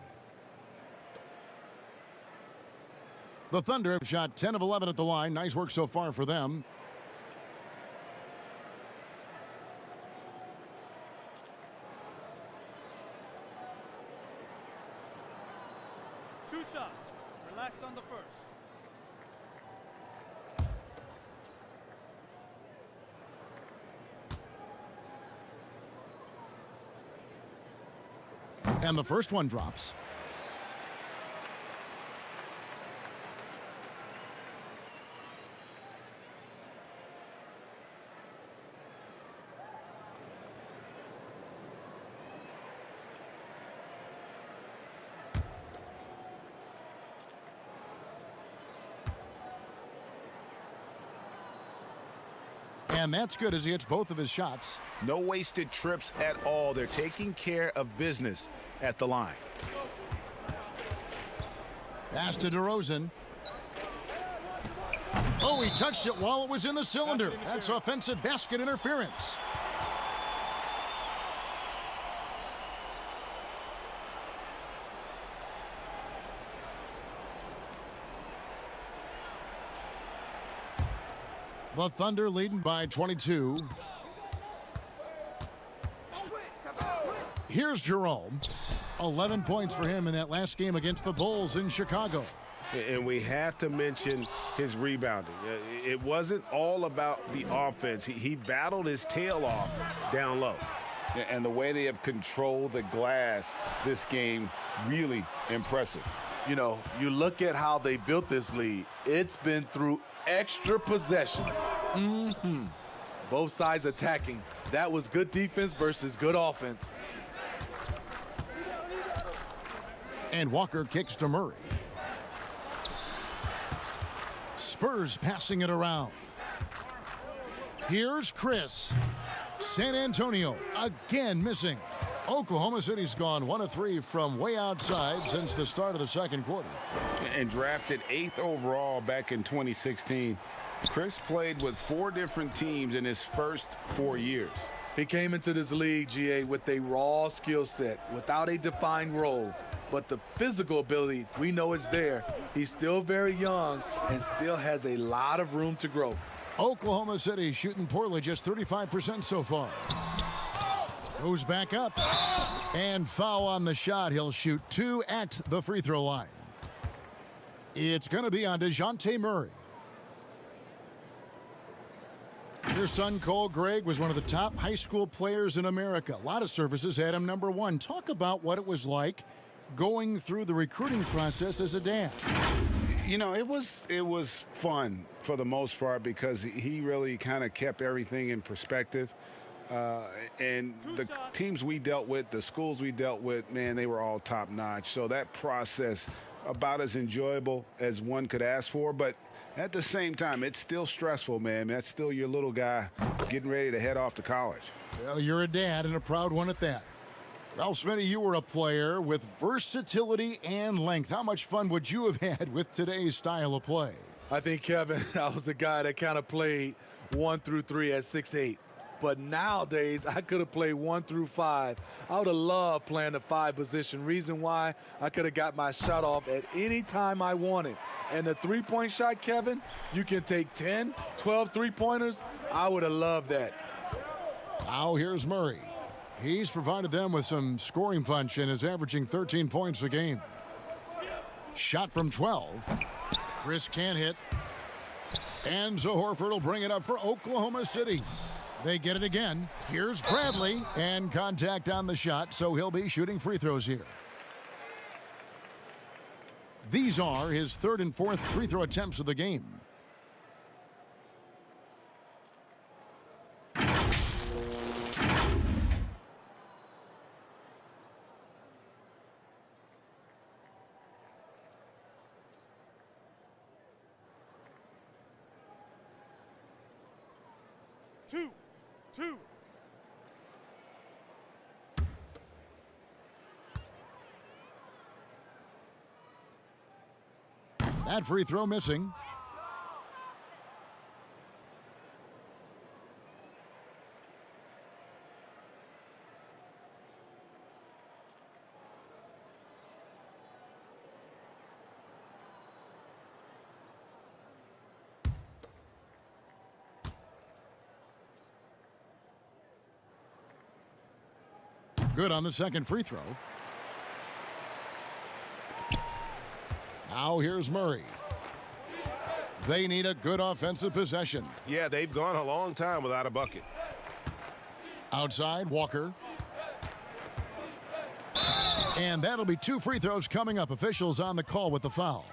S3: The Thunder have shot 10 of 11 at the line. Nice work so far for them.
S8: Two shots. Relax on the first.
S3: And the first one drops. And that's good as he hits both of his shots.
S5: No wasted trips at all. They're taking care of business at the line.
S3: Pass to DeRozan. Oh, he touched it while it was in the cylinder. That's offensive basket interference. The Thunder leading by 22. Here's Jerome. 11 points for him in that last game against the Bulls in Chicago.
S5: And we have to mention his rebounding. It wasn't all about the offense. He battled his tail off down low. And the way they have controlled the glass this game, really impressive.
S16: You know, you look at how they built this lead. It's been through extra possessions. Both sides attacking. That was good defense versus good offense.
S3: And Walker kicks to Murray. Spurs passing it around. Here's Chris. San Antonio again missing. Oklahoma City's gone 1 of 3 from way outside since the start of the second quarter.
S5: And drafted 8th overall back in 2016. Chris played with 4 different teams in his first 4 years.
S16: He came into this league, GA, with a raw skill set, without a defined role. But the physical ability, we know is there. He's still very young and still has a lot of room to grow.
S3: Oklahoma City shooting poorly, just 35% so far. Goes back up. And foul on the shot. He'll shoot 2 at the free throw line. It's going to be on DeJounte Murray. Your son, Cole Gregg, was one of the top high school players in America. A lot of services had him number 1. Talk about what it was like going through the recruiting process as a dad.
S5: You know, it was fun for the most part because he really kind of kept everything in perspective. And the teams we dealt with, the schools we dealt with, man, they were all top notch. So that process, about as enjoyable as one could ask for. But at the same time, it's still stressful, man. That's still your little guy getting ready to head off to college.
S3: Well, you're a dad and a proud one at that. Well, Smitty, you were a player with versatility and length. How much fun would you have had with today's style of play?
S16: I think, Kevin, I was a guy that kind of played 1 through 3 at 6'8". But nowadays, I could have played 1 through 5. I would have loved playing the 5 position. Reason why, I could have got my shot off at any time I wanted. And the three-point shot, Kevin, you can take 10, 12 three-pointers. I would have loved that.
S3: Now here's Murray. He's provided them with some scoring punch and is averaging 13 points a game. Shot from 12. Chris can't hit. And Horford will bring it up for Oklahoma City. They get it again. Here's Bradley, and contact on the shot, so he'll be shooting free throws here. These are his 3rd and 4th free throw attempts of the game.
S8: Two.
S3: That free throw missing. Good on the second free throw. Now here's Murray. They need a good offensive possession.
S7: Yeah, they've gone a long time without a bucket.
S3: Outside, Walker. And that'll be 2 free throws coming up. Officials on the call with the foul.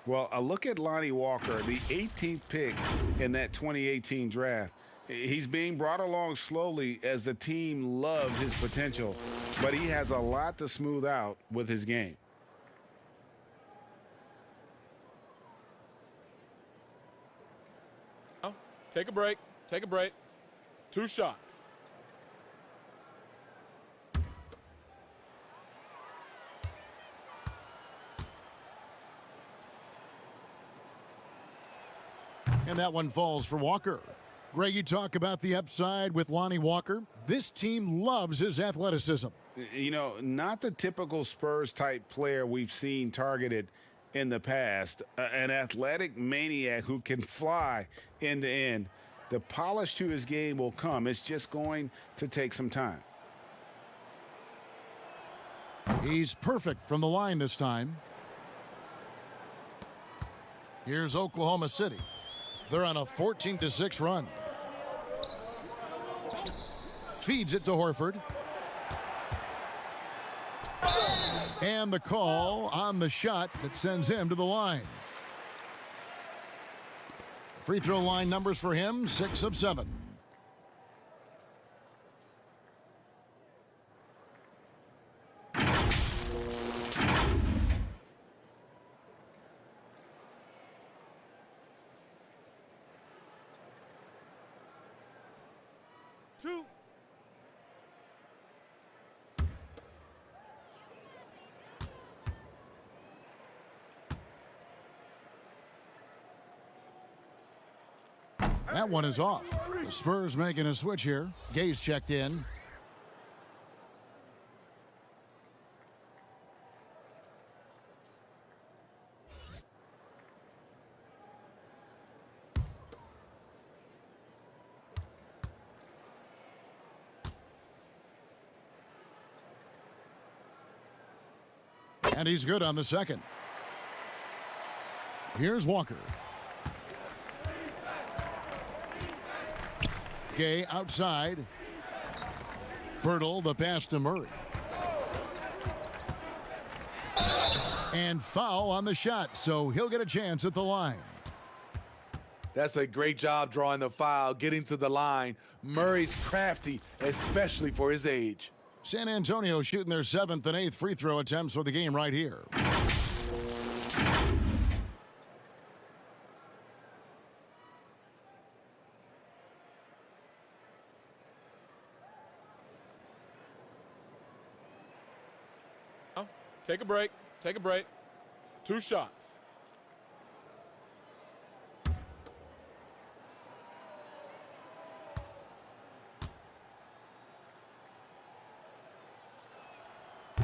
S5: Well, a look at Lonnie Walker, the 18th pick in that 2018 draft. He's being brought along slowly as the team loves his potential, but he has a lot to smooth out with his game.
S13: Take a break. 2 shots.
S3: And that one falls for Walker. Greg, you talk about the upside with Lonnie Walker. This team loves his athleticism.
S5: You know, not the typical Spurs type player we've seen targeted in the past. An athletic maniac who can fly end to end. The polish to his game will come. It's just going to take some time.
S3: He's perfect from the line this time. Here's Oklahoma City. They're on a 14-6 run. Feeds it to Horford. And the call on the shot that sends him to the line. Free throw line numbers for him, 6 of 7. That one is off. The Spurs making a switch here. Gay's checked in. And he's good on the second. Here's Walker. Gay outside. Bertle, the pass to Murray. And foul on the shot, so he'll get a chance at the line.
S16: That's a great job drawing the foul, getting to the line. Murray's crafty, especially for his age.
S3: San Antonio shooting their 7th and 8th free throw attempts for the game right here.
S13: Take a break. Take a break. 2 shots.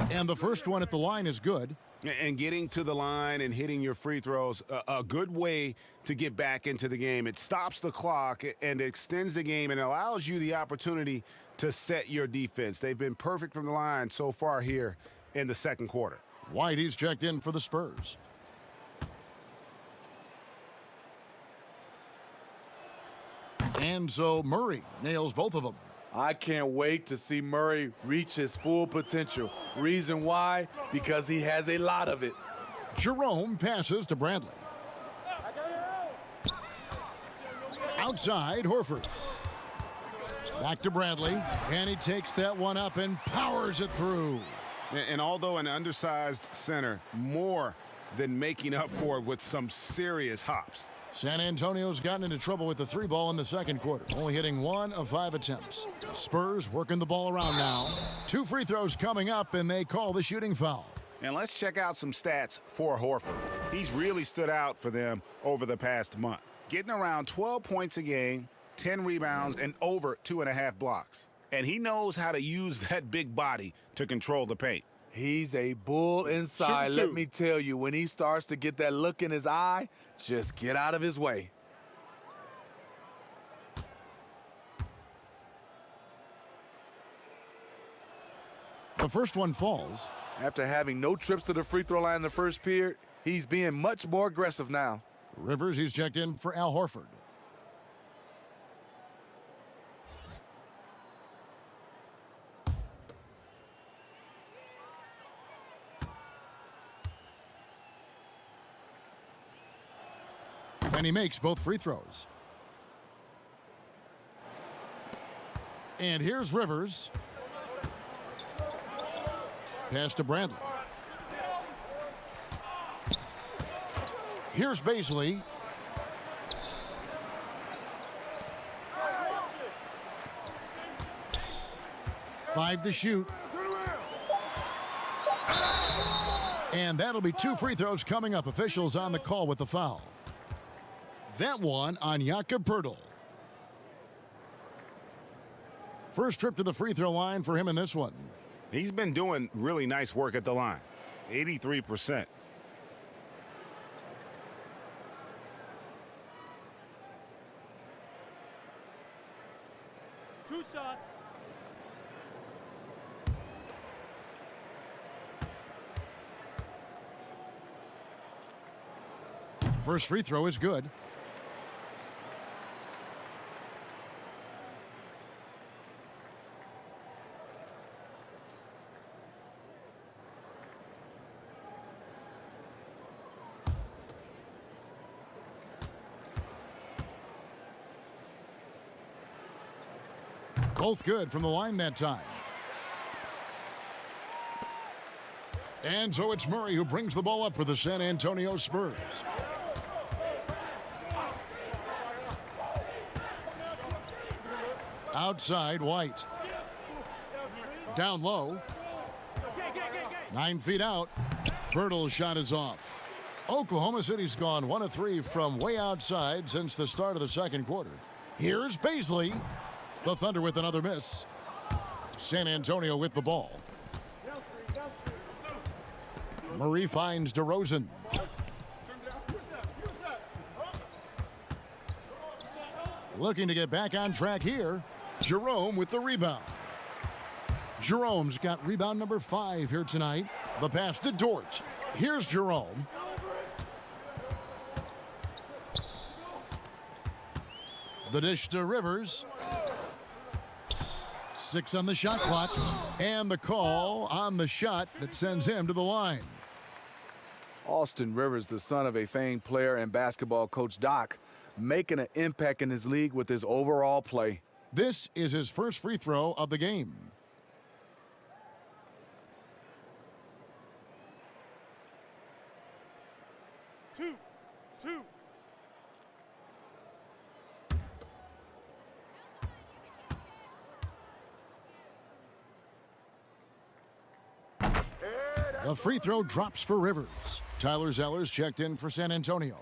S3: And the first one at the line is good.
S5: And getting to the line and hitting your free throws, a good way to get back into the game. It stops the clock and extends the game and allows you the opportunity to set your defense. They've been perfect from the line so far here in the second quarter.
S3: White, he's checked in for the Spurs. And so Murray nails both of them.
S16: I can't wait to see Murray reach his full potential. Reason why? Because he has a lot of it.
S3: Jerome passes to Bradley. Outside, Horford. Back to Bradley, and he takes that one up and powers it through.
S5: And although an undersized center, more than making up for it with some serious hops.
S3: San Antonio's gotten into trouble with the 3 ball in the second quarter, only hitting 1 of 5 attempts. Spurs working the ball around now. 2 free throws coming up, and they call the shooting foul.
S5: And let's check out some stats for Horford. He's really stood out for them over the past month, getting around 12 points a game, 10 rebounds, and over 2.5 blocks. And he knows how to use that big body to control the paint.
S16: He's a bull inside. Let me tell you, when he starts to get that look in his eye, just get out of his way.
S3: The first one falls.
S16: After having no trips to the free throw line in the first period, he's being much more aggressive now.
S3: Rivers, he's checked in for Al Horford. And he makes both free throws. And here's Rivers. Pass to Bradley. Here's Baisley. Five to shoot. And that'll be 2 free throws coming up. Officials on the call with the foul. That one on Jakob Poeltl. First trip to the free throw line for him in this one.
S5: He's been doing really nice work at the line. 83%.
S8: Two shots.
S3: First free throw is good. Both good from the line that time. And so it's Murray who brings the ball up for the San Antonio Spurs. Outside, White. Down low. 9 feet out. Poeltl's shot is off. Oklahoma City's gone 1 of 3 from way outside since the start of the second quarter. Here's Baisley. The Thunder with another miss. San Antonio with the ball. Murray finds DeRozan. Looking to get back on track here. Jerome with the rebound. Jerome's got rebound number 5 here tonight. The pass to Dort. Here's Jerome. The dish to Rivers. 6 on the shot clock. And the call on the shot that sends him to the line.
S16: Austin Rivers, the son of a famed player and basketball coach Doc, making an impact in his league with his overall play.
S3: This is his first free throw of the game.
S8: Two.
S3: The free throw drops for Rivers. Tyler Zeller's checked in for San Antonio.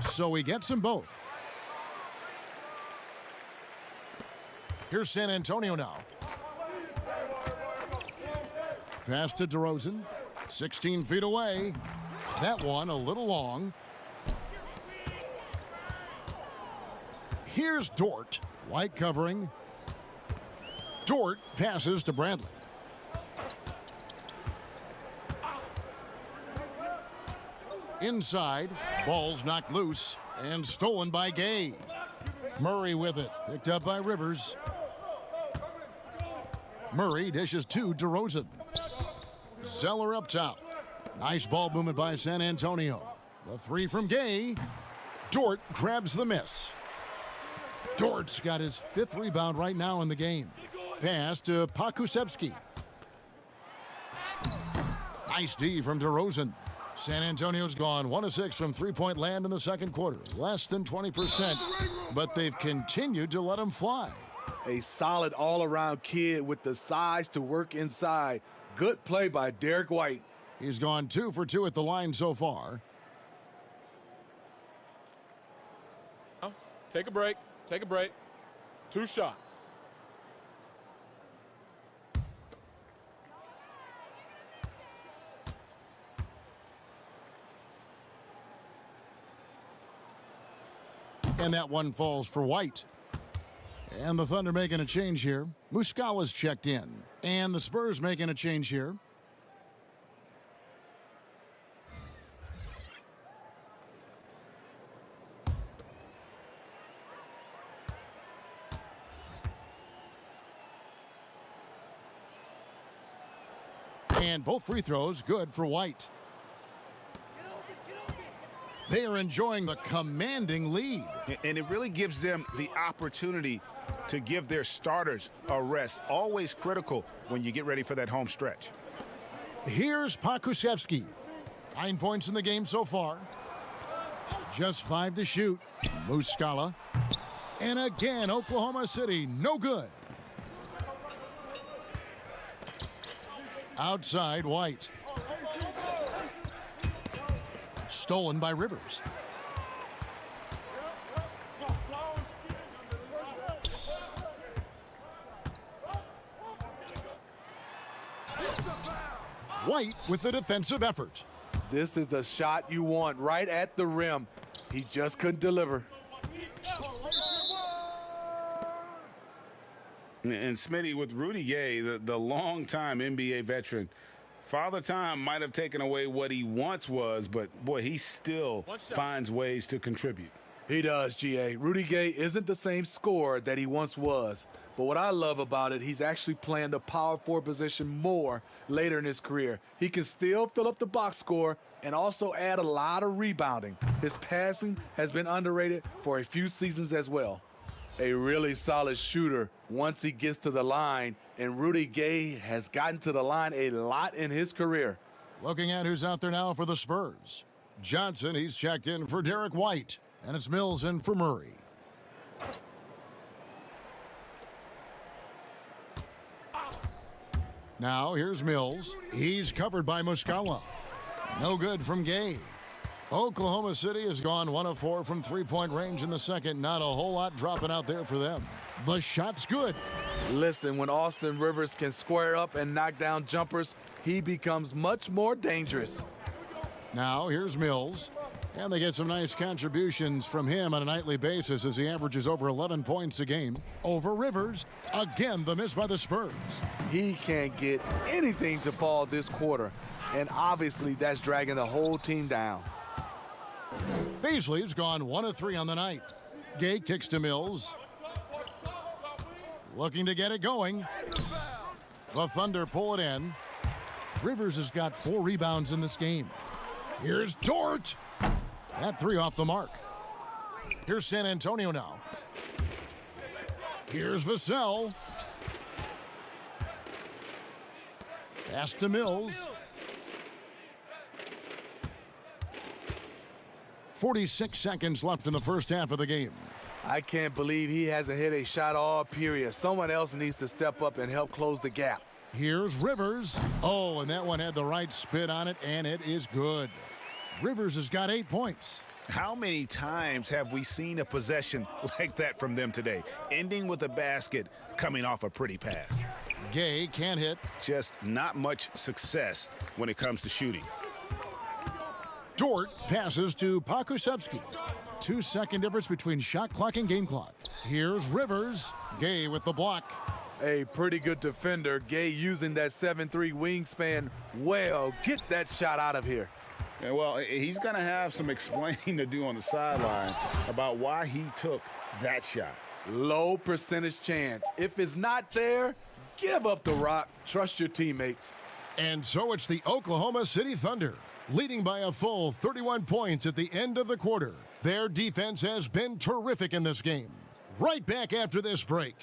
S3: So he gets them both. Here's San Antonio now. Pass to DeRozan. 16 feet away. That one a little long. Here's Dort. White covering. Dort passes to Bradley. Inside, ball's knocked loose and stolen by Gay. Murray with it, picked up by Rivers. Murray dishes to DeRozan. Zeller up top. Nice ball movement by San Antonio. The 3 from Gay. Dort grabs the miss. Dort's got his 5th rebound right now in the game. Pass to Pakusevsky. Nice D from DeRozan. San Antonio's gone 1 of 6 from three-point land in the second quarter. Less than 20%, but they've continued to let him fly.
S16: A solid all-around kid with the size to work inside. Good play by Derek White.
S3: He's gone 2 for 2 at the line so far.
S13: Take a break. 2 shots.
S3: And that one falls for White. And the Thunder making a change here. Muscala's checked in. And the Spurs making a change here. And both free throws good for White. They are enjoying the commanding lead.
S5: And it really gives them the opportunity to give their starters a rest. Always critical when you get ready for that home stretch.
S3: Here's Pakusevsky. 9 points in the game so far. Just 5 to shoot. Muscala. And again, Oklahoma City, no good. Outside, White. Stolen by Rivers. White with the defensive effort.
S16: This is the shot you want right at the rim. He just couldn't deliver.
S5: And Smitty, with Rudy Gay, the longtime NBA veteran, Father Time might have taken away what he once was, but boy, he still finds ways to contribute.
S16: He does, GA. Rudy Gay isn't the same scorer that he once was. But what I love about it, he's actually playing the power forward position more later in his career. He can still fill up the box score and also add a lot of rebounding. His passing has been underrated for a few seasons as well. A really solid shooter once he gets to the line, and Rudy Gay has gotten to the line a lot in his career.
S3: Looking at who's out there now for the Spurs. Johnson, he's checked in for Derek White, and it's Mills in for Murray. Now here's Mills. He's covered by Muscala. No good from Gay. Oklahoma City has gone 1 of 4 from three-point range in the second. Not a whole lot dropping out there for them. The shot's good.
S16: Listen, when Austin Rivers can square up and knock down jumpers, he becomes much more dangerous.
S3: Now here's Mills. And they get some nice contributions from him on a nightly basis as he averages over 11 points a game. Over Rivers, again the miss by the Spurs.
S16: He can't get anything to fall this quarter, and obviously that's dragging the whole team down.
S3: Beasley's gone 1 of 3 on the night. Gay kicks to Mills. Looking to get it going. The Thunder pull it in. Rivers has got 4 rebounds in this game. Here's Dort. That 3 off the mark. Here's San Antonio now. Here's Vassell. Pass to Mills. 46 seconds left in the first half of the game.
S16: I can't believe he hasn't hit a shot all period. Someone else needs to step up and help close the gap.
S3: Here's Rivers. Oh, and that one had the right spin on it, and it is good. Rivers has got 8 points.
S5: How many times have we seen a possession like that from them today, ending with a basket coming off a pretty pass?
S3: Gay can't hit.
S5: Just not much success when it comes to shooting.
S3: Dort passes to Pakusevsky. 2-second difference between shot clock and game clock. Here's Rivers. Gay with the block.
S16: A pretty good defender. Gay using that 7'3" wingspan well. Get that shot out of here.
S5: Yeah, well, he's going to have some explaining to do on the sideline about why he took that shot.
S16: Low percentage chance. If it's not there, give up the rock. Trust your teammates.
S3: And so it's the Oklahoma City Thunder, leading by a full 31 points at the end of the quarter. Their defense has been terrific in this game. Right back after this break.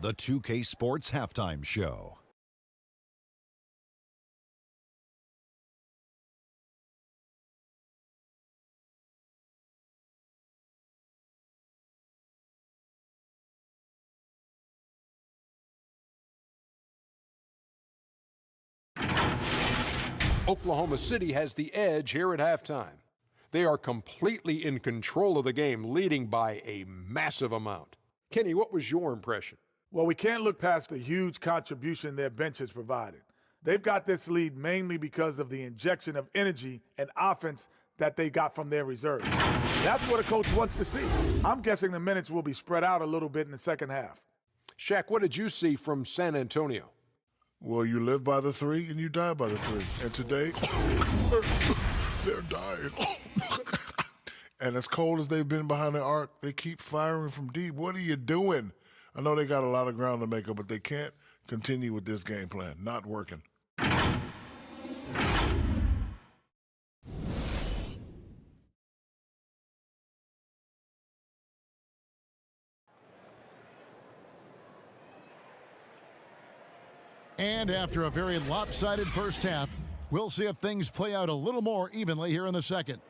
S9: The 2K Sports Halftime Show.
S10: Oklahoma City has the edge here at halftime. They are completely in control of the game, leading by a massive amount. Kenny, what was your impression?
S11: Well, we can't look past the huge contribution their bench has provided. They've got this lead mainly because of the injection of energy and offense that they got from their reserves. That's what a coach wants to see. I'm guessing the minutes will be spread out a little bit in the second half.
S10: Shaq, what did you see from San Antonio?
S12: Well, you live by the 3 and you die by the 3. And today, they're dying. And as cold as they've been behind the arc, they keep firing from deep. What are you doing? I know they got a lot of ground to make up, but they can't continue with this game plan. Not working.
S3: And after a very lopsided first half, we'll see if things play out a little more evenly here in the second.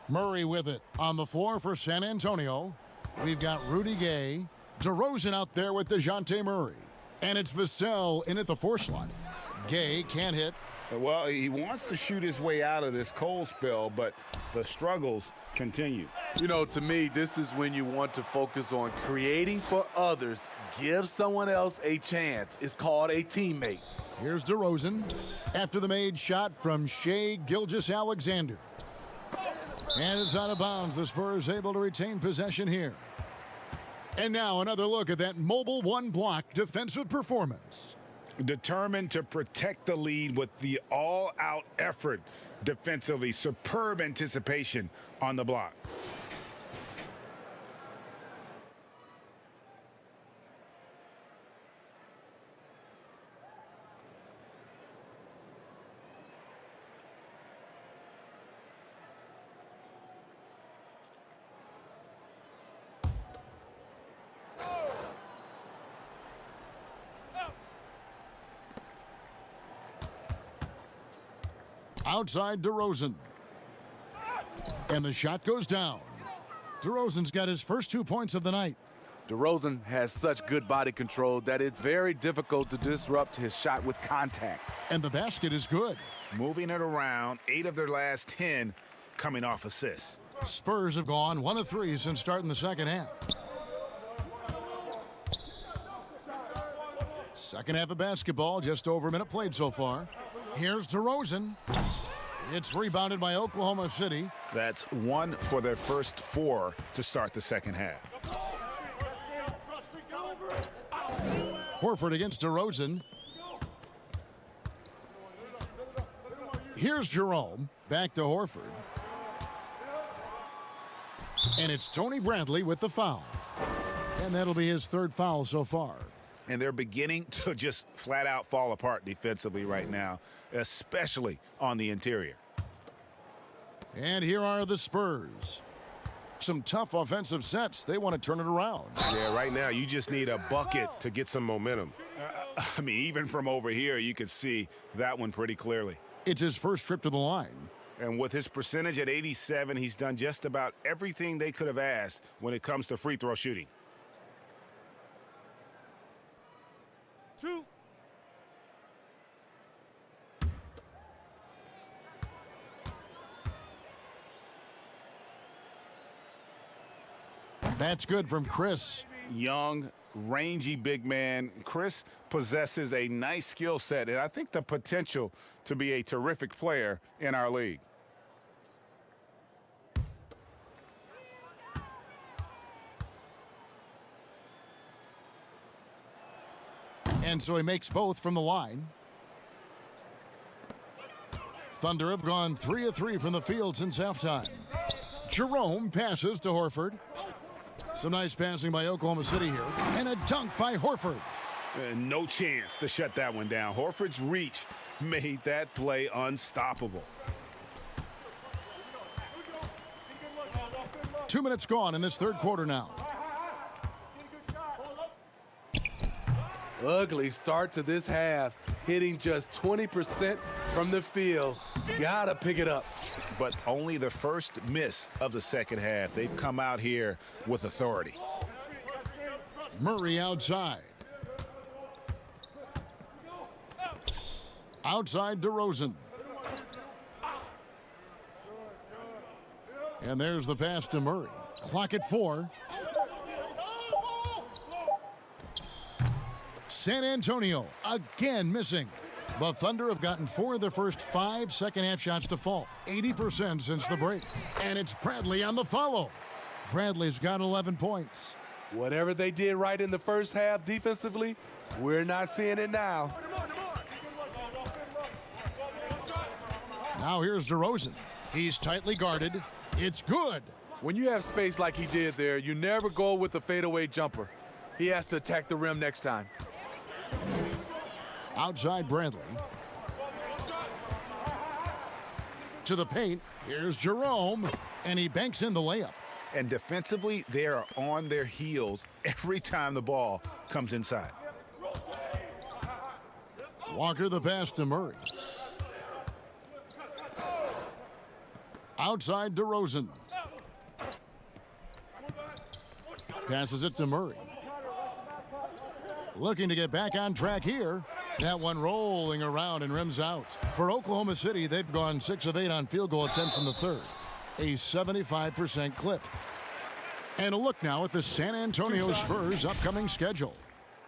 S3: Murray with it on the floor for San Antonio. We've got Rudy Gay. DeRozan out there with DeJounte Murray. And it's Vassell in at the 4 slot. Gay can't hit.
S5: Well, he wants to shoot his way out of this cold spell, but the struggles continue.
S16: You know, to me, this is when you want to focus on creating for others. Give someone else a chance. It's called a teammate.
S3: Here's DeRozan after the made shot from Shai Gilgeous-Alexander. And it's out of bounds. The Spurs able to retain possession here. And now another look at that mobile one-block defensive performance.
S5: Determined to protect the lead with the all-out effort defensively. Superb anticipation on the block.
S3: Outside DeRozan. And the shot goes down. DeRozan's got his first 2 points of the night.
S16: DeRozan has such good body control that it's very difficult to disrupt his shot with contact.
S3: And the basket is good.
S5: Moving it around, 8 of their last 10 coming off assists.
S3: Spurs have gone 1 of 3 since starting the second half. Second half of basketball, just over a minute played so far. Here's DeRozan. It's rebounded by Oklahoma City.
S5: That's 1 for their first 4 to start the second half.
S3: Horford against DeRozan. Here's Jerome. Back to Horford. And it's Tony Bradley with the foul. And that'll be his 3rd foul so far.
S5: And they're beginning to just flat out fall apart defensively right now, especially on the interior.
S3: And here are the Spurs. Some tough offensive sets. They want to turn it around.
S7: Yeah, right now you just need a bucket to get some momentum.
S5: I mean, even from over here, you could see that one pretty clearly.
S3: It's his first trip to the line.
S5: And with his percentage at 87, he's done just about everything they could have asked when it comes to free throw shooting.
S8: 2.
S3: That's good from Chris.
S5: Young, rangy big man. Chris possesses a nice skill set, and I think the potential to be a terrific player in our league.
S3: And so he makes both from the line. Thunder have gone 3 of 3 from the field since halftime. Jerome passes to Horford. Some nice passing by Oklahoma City here. And a dunk by Horford.
S5: No chance to shut that one down. Horford's reach made that play unstoppable.
S3: 2 minutes gone in this 3rd quarter now.
S16: Ugly start to this half, hitting just 20% from the field. Gotta pick it up.
S5: But only the first miss of the second half. They've come out here with authority.
S3: Murray outside. Outside DeRozan. And there's the pass to Murray. Clock at 4. San Antonio again missing. The Thunder have gotten 4 of their first 5 second-half shots to fall. 80% since the break. And it's Bradley on the follow. Bradley's got 11 points.
S16: Whatever they did right in the first half defensively, we're not seeing it now.
S3: Now here's DeRozan. He's tightly guarded. It's good.
S16: When you have space like he did there, you never go with a fadeaway jumper. He has to attack the rim next time.
S3: Outside Bradley. To the paint. Here's Jerome. And he banks in the layup.
S5: And defensively, they are on their heels every time the ball comes inside.
S3: Walker the pass to Murray. Outside DeRozan. Passes it to Murray. Looking to get back on track here. That one rolling around and rims out. For Oklahoma City, they've gone 6 of 8 on field goal attempts in the 3rd. A 75% clip. And a look now at the San Antonio Spurs' upcoming schedule.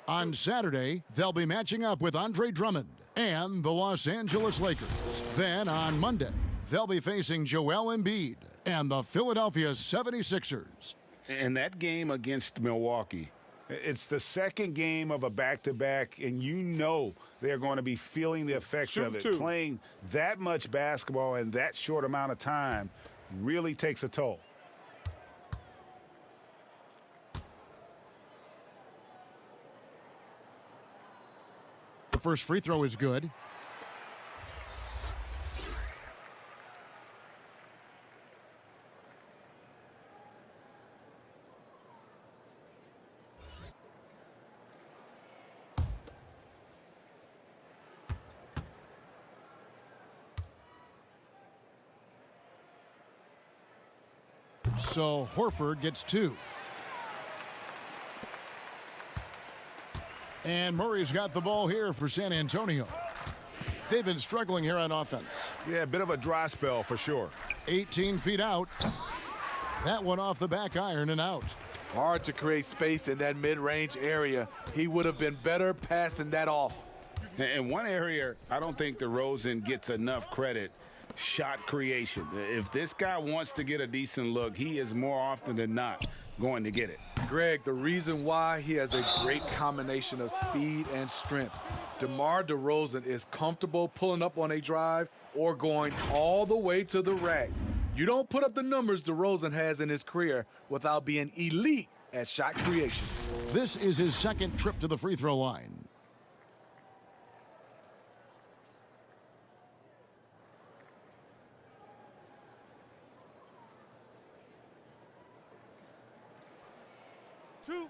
S3: On Saturday, they'll be matching up with Andre Drummond and the Los Angeles Lakers. Then on Monday, they'll be facing Joel Embiid and the Philadelphia 76ers.
S5: And that game against Milwaukee, it's the second game of a back-to-back, and you know they're going to be feeling the effects of it. Playing that much basketball in that short amount of time really takes a toll.
S3: The first free throw is good. So Horford gets 2. And Murray's got the ball here for San Antonio. They've been struggling here on offense.
S5: Yeah, a bit of a dry spell for sure.
S3: 18 feet out. That one off the back iron and out.
S16: Hard to create space in that mid-range area. He would have been better passing that off.
S5: In one area, I don't think DeRozan gets enough credit, shot creation. If this guy wants to get a decent look, he is more often than not going to get it.
S16: Greg, the reason why he has a great combination of speed and strength. DeMar DeRozan is comfortable pulling up on a drive or going all the way to the rack. You don't put up the numbers DeRozan has in his career without being elite at shot creation.
S3: This is his second trip to the free throw line.
S8: Two.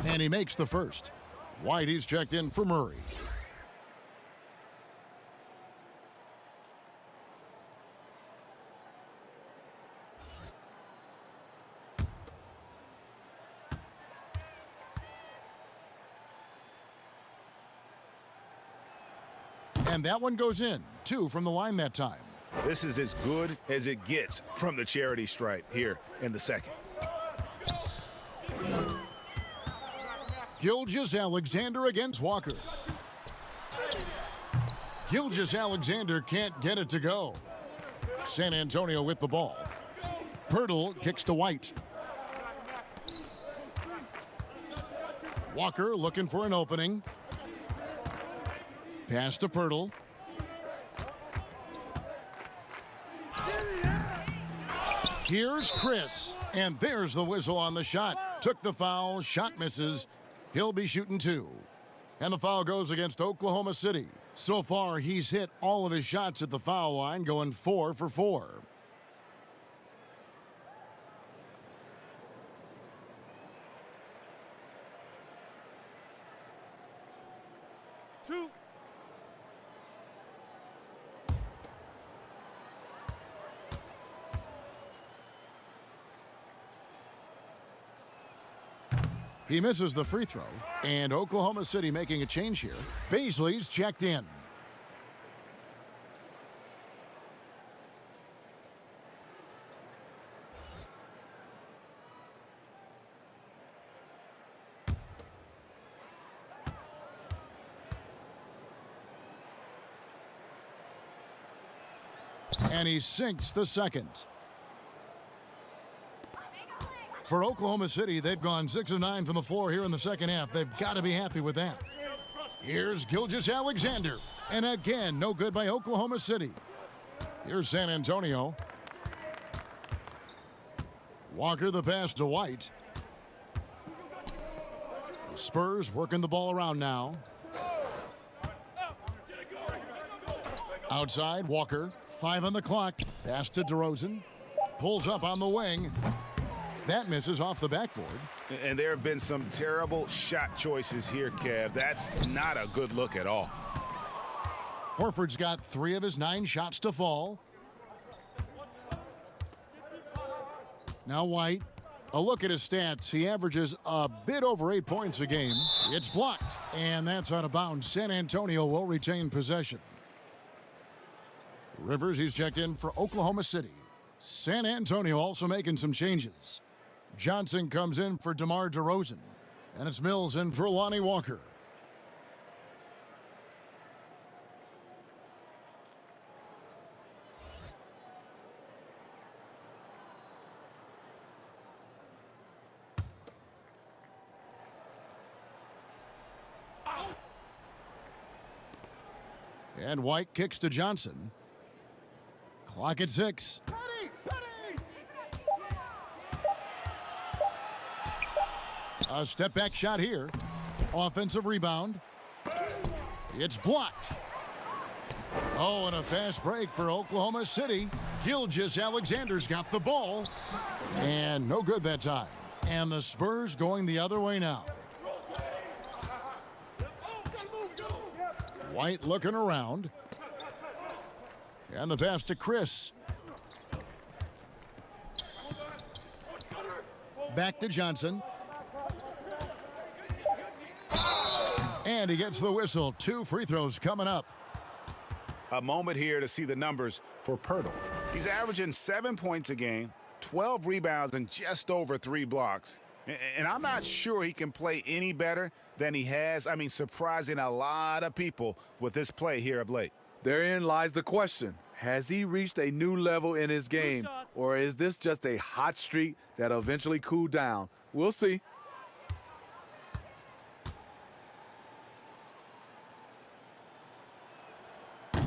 S3: And he makes the first. White, he's checked in for Murray. And that one goes in. 2 from the line that time.
S5: This is as good as it gets from the charity stripe here in the second.
S3: Gilgeous-Alexander against Walker. Gilgeous-Alexander can't get it to go. San Antonio with the ball. Pirtle kicks to White. Walker looking for an opening. Pass to Pirtle. Here's Chris. And there's the whistle on the shot. Took the foul. Shot misses. He'll be shooting 2. And the foul goes against Oklahoma City. So far, he's hit all of his shots at the foul line, going 4 for 4.
S8: Two.
S3: He misses the free throw, and Oklahoma City making a change here. Baisley's checked in. And he sinks the second. For Oklahoma City, they've gone 6 of 9 from the floor here in the second half. They've got to be happy with that. Here's Gilgeous-Alexander. And again, no good by Oklahoma City. Here's San Antonio. Walker the pass to White. The Spurs working the ball around now. Outside, Walker. 5 on the clock. Pass to DeRozan. Pulls up on the wing. That misses off the backboard.
S5: And there have been some terrible shot choices here, Kev. That's not a good look at all.
S3: Horford's got 3 of his 9 shots to fall. Now White. A look at his stats. He averages a bit over 8 points a game. It's blocked, and that's out of bounds. San Antonio will retain possession. Rivers, he's checked in for Oklahoma City. San Antonio also making some changes. Johnson comes in for DeMar DeRozan. And it's Mills in for Lonnie Walker. And White kicks to Johnson. Clock at 6. A step back shot here. Offensive rebound. It's blocked. Oh, and a fast break for Oklahoma City. Gilgeous-Alexander's got the ball. And no good that time. And the Spurs going the other way now. White looking around. And the pass to Chris. Back to Johnson. And he gets the whistle. 2 free throws coming up.
S5: A moment here to see the numbers for Pirtle. He's averaging 7 points a game, 12 rebounds, and just over 3 blocks. And I'm not sure he can play any better than he has. I mean, surprising a lot of people with this play here of late.
S16: Therein lies the question. Has he reached a new level in his game, or is this just a hot streak that'll eventually cool down? We'll see.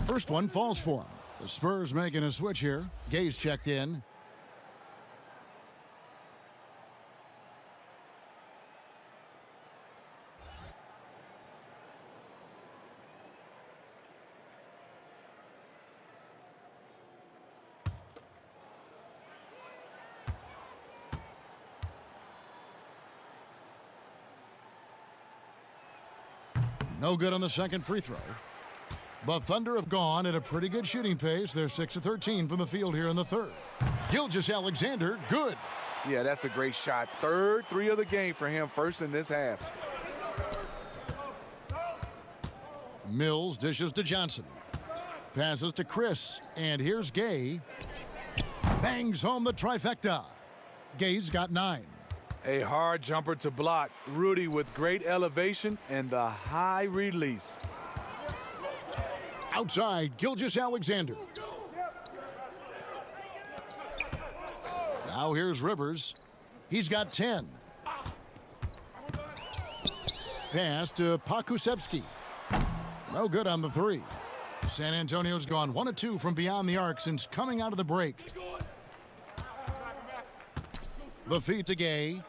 S3: First one falls for him. The Spurs making a switch here. Gay's checked in. No good on the second free throw. The Thunder have gone at a pretty good shooting pace. They're 6 of 13 from the field here in the third. Gilgeous-Alexander, good.
S16: Yeah, that's a great shot. Third 3 of the game for him, first in this half.
S3: Mills dishes to Johnson. Passes to Chris. And here's Gay. Bangs home the trifecta. Gay's got 9.
S16: A hard jumper to block. Rudy with great elevation and the high release.
S3: Outside, Gilgeous-Alexander. Now here's Rivers. He's got 10. Pass to Pakusevsky. No good on the 3. San Antonio's gone 1 of 2 from beyond the arc since coming out of the break. The feed to Gay.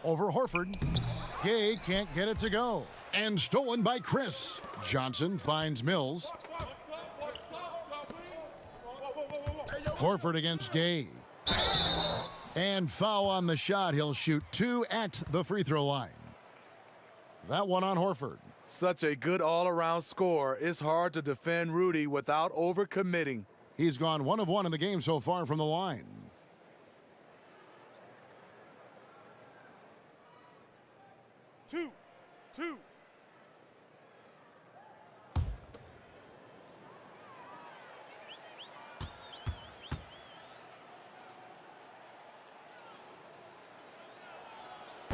S3: Over Horford. Gay can't get it to go. And stolen by Chris. Johnson finds Mills. Horford against Gay. And foul on the shot. He'll shoot 2 at the free throw line. That one on Horford.
S16: Such a good all-around score. It's hard to defend Rudy without overcommitting.
S3: He's gone 1 of 1 in the game so far from the line.
S13: Two.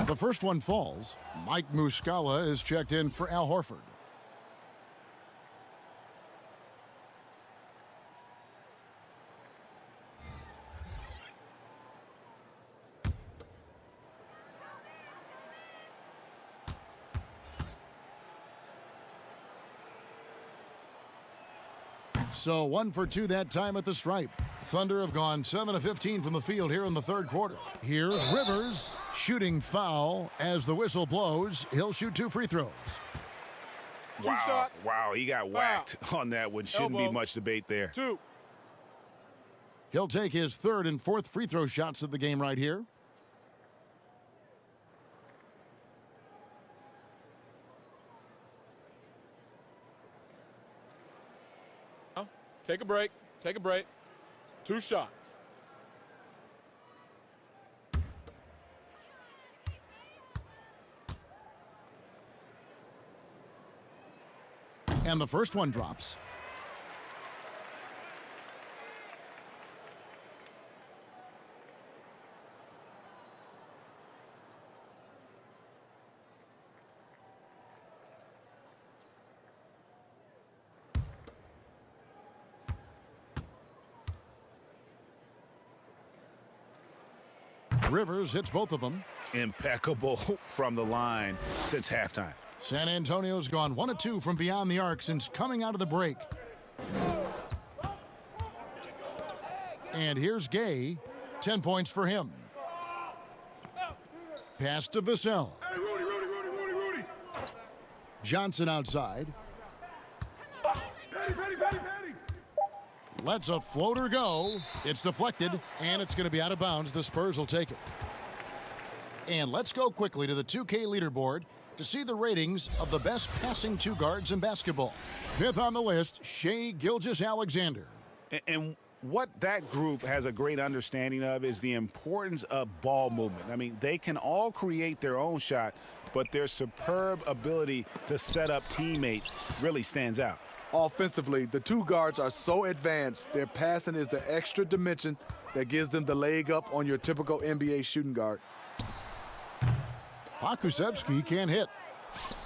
S3: The first one falls. Mike Muscala is checked in for Al Horford. So 1 for 2 that time at the stripe. Thunder have gone 7 of 15 from the field here in the third quarter. Here's Rivers shooting foul as the whistle blows. He'll shoot 2 free throws.
S5: Wow, he got whacked on that one. Shouldn't be much debate there.
S13: 2.
S3: He'll take his 3rd and 4th free throw shots of the game right here.
S13: Take a break. 2 shots.
S3: And the first one drops. Rivers hits both of them.
S5: Impeccable from the line since halftime.
S3: San Antonio's gone 1 of 2 from beyond the arc since coming out of the break. And here's Gay. 10 points for him. Pass to Vassell.
S12: Hey, Rudy.
S3: Johnson outside.
S12: Patty.
S3: Lets a floater go. It's deflected, and it's going to be out of bounds. The Spurs will take it. And let's go quickly to the 2K leaderboard to to see the ratings of the best passing two guards in basketball. Fifth on the list, Shai Gilgeous-Alexander.
S5: And what that group has a great understanding of is the importance of ball movement. I mean, they can all create their own shot, but their superb ability to set up teammates really stands out.
S16: Offensively, the two guards are so advanced, their passing is the extra dimension that gives them the leg up on your typical NBA shooting guard.
S3: Pokusevski can't hit.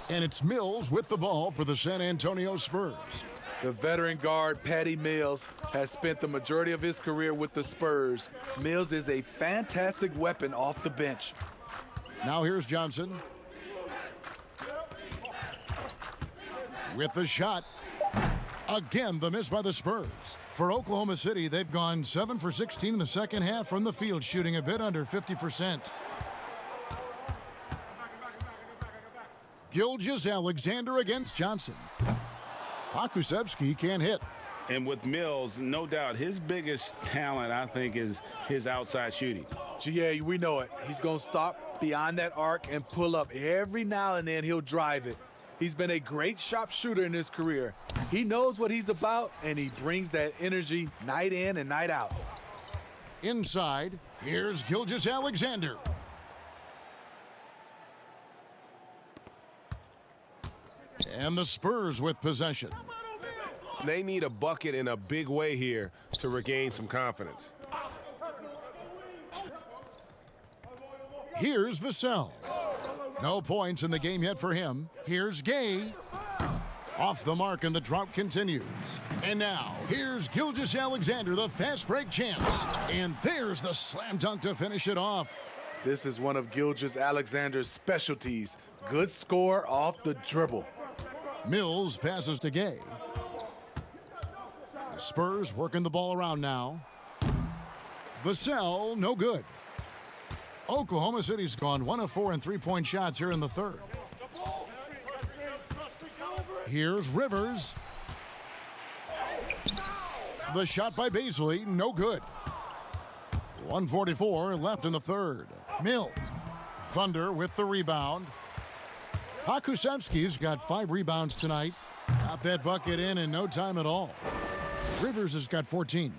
S3: And it's Mills with the ball for the San Antonio Spurs.
S16: The veteran guard, Patty Mills, has spent the majority of his career with the Spurs. Mills is a fantastic weapon off the bench.
S3: Now here's Johnson. With the shot. Again, the miss by the Spurs. For Oklahoma City, they've gone 7 for 16 in the second half from the field, shooting a bit under 50%. Gilgeous-Alexander against Johnson. Pokusevski can't hit.
S5: And with Mills, no doubt his biggest talent, I think, is his outside shooting.
S16: GA, we know it. He's going to stop beyond that arc and pull up. Every now and then he'll drive it. He's been a great sharpshooter in his career. He knows what he's about, and he brings that energy night in and night out.
S3: Inside, here's Gilgeous-Alexander. And the Spurs with possession.
S7: They need a bucket in a big way here to regain some confidence.
S3: Here's Vassell. No points in the game yet for him. Here's Gay. Off the mark, and the drought continues. And now, here's Gilgeous-Alexander, the fast break champs. And there's the slam dunk to finish it off.
S16: This is one of Gilgeous-Alexander's specialties. Good score off the dribble.
S3: Mills passes to Gay. The Spurs working the ball around now. Vassell, no good. Oklahoma City's gone 1 of 4 in three-point shots here in the third. Here's Rivers. The shot by Beasley, no good. 1:44 left in the third. Mills. Thunder with the rebound. Pokusevski's got 5 rebounds tonight. Got that bucket in no time at all. Rivers has got 14.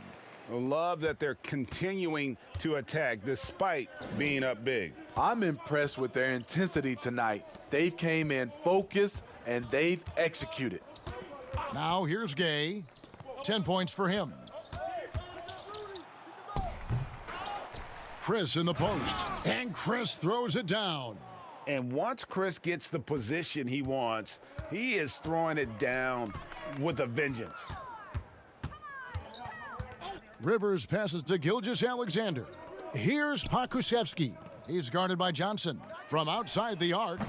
S5: I love that they're continuing to attack despite being up big.
S16: I'm impressed with their intensity tonight. They've came in focused and they've executed.
S3: Now here's Gay. 10 points for him. Chris in the post. And Chris throws it down.
S5: And once Chris gets the position he wants, he is throwing it down with a vengeance.
S3: Rivers passes to Gilgeous-Alexander. Here's Pokusevski. He's guarded by Johnson. From outside the arc,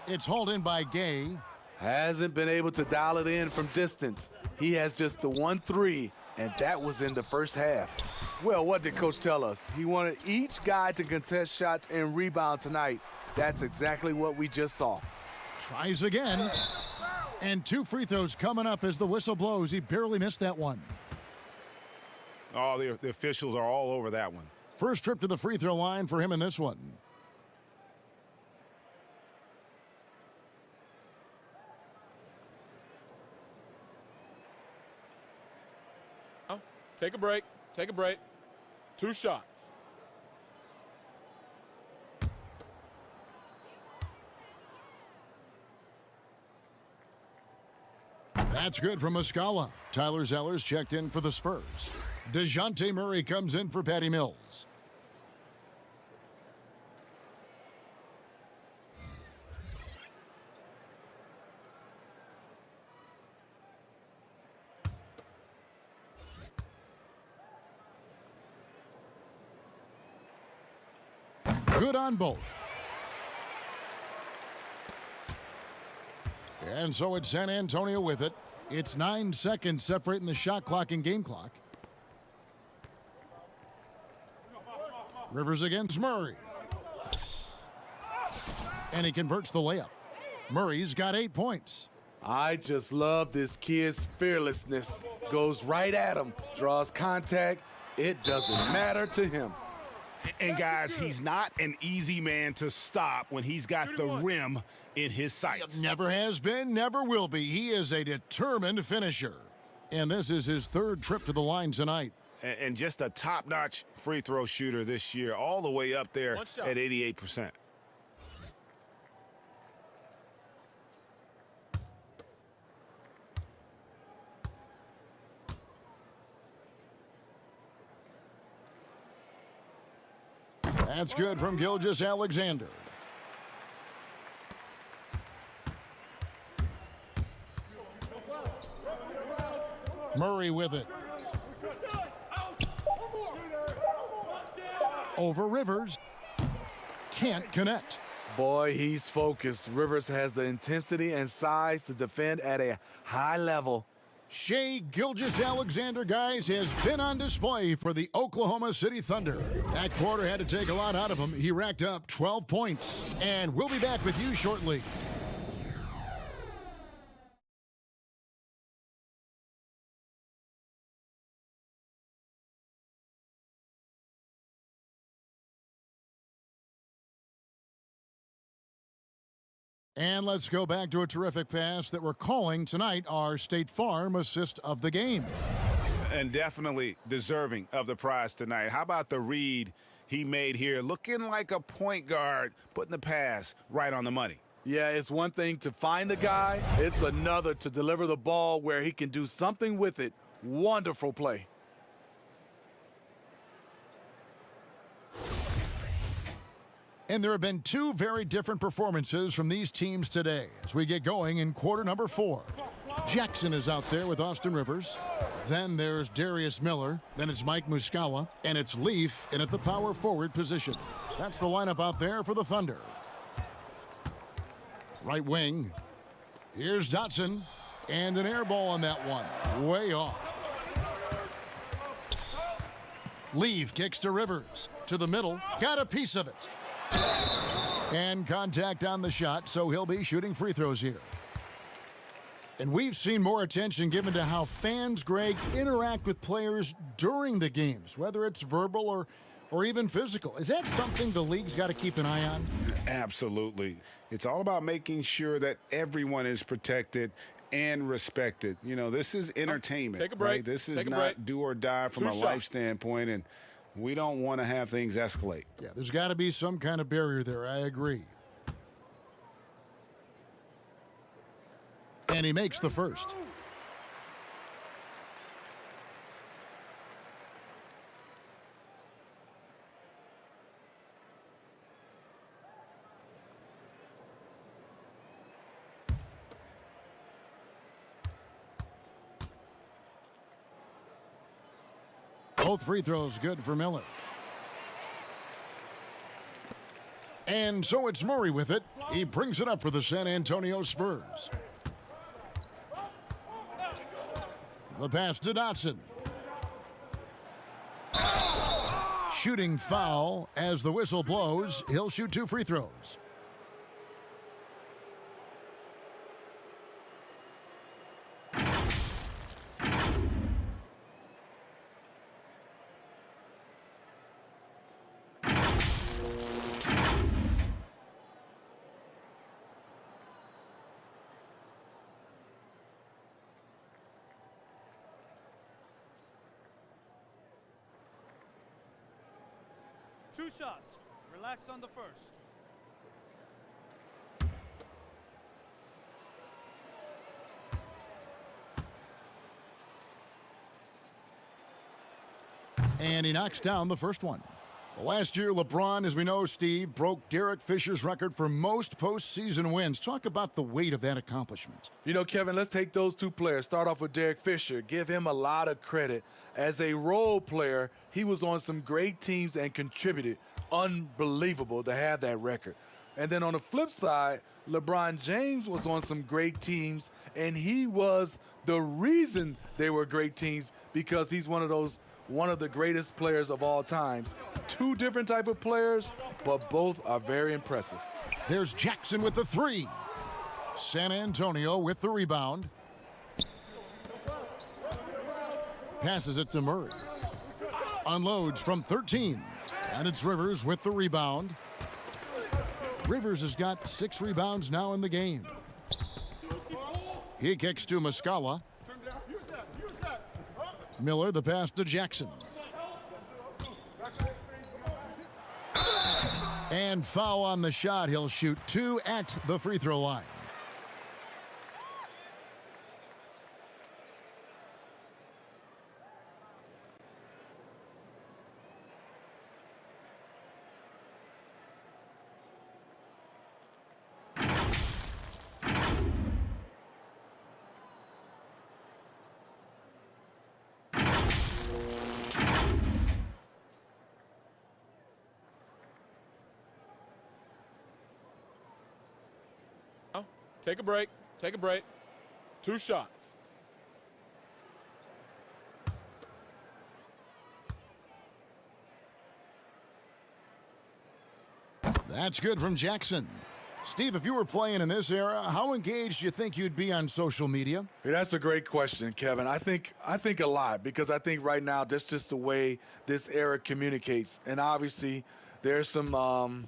S3: it's hauled in by Gay.
S16: Hasn't been able to dial it in from distance. He has just the 1-3, and that was in the first half. Well, what did Coach tell us? He wanted each guy to contest shots and rebound tonight. That's exactly what we just saw.
S3: Tries again. And 2 free throws coming up as the whistle blows. He barely missed that one.
S5: Oh, the officials are all over that one.
S3: First trip to the free throw line for him in this one.
S13: Take a break. Take a break. 2 shots.
S3: That's good from Muscala. Tyler Zeller's checked in for the Spurs. DeJounte Murray comes in for Patty Mills. Good on both. And so it's San Antonio with it. It's 9 seconds separating the shot clock and game clock. Rivers against Murray. And he converts the layup. Murray's got 8 points.
S16: I just love this kid's fearlessness. Goes right at him, draws contact. It doesn't matter to him.
S5: And guys, he's not an easy man to stop when he's got the rim in his sights.
S3: Never has been, never will be. He is a determined finisher. And this is his third trip to the line tonight.
S5: And just a top-notch free throw shooter this year, all the way up there at 88%.
S3: That's good from Gilgeous-Alexander. Murray with it. Over Rivers. Can't connect.
S16: Boy, he's focused. Rivers has the intensity and size to defend at a high level.
S3: Shai Gilgeous-Alexander, guys, has been on display for the Oklahoma City Thunder. That quarter had to take a lot out of him. He racked up 12 points. And we'll be back with you shortly. And let's go back to a terrific pass that we're calling tonight our State Farm assist of the game.
S5: And definitely deserving of the prize tonight. How about the read he made here? Looking like a point guard, putting the pass right on the money.
S16: Yeah, it's one thing to find the guy. It's another to deliver the ball where he can do something with it. Wonderful play.
S3: And there have been two very different performances from these teams today as we get going in quarter number 4. Jackson is out there with Austin Rivers. Then there's Darius Miller. Then it's Mike Muscala. And it's Leaf in at the power forward position. That's the lineup out there for the Thunder. Right wing. Here's Dotson. And an air ball on that one. Way off. Leaf kicks to Rivers. To the middle. Got a piece of it. And contact on the shot, so he'll be shooting free throws here. And we've seen more attention given to how fans, Greg, interact with players during the games, whether it's verbal or even physical. Is that something the league's got to keep an eye on?
S5: Absolutely. It's all about making sure that everyone is protected and respected. You know, this is entertainment.
S13: Take a break.
S5: Right? This is not do or die from a life standpoint, and we don't want to have things escalate.
S3: Yeah, there's got to be some kind of barrier there. I agree. And he makes the first. Both free throws good for Miller. And so it's Murray with it. He brings it up for the San Antonio Spurs. The pass to Dotson. Shooting foul as the whistle blows. He'll shoot 2 free throws.
S8: Two shots. Relax on the first.
S3: And he knocks down the first one. Last year, LeBron, as we know, Steve, broke Derek Fisher's record for most postseason wins. Talk about the weight of that accomplishment.
S16: You know, Kevin, let's take those two players. Start off with Derek Fisher. Give him a lot of credit. As a role player, he was on some great teams and contributed. Unbelievable to have that record. And then on the flip side, LeBron James was on some great teams, and he was the reason they were great teams because he's one of the greatest players of all times. Two different type of players, but both are very impressive.
S3: There's Jackson with the 3. San Antonio with the rebound. Passes it to Murray. Unloads from 13. And it's Rivers with the rebound. Rivers has got 6 rebounds now in the game. He kicks to Muscala. Miller, the pass to Jackson. And foul on the shot. He'll shoot 2 at the free throw line.
S13: Take a break. Take a break. 2 shots.
S3: That's good from Jackson. Steve, if you were playing in this era, how engaged do you think you'd be on social media?
S16: Hey, that's a great question, Kevin. I think a lot, because I think right now that's just the way this era communicates. And obviously there's some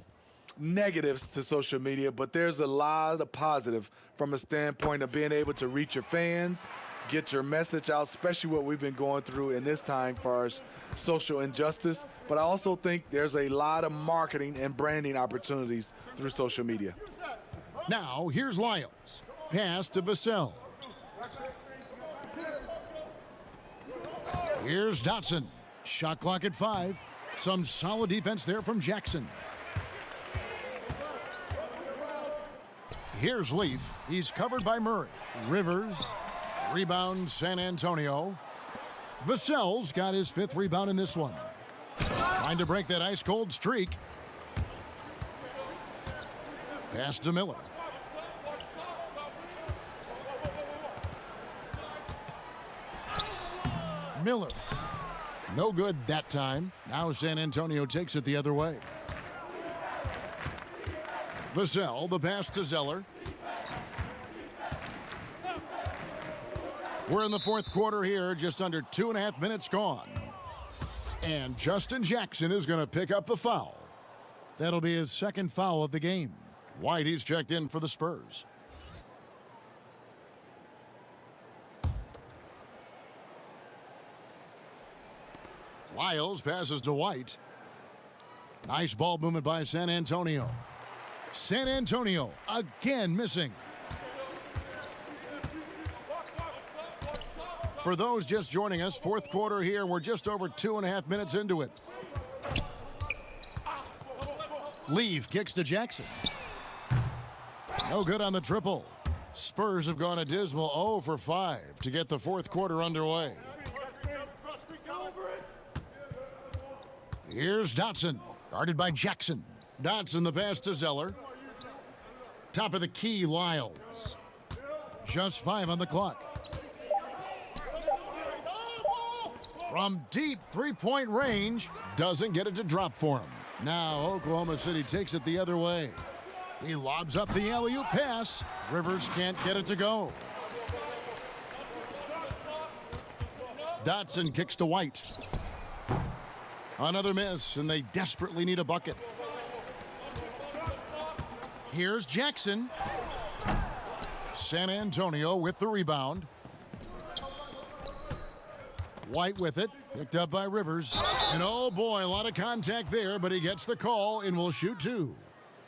S16: negatives to social media, but there's a lot of positive from a standpoint of being able to reach your fans, get your message out, especially what we've been going through in this time for our social injustice. But I also think there's a lot of marketing and branding opportunities through social media.
S3: Now, here's Lyles. Pass to Vassell. Here's Dotson. Shot clock at 5. Some solid defense there from Jackson. Here's Leaf. He's covered by Murray. Rivers. Rebound, San Antonio. Vassell's got his 5th rebound in this one. Trying to break that ice-cold streak. Pass to Miller. Miller. No good that time. Now San Antonio takes it the other way. Vassell, the pass to Zeller. We're in the 4th quarter here, just under 2.5 minutes gone. And Justin Jackson is going to pick up the foul. That'll be his 2nd foul of the game. White, he's checked in for the Spurs. Lyles passes to White. Nice ball movement by San Antonio. San Antonio again missing. For those just joining us, 4th quarter here. We're just over 2.5 minutes into it. Leaf kicks to Jackson. No good on the triple. Spurs have gone a dismal 0 for 5 to get the 4th quarter underway. Here's Dotson, guarded by Jackson. Dotson, the pass to Zeller. Top of the key, Lyles. Just 5 on the clock. From deep 3-point range, doesn't get it to drop for him. Now Oklahoma City takes it the other way. He lobs up the alley-oop pass. Rivers can't get it to go. Dotson kicks to White. Another miss, and they desperately need a bucket. Here's Jackson. San Antonio with the rebound. White with it, picked up by Rivers. And oh boy, a lot of contact there, but he gets the call and will shoot 2.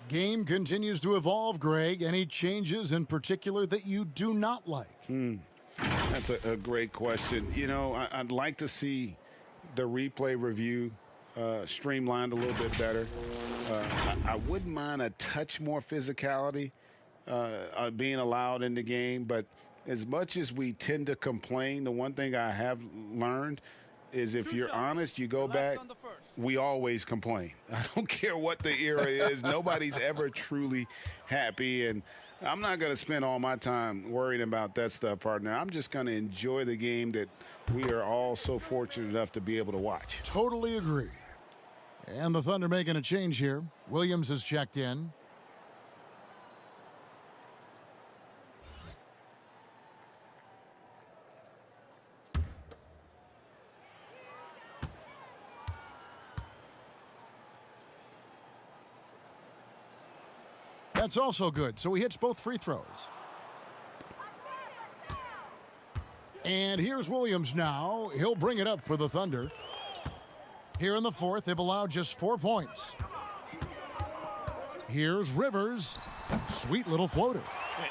S3: Game continues to evolve, Greg. Any changes in particular that you do not like?
S5: That's a great question. You know, I'd like to see the replay review streamlined a little bit better. I wouldn't mind a touch more physicality being allowed in the game, but as much as we tend to complain, the one thing I have learned is if you're honest, you go back, we always complain. I don't care what the era is. Nobody's ever truly happy, and I'm not going to spend all my time worrying about that stuff, partner. I'm just going to enjoy the game that we are all so fortunate enough to be able to watch.
S3: Totally agree. And the Thunder making a change here. Williams has checked in. That's also good, so he hits both free throws. And here's Williams now. He'll bring it up for the Thunder. Here in the fourth, they've allowed just 4 points. Here's Rivers. Sweet little floater.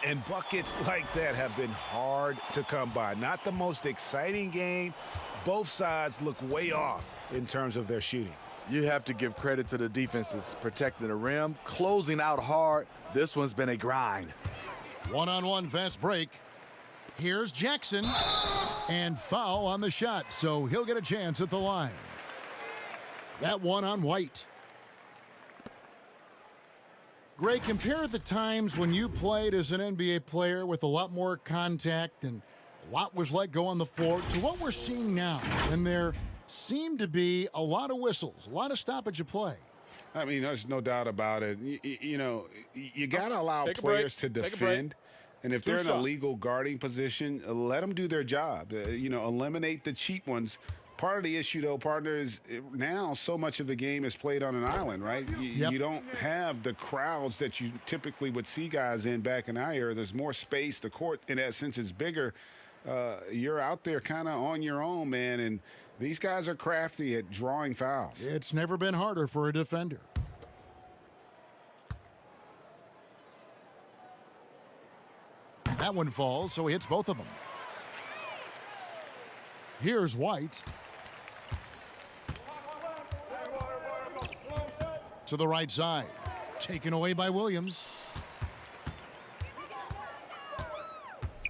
S5: And buckets like that have been hard to come by. Not the most exciting game. Both sides look way off in terms of their shooting.
S16: You have to give credit to the defenses, protecting the rim, closing out hard. This one's been a grind.
S3: One-on-one fast break. Here's Jackson. And foul on the shot, so he'll get a chance at the line. That one on White. Gray, compare the times when you played as an NBA player with a lot more contact and a lot was let go on the floor to what we're seeing now. And there seem to be a lot of whistles, a lot of stoppage of play.
S5: I mean, there's no doubt about it. You know, you got to allow players to defend. And if they're in a legal guarding position, let them do their job. You know, eliminate the cheap ones. Part of the issue, though, partner, is now so much of the game is played on an island, right? You don't have the crowds that you typically would see guys in back in our era. There's more space. The court, in that sense, is bigger. You're out there kind of on your own, man, and these guys are crafty at drawing fouls.
S3: It's never been harder for a defender. That one falls, so he hits both of them. Here's White. To the right side. Taken away by Williams.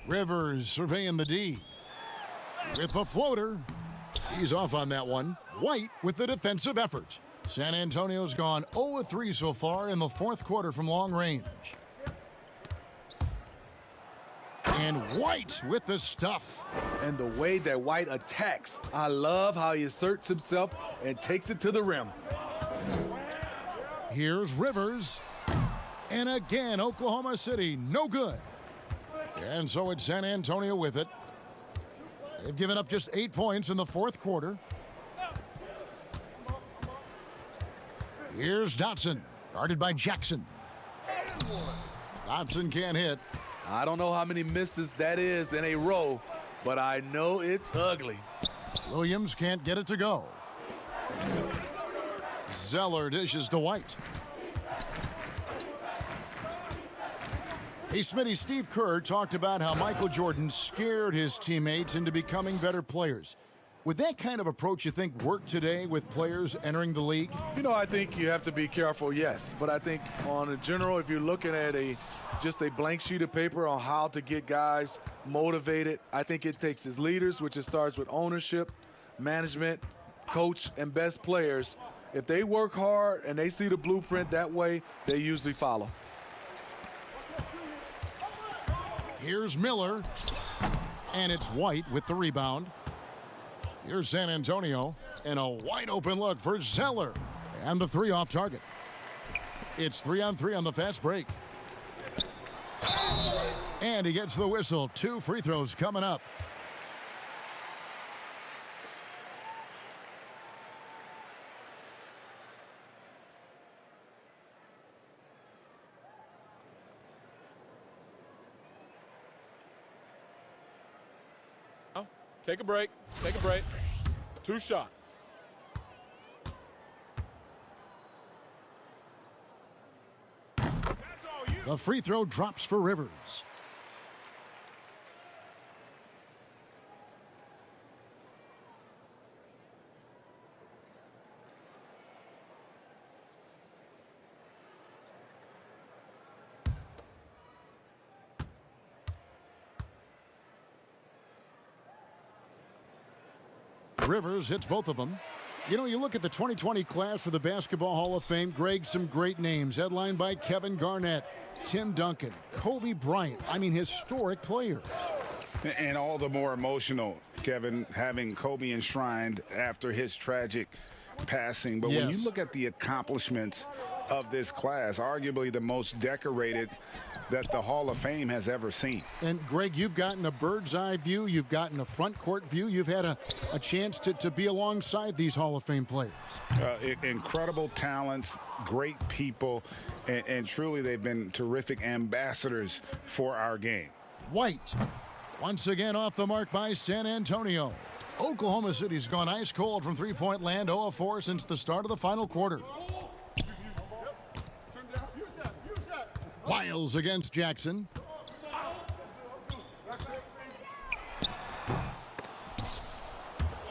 S3: Rivers surveying the D. With the floater. He's off on that one. White with the defensive effort. San Antonio's gone 0-3 so far in the fourth quarter from long range. And White with the stuff.
S16: And the way that White attacks. I love how he asserts himself and takes it to the rim.
S3: Here's Rivers. And again, Oklahoma City, no good. And so it's San Antonio with it. They've given up just 8 points in the fourth quarter. Here's Dotson, guarded by Jackson. Dotson can't hit.
S16: I don't know how many misses that is in a row, but I know it's ugly.
S3: Williams can't get it to go. Zeller dishes to White. Hey, Smitty, Steve Kerr talked about how Michael Jordan scared his teammates into becoming better players. Would that kind of approach, you think, work today with players entering the league?
S16: You know, I think you have to be careful, yes. But I think on a general, if you're looking at just a blank sheet of paper on how to get guys motivated, I think it takes his leaders, which it starts with ownership, management, coach, and best players. If they work hard and they see the blueprint that way, they usually follow.
S3: Here's Miller, and it's White with the rebound. Here's San Antonio, and a wide open look for Zeller, and the three off target. It's 3-on-3 on the fast break. And he gets the whistle. 2 free throws coming up.
S13: Take a break. Take a break. 2 shots.
S3: The free throw drops for Rivers. Rivers hits both of them. You know, you look at the 2020 class for the Basketball Hall of Fame, Greg, some great names, headlined by Kevin Garnett, Tim Duncan, Kobe Bryant. I mean, historic players.
S5: And all the more emotional, Kevin, having Kobe enshrined after his tragic passing. But when you look at the accomplishments of this class, arguably the most decorated that the Hall of Fame has ever seen.
S3: And Greg, you've gotten a bird's eye view, you've gotten a front court view, you've had a chance to be alongside these Hall of Fame players.
S5: Incredible talents, great people, and truly they've been terrific ambassadors for our game.
S3: White, once again off the mark by San Antonio. Oklahoma City's gone ice cold from three-point land, 0 of 4 since the start of the final quarter. Wiles against Jackson.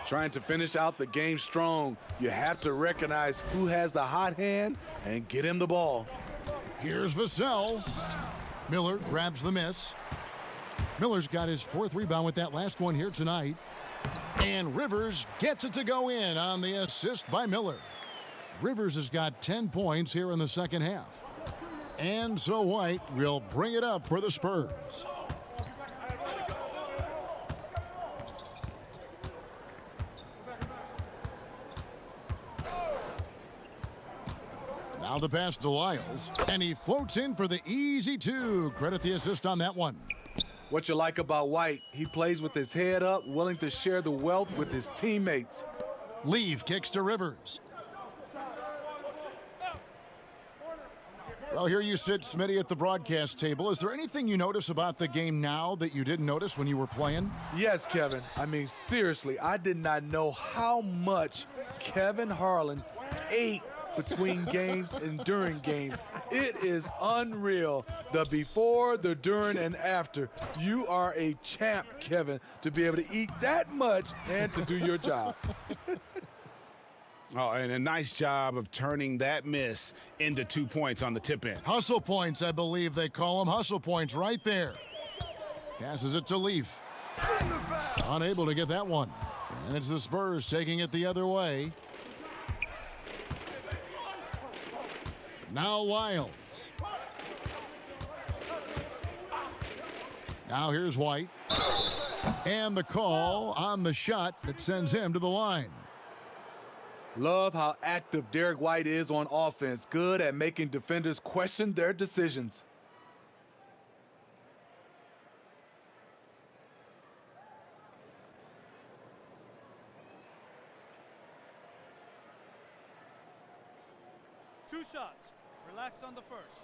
S16: Trying to finish out the game strong, you have to recognize who has the hot hand and get him the ball.
S3: Here's Vassell. Miller grabs the miss. Miller's got his 4th rebound with that last one here tonight. And Rivers gets it to go in on the assist by Miller. Rivers has got 10 points here in the second half. And so White will bring it up for the Spurs. Now the pass to Lyles, and he floats in for the easy 2. Credit the assist on that one.
S16: What you like about White, he plays with his head up, willing to share the wealth with his teammates.
S3: Leave kicks to Rivers. Well, here you sit, Smitty, at the broadcast table. Is there anything you notice about the game now that you didn't notice when you were playing?
S16: Yes, Kevin. I mean, seriously, I did not know how much Kevin Harlan ate between games and during games. It is unreal. The before, the during, and after. You are a champ, Kevin, to be able to eat that much and to do your job.
S5: Oh, and a nice job of turning that miss into 2 points on the tip in.
S3: Hustle points, I believe they call them. Hustle points right there. Passes it to Leaf. Unable to get that one. And it's the Spurs taking it the other way. Now Lyles. Now here's White. And the call on the shot that sends him to the line.
S16: Love how active Derek White is on offense. Good at making defenders question their decisions.
S8: Two shots. Relax on the first.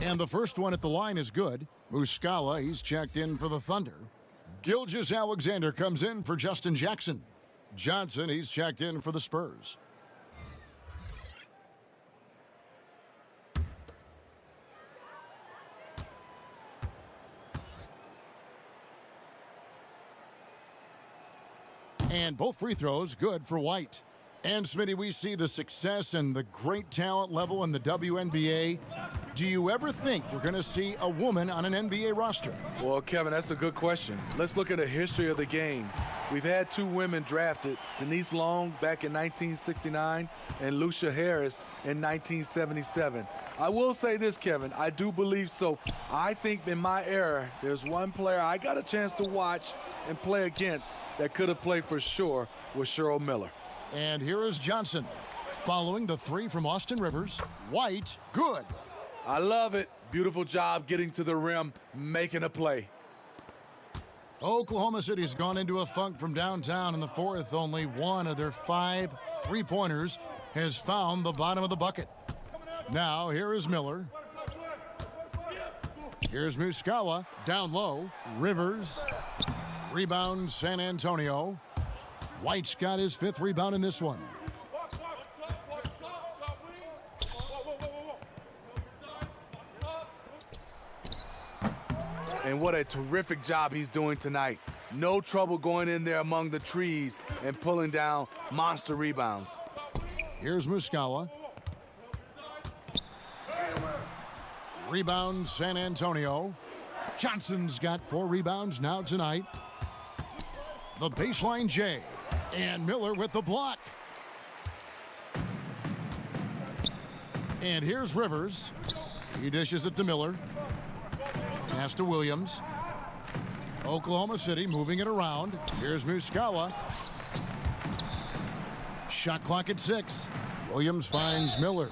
S3: And the first one at the line is good. Muscala, he's checked in for the Thunder. Gilgeous-Alexander comes in for Justin Jackson. Johnson, he's checked in for the Spurs. And both free throws good for White. And Smitty, we see the success and the great talent level in the WNBA. Do you ever think we're going to see a woman on an NBA roster?
S16: Well, Kevin, that's a good question. Let's look at the history of the game. We've had 2 women drafted, Denise Long back in 1969 and Lucia Harris in 1977. I will say this, Kevin, I do believe so. I think in my era, there's one player I got a chance to watch and play against that could have played for sure with Cheryl Miller.
S3: And here is Johnson following the 3 from Austin Rivers. White, good.
S16: I love it. Beautiful job getting to the rim, making a play.
S3: Oklahoma City's gone into a funk from downtown in the 4th. Only one of their 5 3-pointers has found the bottom of the bucket. Now, here is Miller. Here's Muscala, down low. Rivers. Rebound, San Antonio. White's got his 5th rebound in this one.
S16: And what a terrific job he's doing tonight. No trouble going in there among the trees and pulling down monster rebounds.
S3: Here's Muscala. Rebound, San Antonio. Johnson's got 4 rebounds now tonight. The baseline J. And Miller with the block. And here's Rivers. He dishes it to Miller. Pass to Williams. Oklahoma City moving it around. Here's Muscala. Shot clock at 6. Williams finds Miller.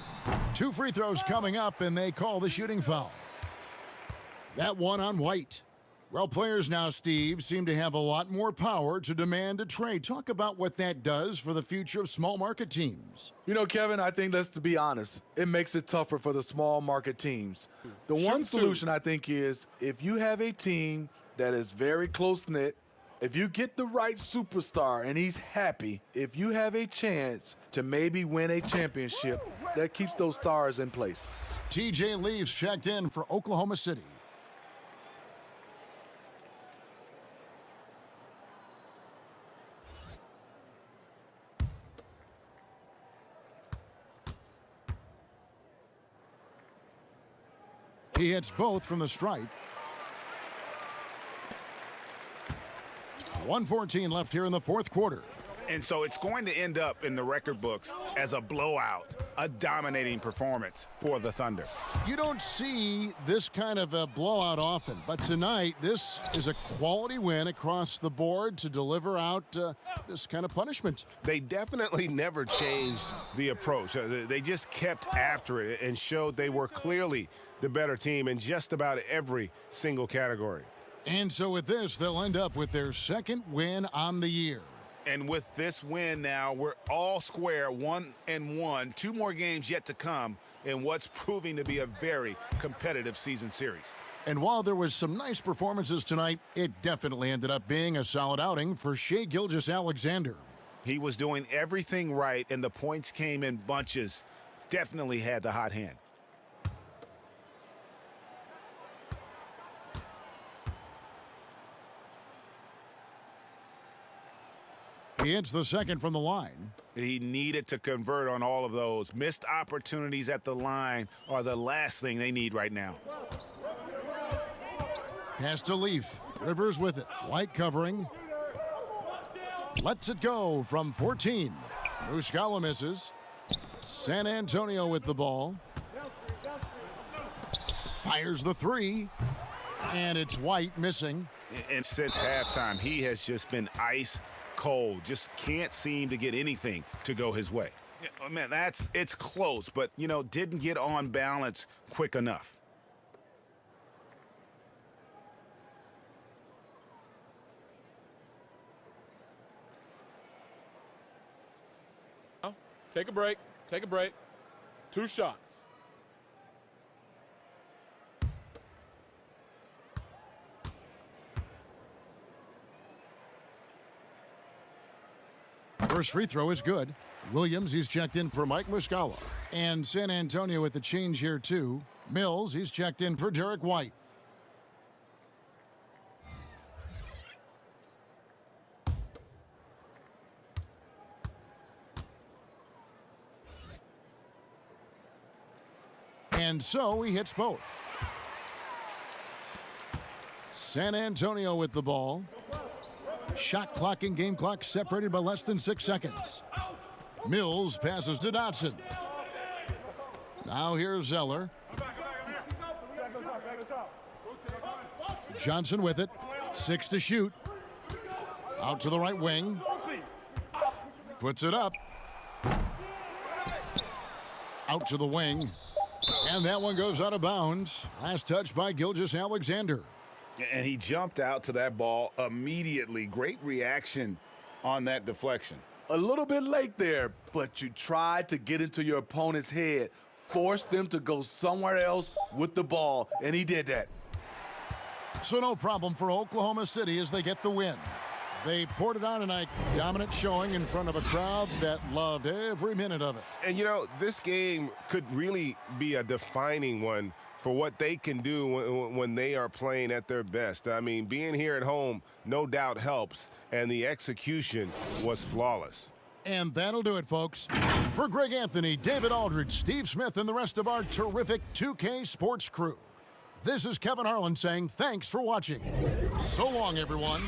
S3: 2 free throws coming up, and they call the shooting foul. That one on White. Well, players now, Steve, seem to have a lot more power to demand a trade. Talk about what that does for the future of small market teams.
S16: You know, Kevin, I think, let's be honest, it makes it tougher for the small market teams. The one solution, I think, is if you have a team that is very close-knit, if you get the right superstar and he's happy, if you have a chance to maybe win a championship, that keeps those stars in place.
S3: TJ Leaves checked in for Oklahoma City. He hits both from the stripe. 1:14 left here in the fourth quarter.
S5: And so it's going to end up in the record books as a blowout, a dominating performance for the Thunder.
S3: You don't see this kind of a blowout often, but tonight this is a quality win across the board to deliver out this kind of punishment.
S5: They definitely never changed the approach. They just kept after it and showed they were clearly the better team in just about every single category.
S3: And so with this, they'll end up with their second win on the year.
S5: And with this win now, we're all square, 1-1. 2 more games yet to come in what's proving to be a very competitive season series.
S3: And while there was some nice performances tonight, it definitely ended up being a solid outing for Shai Gilgeous-Alexander.
S5: He was doing everything right, and the points came in bunches. Definitely had the hot hand.
S3: He hits the second from the line.
S5: He needed to convert on all of those. Missed opportunities at the line are the last thing they need right now.
S3: Pass to Leaf. Rivers with it. White covering. Lets it go from 14. Muscala misses. San Antonio with the ball. Fires the 3. And it's White missing.
S5: And since halftime, he has just been ice cold. Just can't seem to get anything to go his way. Man, it's close, but, you know, didn't get on balance quick enough.
S13: Take a break. Take a break. 2 shots.
S3: First free throw is good. Williams, he's checked in for Mike Muscala. And San Antonio with the change here, too. Mills, he's checked in for Derek White. And so he hits both. San Antonio with the ball. Shot clock and game clock separated by less than 6 seconds. Mills passes to Dotson. Now here's Zeller. Johnson with it. 6 to shoot. Out to the right wing. Puts it up. Out to the wing. And that one goes out of bounds. Last touch by Gilgeous-Alexander.
S5: And he jumped out to that ball immediately. Great reaction on that deflection.
S16: A little bit late there, but you tried to get into your opponent's head, force them to go somewhere else with the ball, and he did that.
S3: So no problem for Oklahoma City as they get the win. They poured it on tonight, dominant showing in front of a crowd that loved every minute of it.
S7: And, you know, this game could really be a defining one for what they can do when they are playing at their best. I mean, being here at home no doubt helps, and the execution was flawless.
S3: And that'll do it, folks. For Greg Anthony, David Aldridge, Steve Smith, and the rest of our terrific 2K Sports crew, this is Kevin Harlan saying thanks for watching. So long, everyone.